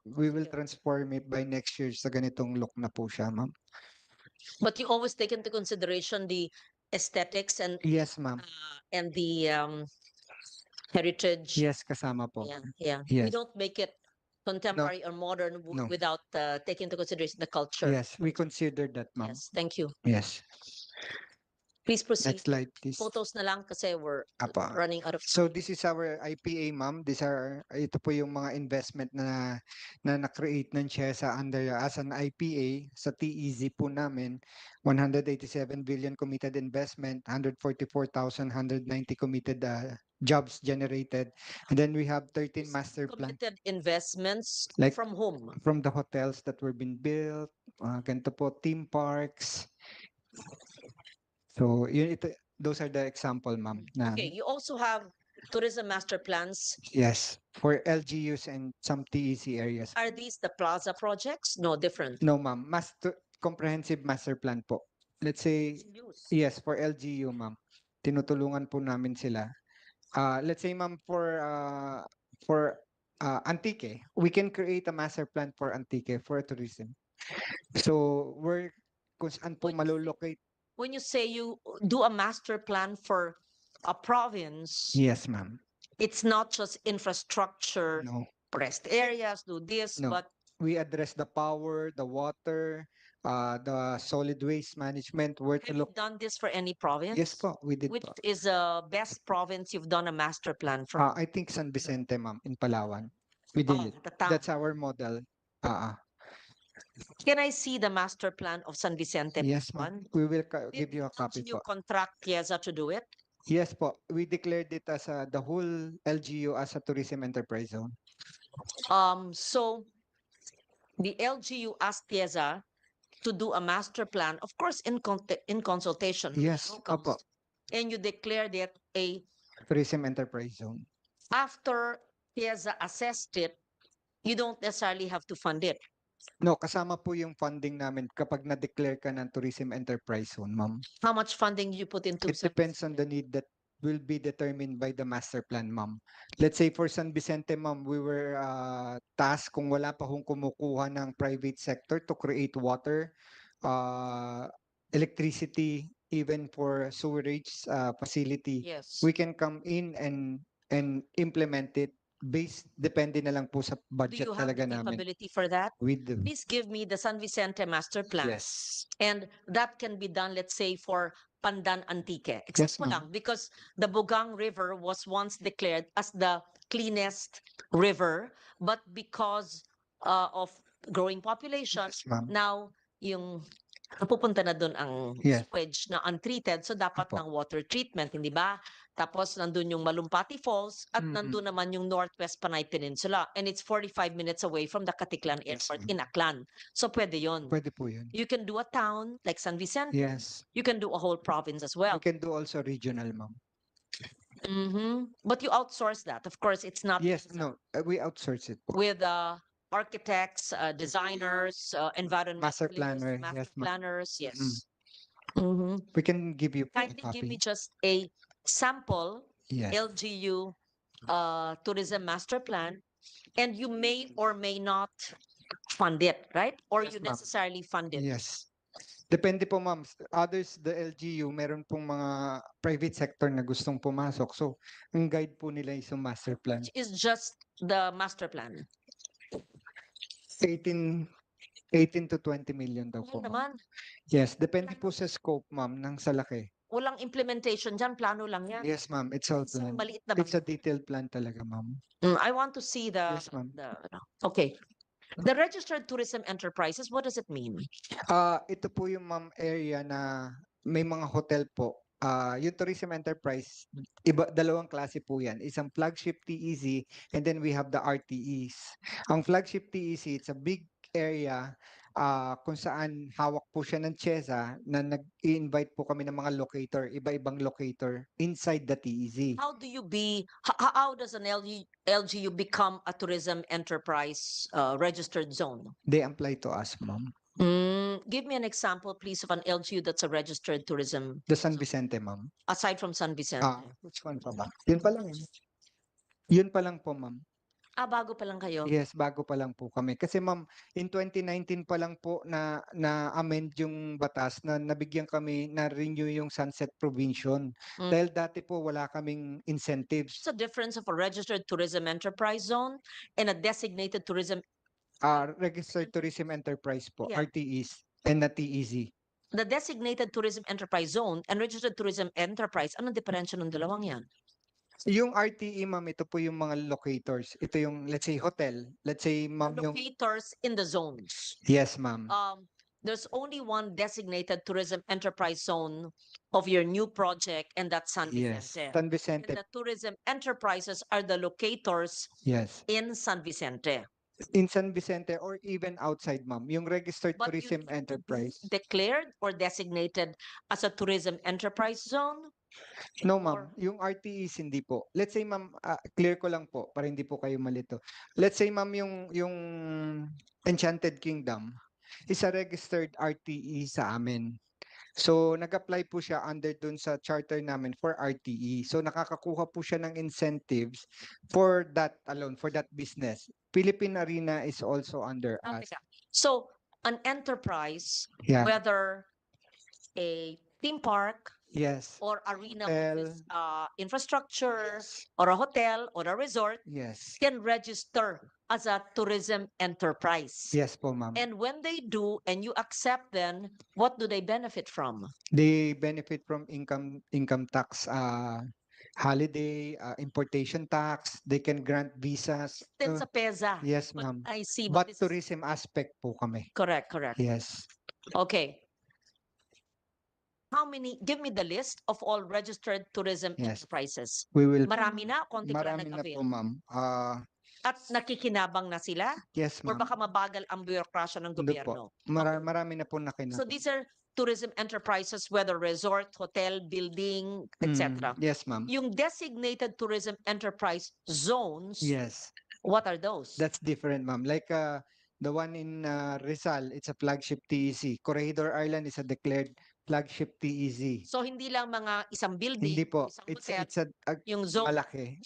we will Yeah. transform it by next year sa ganitong look na po siya, ma'am. But you always take into consideration the aesthetics and Yes, ma'am. the heritage. Yes, kasama po. Yeah, yeah. Yes. We don't make it contemporary or modern No. without taking into consideration the culture. Yes, we considered that, ma'am. Yes, thank you. Yes. Please proceed. Next slide, please. Photos na lang kasi we're Apa. running out of So time. this is our IPA, ma'am. Ito po yung mga investment na na-create ng CHESA under as an IPA sa TEZ po namin. 187 billion committed investment, 144,190 committed jobs generated. And then we have 13 master plan Committed investments Like- from whom? from the hotels that were being built, ganito po, theme parks. So those are the example, ma'am. Na, Okay, you also have tourism master plans. Yes, for LGUs and some TEC areas. Are these the plaza projects? No, different. No, ma'am. Comprehensive master plan po. Let's say, yes, for LGU, ma'am. Tinutulungan po namin sila. Let's say, ma'am, for Antique, we can create a master plan for Antique for tourism. So, kung saan po When you say- malulocate. When you say you do a master plan for a province, Yes, ma'am. it's not just infrastructure, No. rest areas, do this, No. but We address the power, the water, the solid waste management, where to have you look. done this for any province? Yes po, we did Which po. is the best province you've done a master plan for? I think San Vicente, ma'am, in Palawan. We did Oh, it. the town. That's our model. Can I see the master plan of San Vicente? Yes, one? ma'am. We will Did give you a copy you po. contract Piazza to do it? Yes po. We declared it as the whole LGU as a tourism enterprise zone. So the LGU asked Piazza to do a master plan, of course, in consultation with Yes, locals, opo. and you declared it a. Tourism enterprise zone. After Piazza assessed it, you don't necessarily have to fund it. No, kasama po yung funding namin kapag na-declare ka ng tourism enterprise zone, ma'am. How much funding do you put into? It depends on the need that will be determined by the master plan, ma'am. Let's say for San Vicente, ma'am, we were tasked kung wala pa hong kumukuha ng private sector to create water, electricity, even for sewerage facility. Yes. We can come in and implement it depende na lang po sa Do budget you have talaga the namin. capability for that? We do. Please give me the San Vicente master plan. Yes. And that can be done, let's say, for Pandan Antique. Yes, Example ma'am. lang, because the Bugang River was once declared as the cleanest river, but because of growing population, Yes, ma'am. now yung napupunta na doon ang Yes. sewage na untreated, so dapat Apo. ng water treatment, hindi ba? Tapos nandun yung Malumpati Falls at Mm-mm. nandun naman yung Northwest Panay Peninsula, and it's 45 minutes away from the Katiklan Yes, Airport ma'am. in Aklan. So pwede yun. Pwede po yun. You can do a town like San Vicente. Yes. You can do a whole province as well. We can do also regional, ma'am. But you outsource that. Of course, it's not Yes, no, we outsource it po. with architects, designers, environmentalists, Master planner, master yes, ma'am. planners. Mm-mm. Yes. Mhm. We can give you a Kindly give me copy. just a sample Yes. LGU tourism master plan, and you may or may not fund it, right? Or Yes, you ma'am. necessarily fund it. Yes. Depende po, ma'am. Others, the LGU, meron pong mga private sector na gustong pumasok. So, ang guide po nila is yung master plan. Which is just the master plan. 18 to 20 million daw po, Yan ma'am. naman. Yes, depende po sa scope, ma'am, ng sa laki. Walang implementation dyan, plano lang yan. Yes, ma'am. It's all It's a plan. maliit na It's a bagay. detailed plan talaga, ma'am. I want to see the, Yes, ma'am. okay. The registered tourism enterprises, what does it mean? Ito po yung ma'am area na may mga hotel po. Yung tourism enterprise, dalawang klase po yan. Isang flagship TEC and then we have the RTEs. Ang flagship TEC, it's a big area kung saan hawak po siya ng CHESA na nag-i-invite po kami ng mga locator, iba-ibang locator inside the TEC. How do you how does an LGU become a tourism enterprise registered zone? They apply to us, ma'am. Give me an example, please, of an LGU that's a registered tourism, The San Vicente, ma'am. aside from San Vicente. Which one pa ba? Yun pa lang. Yun pa lang po, ma'am. Bago pa lang kayo. Yes, bago pa lang po kami. Kasi ma'am, in 2019 pa lang po na-amend yung batas na nabigyan kami na renew yung Sunset Provision. Dahil dati po wala kaming incentives. What's the difference of a registered tourism enterprise zone and a designated tourism? Registered Tourism Enterprise po, Yeah. RTEs, and na TEZ. the designated tourism enterprise zone and registered tourism enterprise, anong diferensya ng dalawang yan? Yung RTE, ma'am, ito po yung mga locators. Ito yung, let's say, hotel. Let's say, ma'am, yung... Locators in the zones. Yes, ma'am. There's only one designated tourism enterprise zone of your new project, and that's San Yes. Vicente. San And Vicente. the tourism enterprises are the locators Yes. in San Vicente. In San Vicente or even outside, ma'am. Yung registered But you tourism need to be enterprise. declared or designated as a tourism enterprise zone? No, Or- ma'am. Yung RTEs, hindi po. Let's say, ma'am, clear ko lang po para hindi po kayo malito. Let's say, ma'am, yung Enchanted Kingdom is a registered RTE sa amin. So, nag-apply po siya under dun sa charter namin for RTE. So, nakakakuha po siya ng incentives for that alone, for that business. Philippine Arena is also under us. Teka. So, an enterprise, Yeah. whether a theme park Yes. or arena Hotel. with infrastructure or a hotel or a resort Yes. can register as a tourism enterprise. Yes po, ma'am. And when they do and you accept them, what do they benefit from? They benefit from income tax, holiday, importation tax. They can grant visas. Then sa PEZA. Yes, But ma'am. I see. But this is- tourism aspect po kami. Correct, correct. Yes. Okay. How many, give me the list of all registered tourism Yes. enterprises. We will. Marami na, konti pa lang Marami na nag-avail. po, ma'am. At nakikinabang na sila? Yes, Or ma'am. baka mabagal ang bureaucrasya ng Hindi gobyerno? po. Marami na po So these are tourism enterprises, whether resort, hotel, building, etc. Yes, ma'am. Yung designated tourism enterprise zones, Yes. what are those? That's different, ma'am. Like the one in Rizal, it's a flagship TEC. Corregidor Island is a declared flagship TEC. So hindi lang mga isang building, Hindi po. isang It's hotel, a yung zone, malaki.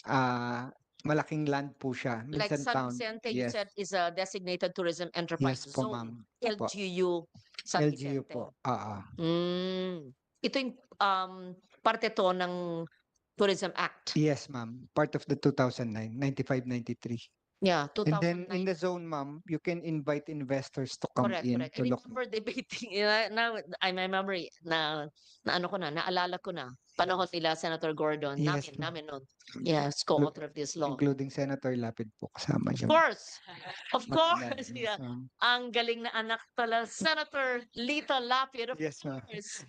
Malaking land po siya. like Minsan San town. Vicente, you Yes. said is a designated tourism enterprise Yes po, zone. ma'am. Opo. LGU San LGU Vicente. po. Ito yung parte to ng Tourism Act. Yes, ma'am. Part of the 2009, 95-93. Yeah, And then 2009. in the zone, ma'am, you can invite investors to come Correct, in correct. I to look. remember debating, now I remember na ano ko na, naalala ko na, panahon nila Senator Gordon, Yes, namin nun. Yes, co-author of this law. Including Senator Lapid po kasama Of yung course, of Matanda. course. Yes, Yeah. ma'am. Ang galing na anak tala, Senator Lito Lapid, of Yes, ma'am. course.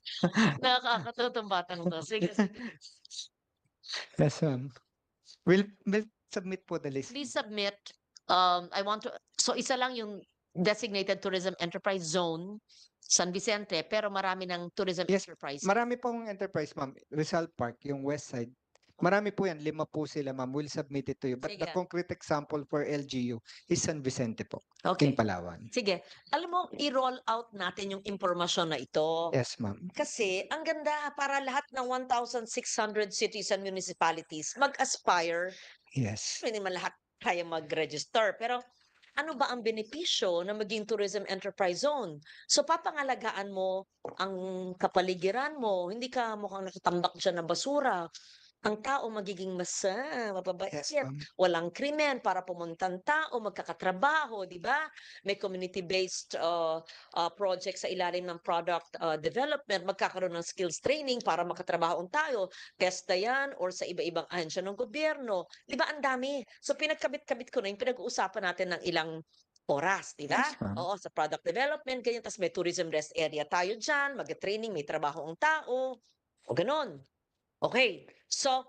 Nakakatutong batang to. Sige, sige. Yes, ma'am. We'll submit po the list. Please submit. I want to, so isa lang yung designated tourism enterprise zone, San Vicente, pero marami ng tourism Yes, enterprise. Marami pong enterprise, ma'am. Rizal Park, yung west side. Marami po yan. 5 po sila, ma'am. We'll submit it to you. But the Sige. concrete example for LGU is San Vicente po, Okay. in Palawan. Sige. Alam mo, i-roll out natin yung impormasyon na ito. Yes, ma'am. Kasi ang ganda para lahat ng 1,600 cities and municipalities mag-aspire. Yes. Hindi man lahat kaya mag-register. Pero ano ba ang benepisyo na maging tourism enterprise zone? So papangalagaan mo ang kapaligiran mo. Hindi ka mukhang nakatambak dyan ng basura. Ang tao magiging mas mababait. Yes, ma'am. Walang krimen para pumuntang tao, magkakatrabaho, di ba? May community-based project sa ilalim ng product development, magkakaroon ng skills training para makatrabaho ang tayo. TESDA yan or sa iba-ibang ahensya ng gobyerno. Di ba? Ang dami. So pinagkabit-kabit ko na yung pinag-uusapan natin ng ilang oras, di ba? Yes, ma'am. Oo, sa product development, ganyan. Tapos may tourism rest area tayo dyan, mag-training, may trabaho ang tao. O ganon. Okay. So,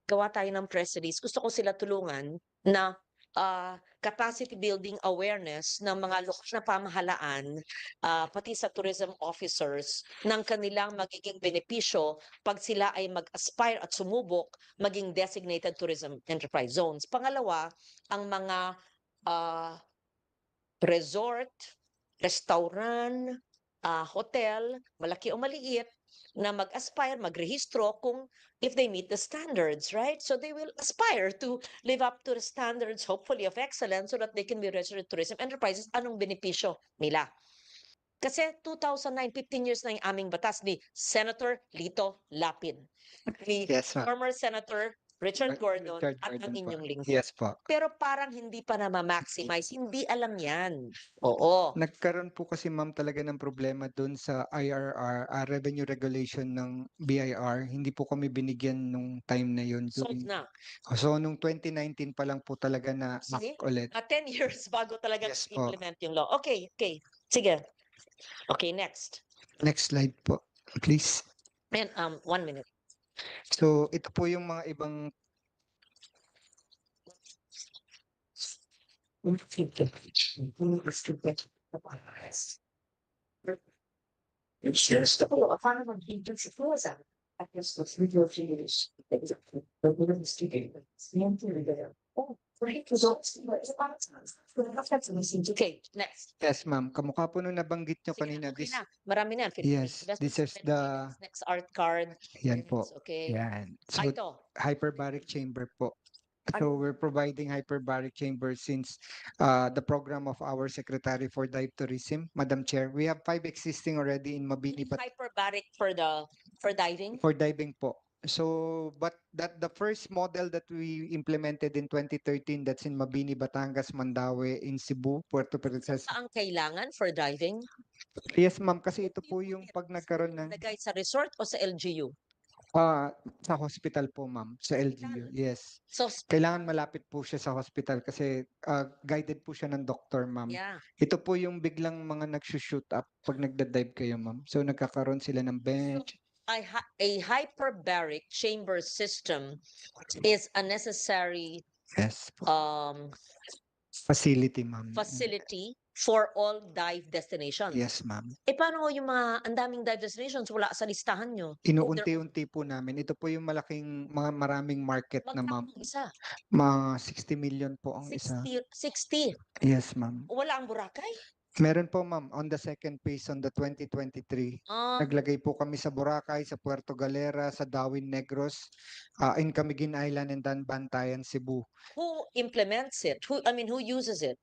gawa tayo ng press release. Gusto ko sila tulungan na capacity building awareness ng mga lokal na pamahalaan, pati sa tourism officers, ng kanilang magiging benepisyo pag sila ay mag-aspire at sumubok maging designated tourism enterprise zones. Pangalawa, ang mga resort, restaurant, hotel, malaki o maliit, na mag-aspire, magrehistro kung if they meet the standards, right? So they will aspire to live up to the standards, hopefully of excellence, so that they can be registered tourism enterprises. Anong benepisyo nila? Kasi 2009, 15 years na yung aming batas ni Senator Lito Lapid. Ni Yes, ma'am. former Senator Richard Gordon Richard at ang Gordon po. inyong lingkod. Yes po. Pero parang hindi pa na-maximize. Hindi alam yan. Oo. Nagkaroon po kasi ma'am talaga ng problema doon sa IRR, revenue regulation ng BIR. Hindi po kami binigyan nung time na yun. Solve na. So nung 2019 pa lang po talaga na See? act ulit. 10 years bago talaga Yes po. implement yung law. Okay, okay. Sige. Okay, next. Next slide po, please. And 1 minute. So ito po yung mga ibang Okay, next. Yes, ma'am. Kamukha po nung nabanggit nyo Sige, kanina. okay This, na. Marami na. Philippine yes, Investment this is Company, the, next art card. yan po. Okay. Yan. Ah, So, ito. hyperbaric chamber po. Ano? So we're providing hyperbaric chamber since the program of our Secretary for Dive Tourism, Madam Chair. We have 5 existing already in Mabini, but Hyperbaric for diving. for diving po. So, but that the first model that we implemented in 2013, that's in Mabini, Batangas, Mandaue, in Cebu, Puerto Princesa. Ang kailangan for diving? Yes, ma'am, kasi ito po yung pag nagkaroon ng Nagay sa resort o sa LGU? sa hospital po, ma'am, sa LGU. Yes. So, Kailangan malapit po siya sa hospital kasi guided po siya ng doktor, ma'am. yeah. Ito po yung biglang mga nagsushoot up pag nagda-dive kayo, ma'am. So nagkakaroon sila ng bench. A hyperbaric chamber system is a necessary Yes. Facility, ma'am. facility for all dive destinations. Yes, ma'am. Paano yung mga ang daming dive destinations wala sa listahan nyo? Inuunti-unti po namin. Ito po yung malaking, mga maraming market na, ma'am. Magkano isa? Mga 60 million po ang isa. 60. Yes, ma'am. Wala ang Boracay? Meron po, ma'am, on the second phase on the 2023. Naglagay po kami sa Boracay, sa Puerto Galera, sa Darwin Negros, in Camiguin Island and then Bantayan, Cebu. Who implements it? Who uses it?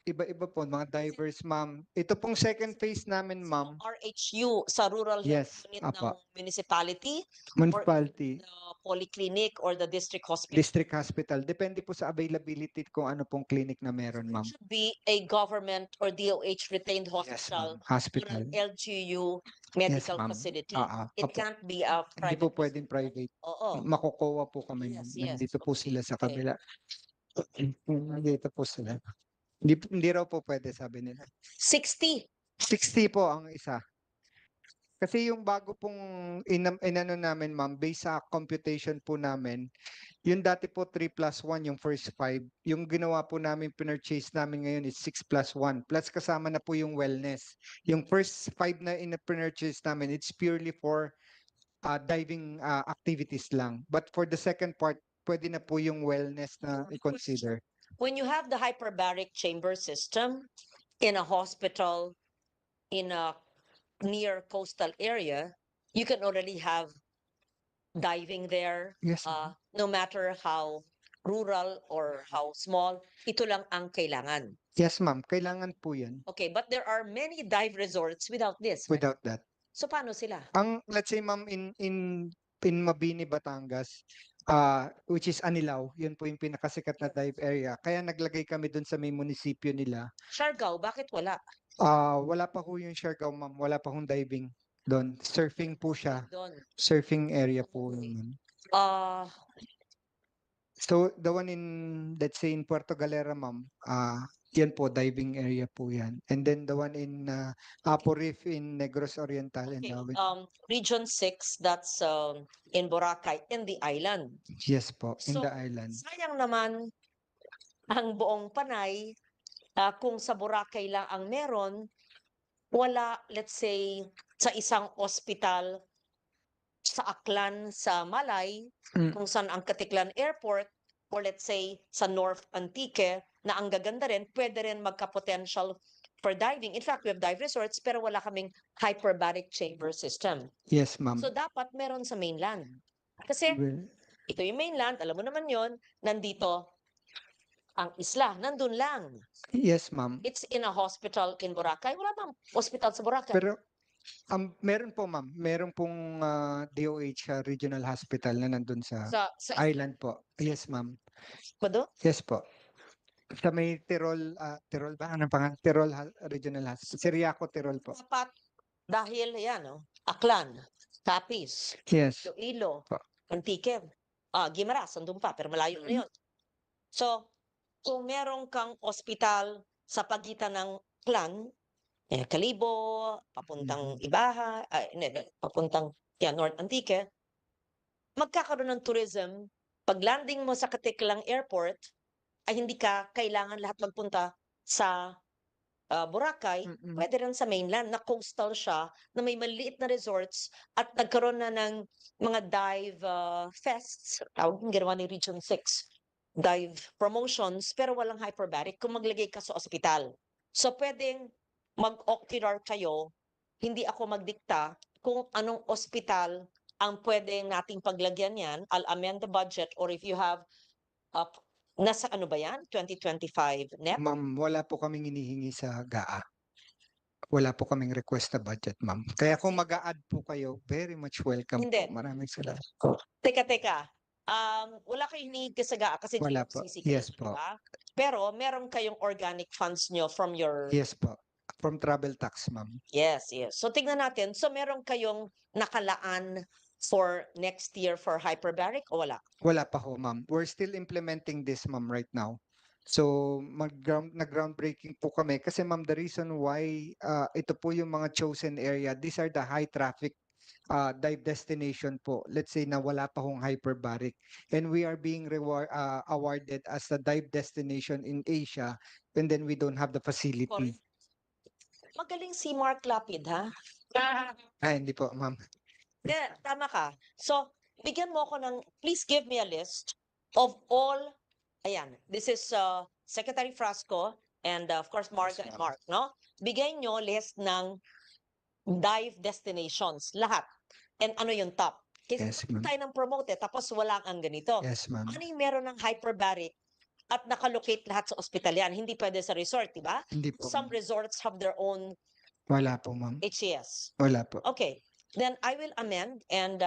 Iba-iba po, mga divers, ma'am. Ito pong second phase namin, ma'am. RHU sa rural health Yes, unit apa. ng municipality? Municipality, The polyclinic or the district hospital? district hospital. Depende po sa availability kung ano pong clinic na meron, It ma'am. should be a government or DOH retained Yes, hospital ma'am. or Hospital. an LGU medical ma'am. facility. It Opo. can't be a Hindi private po pwedeng private. Oo. Makukuha po kami, ma'am. Yes, yes. Nandito po sila sa Okay. kabila. Nandito po sila. Hindi raw po pwede, sabi nila. 60. 60 po ang isa. Kasi yung bago pong inano namin, ma'am, based sa computation po namin, yung dati po 3 plus 1, yung first 5, yung ginawa po namin, pinurchase namin ngayon is 6 plus 1, plus kasama na po yung wellness. Yung first 5 na pinurchase namin, it's purely for diving activities lang. But for the second part, pwede na po yung wellness na i-consider. When you have the hyperbaric chamber system in a hospital in a near coastal area, you can already have diving there. Yes, ma'am. No matter how rural or how small, ito lang ang kailangan. Yes, ma'am. Kailangan po yan. Okay, but there are many dive resorts without this. Right? Without that. So paano sila? Let's say, ma'am, in Mabini, Batangas, which is Anilao, yun po yung pinakasikat na dive area. Kaya naglagay kami dun sa may munisipyo nila. Siargao, bakit wala? Wala pa ho yung Siargao, ma'am. Wala pa hong diving doon. Surfing po siya. Doon. Surfing area po yun. So, the one in, let's say, in Puerto Galera, ma'am, yan po, diving area po yan. And then the one in Apo Reef in Negros Oriental. Okay. And Region 6, that's in Boracay, in the island. yes po, in So, the island. sayang naman ang buong Panay kung sa Boracay lang ang meron, wala, let's say, sa isang ospital sa Aklan, sa Malay, kung saan ang Katiklan Airport, or let's say, sa North Antique, na ang gaganda rin, pwede rin magka-potential for diving. In fact, we have dive resorts, pero wala kaming hyperbaric chamber system. Yes, ma'am. So, dapat meron sa mainland. Kasi, Well, ito yung mainland, alam mo naman yon, nandito ang isla, nandun lang. yes, ma'am. It's in a hospital in Boracay. Wala bang hospital sa Boracay? Pero Meron po, ma'am. Meron pong DOH Regional Hospital na nandun sa Sa island po. Yes, ma'am. pa doon? Yes po. Sa may Tirol, Tirol ba? Ano pangalan? Tirol Regional Hospital. Siriaco, Tirol po. Dapat dahil yan, no? Aklan, Capiz, Yes. Iloilo, Po. Antique, Guimaras, andun pa, pero malayo na yun. So, kung meron kang ospital sa pagitan ng Aklan, Kalibo, papuntang Ibaha, hindi, papuntang North Antique, magkakaroon ng tourism. Pag landing mo sa Katiklang Airport, ay hindi ka kailangan lahat magpunta sa Boracay, pwede rin sa mainland na coastal siya, na may maliit na resorts at nagkaroon na ng mga dive fests, tawag yung ginawa ni Region 6, dive promotions, pero walang hyperbaric kung maglagay ka sa ospital. So pwedeng mag-ocular kayo, hindi ako magdikta kung anong ospital ang pwedeng nating paglagyan yan. I'll amend the budget, or if you have nasa ano ba yan? 2025 NEP? Ma'am, wala po kaming hinihingi sa GAA. Wala po kaming request na budget, ma'am. Kaya kung mag-a-add po kayo, very much welcome Hindi. po. Maraming salamat. Teka. Wala kayong hinihingi sa GAA kasi Wala po. GFCC kayo, Yes po. diba? Pero meron kayong organic funds nyo from your... Yes po. From travel tax, ma'am. Yes. So tingnan natin. So meron kayong nakalaan for next year for hyperbaric o wala? Wala pa ho, ma'am. We're still implementing this, ma'am, right now. So, nag-groundbreaking po kami. Kasi, ma'am, the reason why ito po yung mga chosen area, these are the high traffic dive destination po. Let's say na wala pa hong hyperbaric. And we are being awarded as a dive destination in Asia, and then we don't have the facility. Magaling si Mark Lapid, ha? Hindi po, ma'am. Yeah, tama ka. So, bigyan mo ako ng, please give me a list of all, ayan, this is Secretary Frasco and of course Mark, Yes, ma'am. Mark, no? Bigay nyo list ng dive destinations, lahat. And ano yung top? Kasi Yes, ma'am. tayo ng promote tapos wala ang ganito. Yes, ma'am. Ano yung meron ng hyperbaric at nakalocate lahat sa ospital yan? Hindi pwede sa resort, di ba? Hindi po. Some resorts have their own Wala po, ma'am. HES. Wala po. Okay. Then I will amend and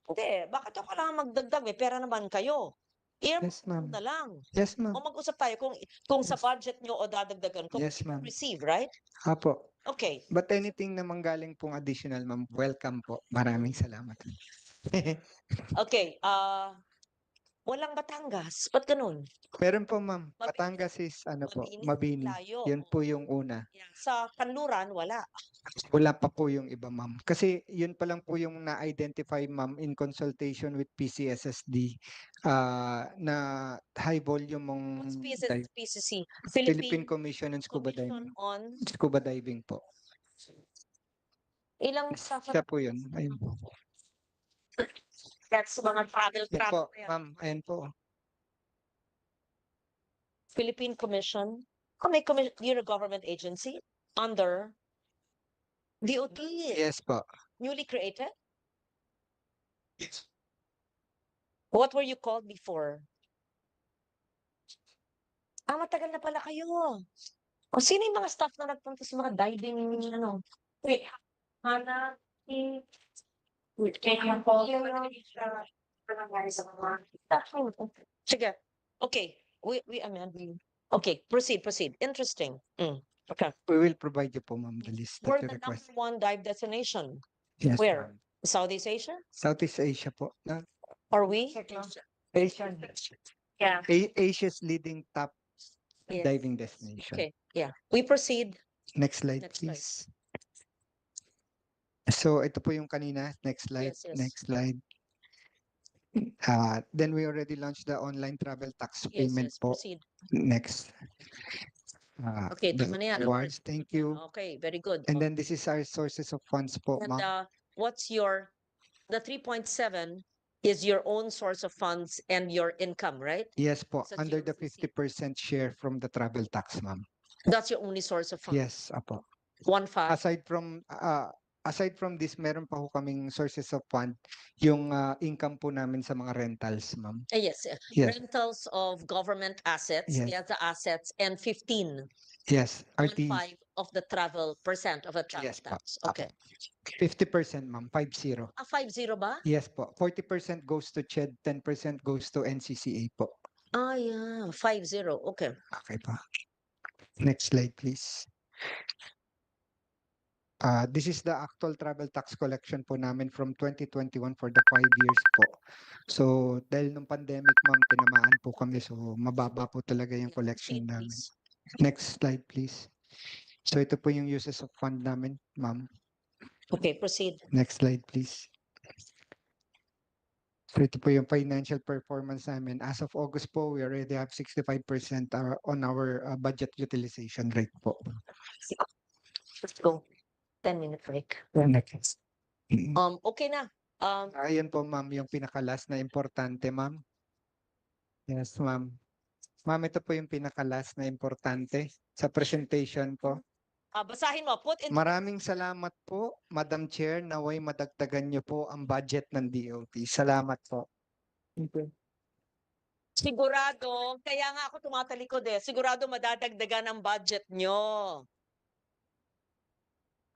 hindi, bakit ako lang magdagdag? May pera naman kayo. Yes, ma'am. Na lang. Yes, ma'am. O mag-usap tayo kung sa budget nyo o dadagdagan ko. Yes, ma'am. Receive, right? Apo. Okay. But anything na manggaling pong additional, ma'am, welcome po. Maraming salamat. Okay. Walang Batangas. Ba't ganun? Meron po, ma'am. Mabini. Batangas is ano po, Mabini, Mabini. layo. Yun po yung una. Yeah. Sa Kanluran, wala. Wala pa po yung iba, ma'am. Kasi yun pa lang po yung na-identify, ma'am, in consultation with PCSSD na high volume mong What's PCC? Philippine Commission on Scuba Commission Diving. on Scuba diving po. ilang staff Siya po yun. Ayun po. that's mga travel Yan po, yan. ma'am. Ayun po. Philippine Commission. May you're a government agency under DOT. Yes po. Newly created? What were you called before? Matagal na pala kayo. O sino yung mga staff na nagpunta sa mga diving, ano? Wait, Hana, sige. Okay. We amend. Okay, proceed. Interesting. Okay. We will provide you po, ma'am, the list that We're you the request. number one dive destination. Yes, Where? ma'am. Southeast Asia? Southeast Asia po. Are we? Asia. Yeah. Asia's leading top Yes. diving destination. Okay. Yeah. We proceed. Next slide, Next slide. please. So, ito po yung kanina. Next slide. Yes. Next slide. Then we already launched the online travel tax payment po. Proceed. Next. Okay, the tama na yan. rewards. Thank you. Okay, very good. And then this is our sources of funds po, And ma'am. what's the 3.7 is your own source of funds and your income, right? Yes po, sa under the GOCC. 50% share from the travel tax, ma'am. That's your only source of funds. Yes, apo. 1.5. Aside from aside from this, meron pa ho kaming sources of fund, yung income po namin sa mga rentals, ma'am. Yes, Yes, rentals of government assets, yes, yeah, the assets, and 15, yes. one RTs. five of the travel percent of the travel Yes po. tax. Apo. Okay. 50%, ma'am. 50. 50 ba? Yes po. 40% goes to CHED, 10% goes to NCCA po. Ah, yeah, 50. Okay. Okay pa. Next slide, please. This is the actual travel tax collection po namin from 2021 for the 5 years po. So, dahil nung pandemic, ma'am, tinamaan po kami. So, mababa po talaga yung Yeah, collection proceed, namin. please. Next slide, please. So, ito po yung uses of fund namin, ma'am. Okay, proceed. Next slide, please. So, ito po yung financial performance namin. As of August po, we already have 65% on our budget utilization rate po. Let's go. 10-minute break. Next. Okay na. Ayun po, ma'am, yung pinakalas na importante, ma'am. Yes, ma'am. Ma'am, ito po yung pinakalas na importante sa presentation ko. Basahin mo. Put in Maraming salamat po, Madam Chair. Naway madagdagan niyo po ang budget ng DOT. Salamat po. sigurado, kaya nga ako tumatalikod sigurado madadagdagan ang budget nyo.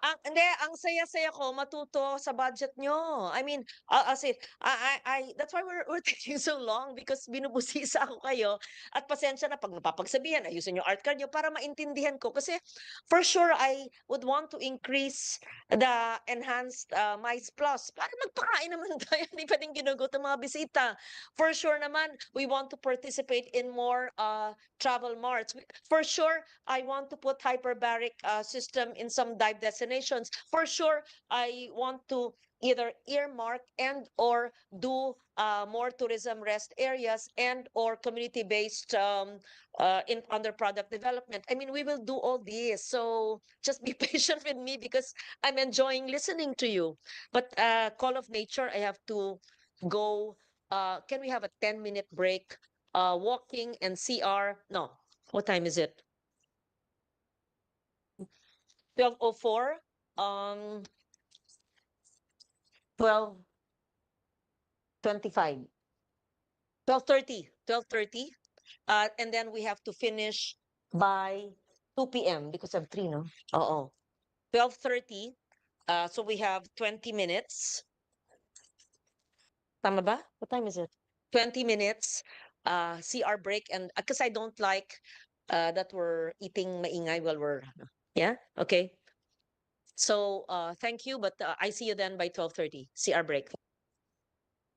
Hindi, ang saya-saya ko matuto sa budget nyo. I mean, as in, that's why we're taking so long because binubusisa ako kayo. At pasensya na pag napapagsabihan, ayusin yung art card nyo para maintindihan ko. Kasi for sure, I would want to increase the enhanced MICE Plus para magpakain naman tayo. Hindi pa din ginugutom mga bisita. For sure naman, we want to participate in more travel marts. For sure, I want to put hyperbaric system in some dive destinations. For sure, I want to either earmark and or do more tourism rest areas and or community-based in under product development. I mean, we will do all this. So just be patient with me because I'm enjoying listening to you. But call of nature, I have to go. Can we have a 10-minute break? Walking and CR. No. What time is it? 12:04. 12:25. 12:30. 12:30. And then we have to finish by 2 p.m. because I'm 3, no? Oo. 12:30. So we have 20 minutes. Tama ba? What time is it? 20 minutes. CR break. And because I don't like that we're eating maingay while we're, yeah? Okay. So thank you, but I see you then by 12:30. CR break.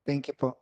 Thank you po.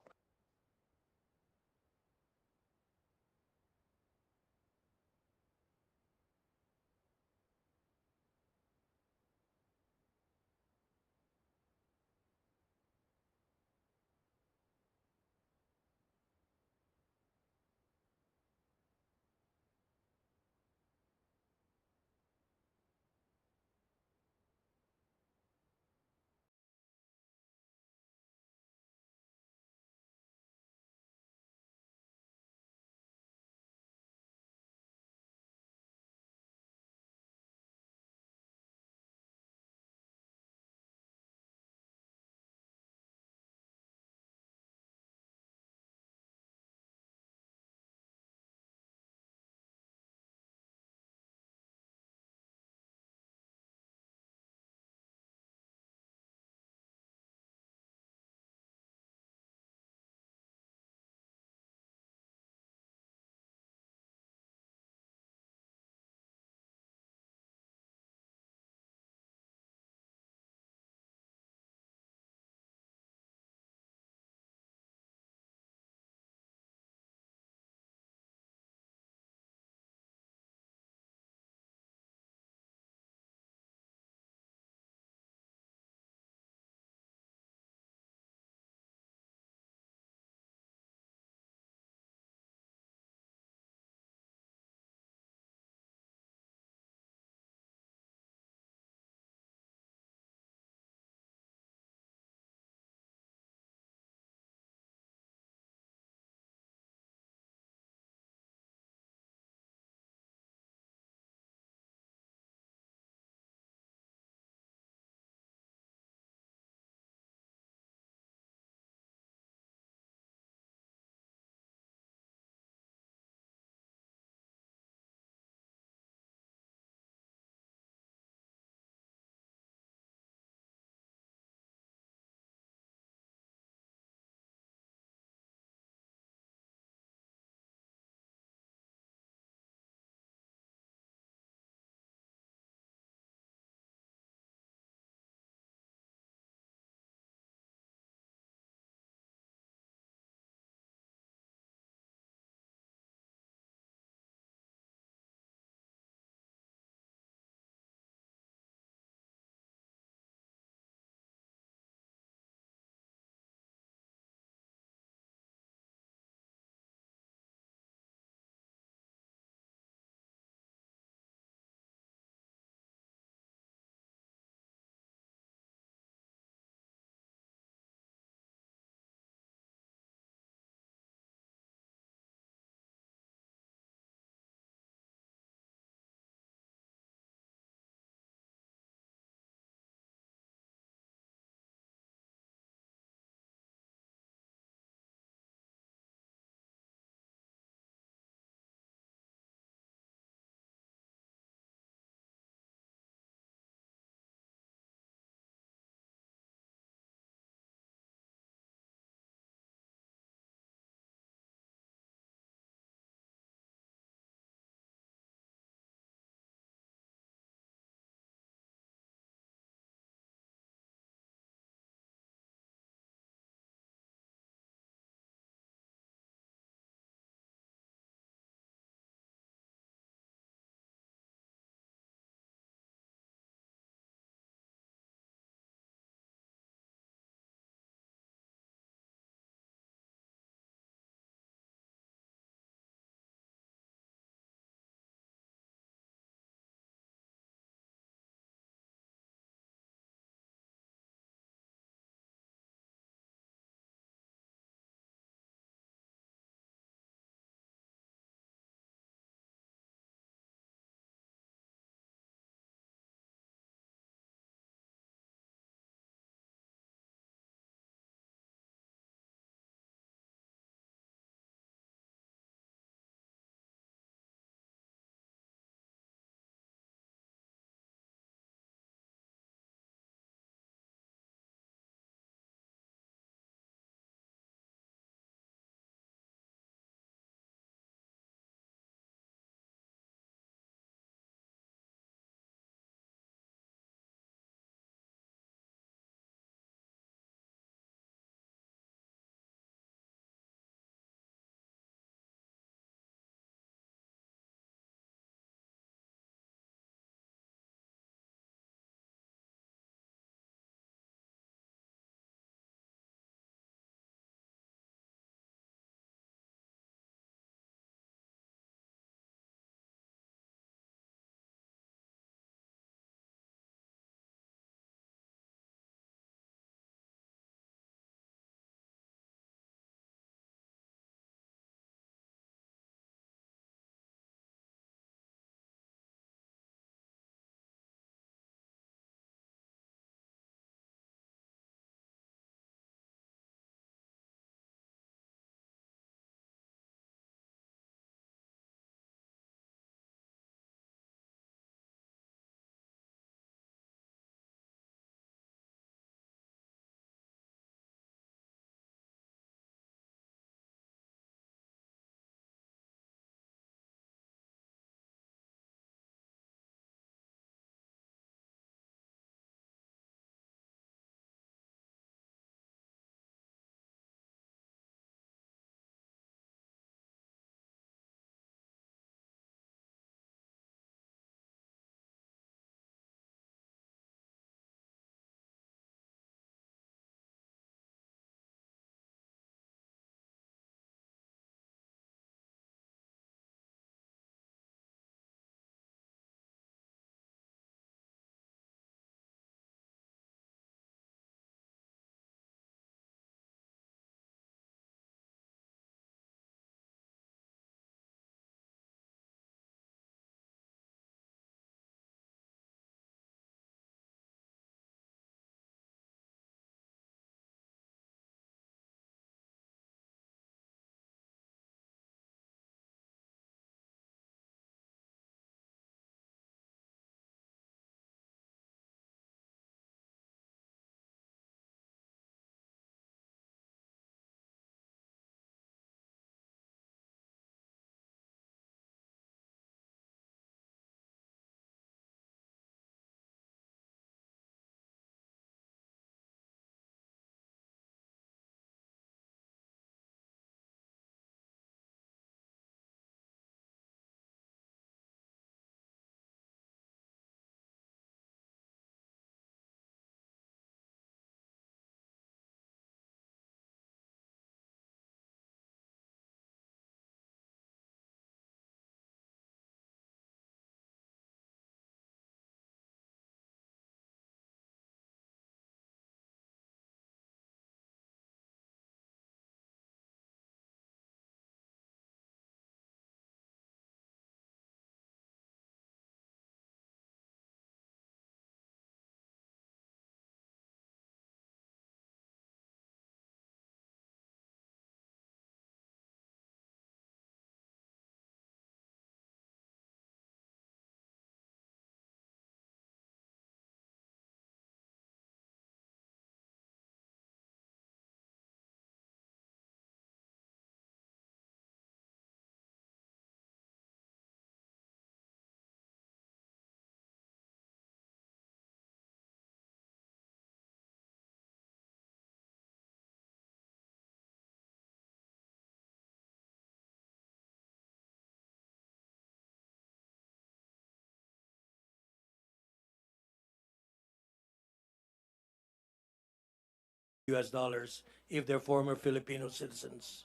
US dollars if they're former Filipino citizens.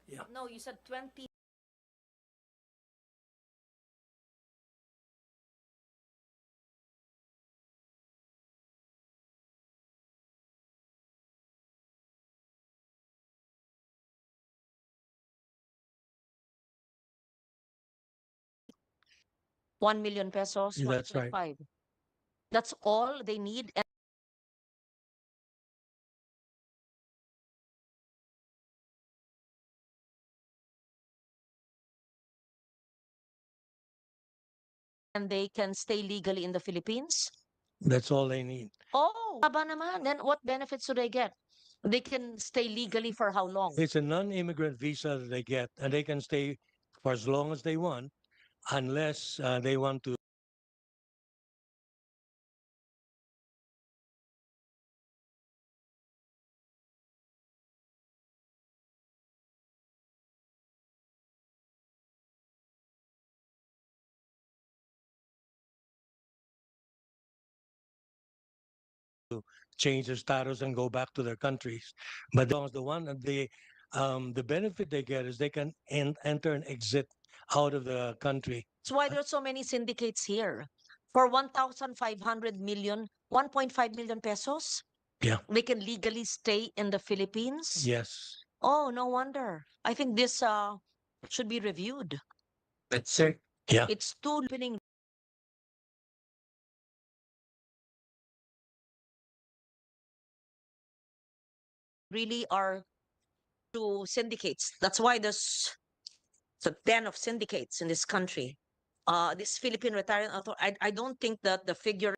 Yeah. No, you said 20. ₱1 million, That's right. 1.5. That's all they need. And they can stay legally in the Philippines? That's all they need. Oh, haba naman. Then what benefits do they get? They can stay legally for how long? It's a non-immigrant visa that they get, and they can stay for as long as they want, unless they want to change their status and go back to their countries. But as long as the benefit they get is they can enter and exit out of the country. That's why there's so many syndicates here. For 1,500 million, 1.5 million pesos, Yeah. they can legally stay in the Philippines. Yes. Oh, no wonder. I think this should be reviewed. That's it. Yeah. It's too happening. Really are to syndicates. That's why there's a den of syndicates in this country. This Philippine Retirement Authority, I don't think that the figure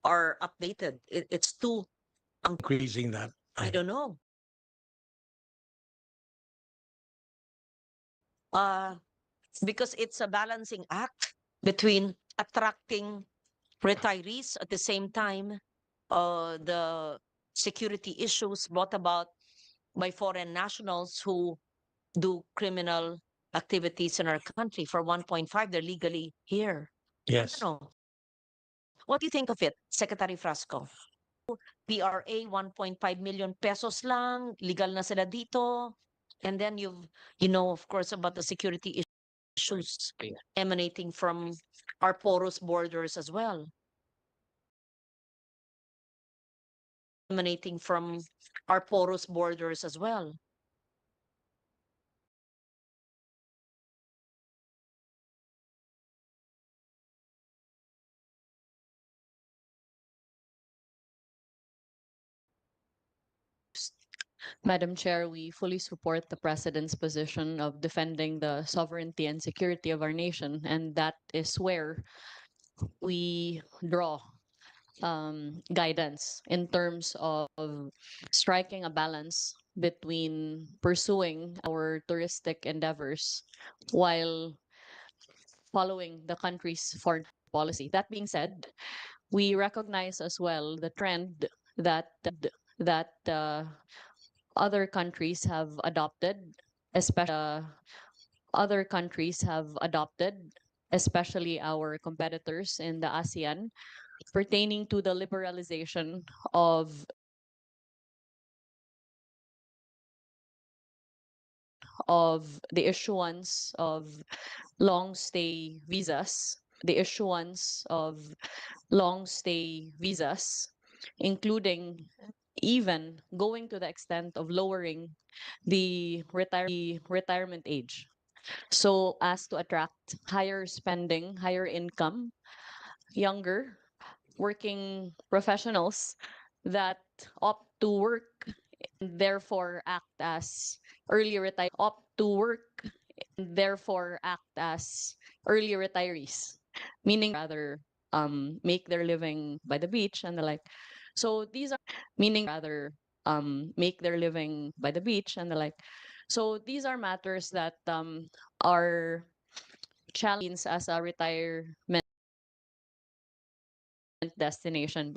are updated. It's too Increasing that. I don't know. Because it's a balancing act between attracting retirees at the same time, the security issues brought about by foreign nationals who do criminal activities in our country. For 1.5, they're legally here. Yes. I don't know. What do you think of it, Secretary Frasco? PRA, 1.5 million pesos lang, legal na sila dito. And then you know, of course, about the security issues emanating from our porous borders as well. Emanating from our porous borders as well. Madam Chair, we fully support the President's position of defending the sovereignty and security of our nation, and that is where we draw guidance in terms of striking a balance between pursuing our touristic endeavors while following the country's foreign policy. That being said, we recognize as well the trend that other countries have adopted, especially our competitors in the ASEAN, pertaining to the liberalization of the issuance of long stay visas, including even going to the extent of lowering the retirement age so as to attract higher spending, higher income, younger working professionals that opt to work and therefore act as early retirees, meaning rather make their living by the beach and the like. So So these are matters that are challenging as a retirement destination.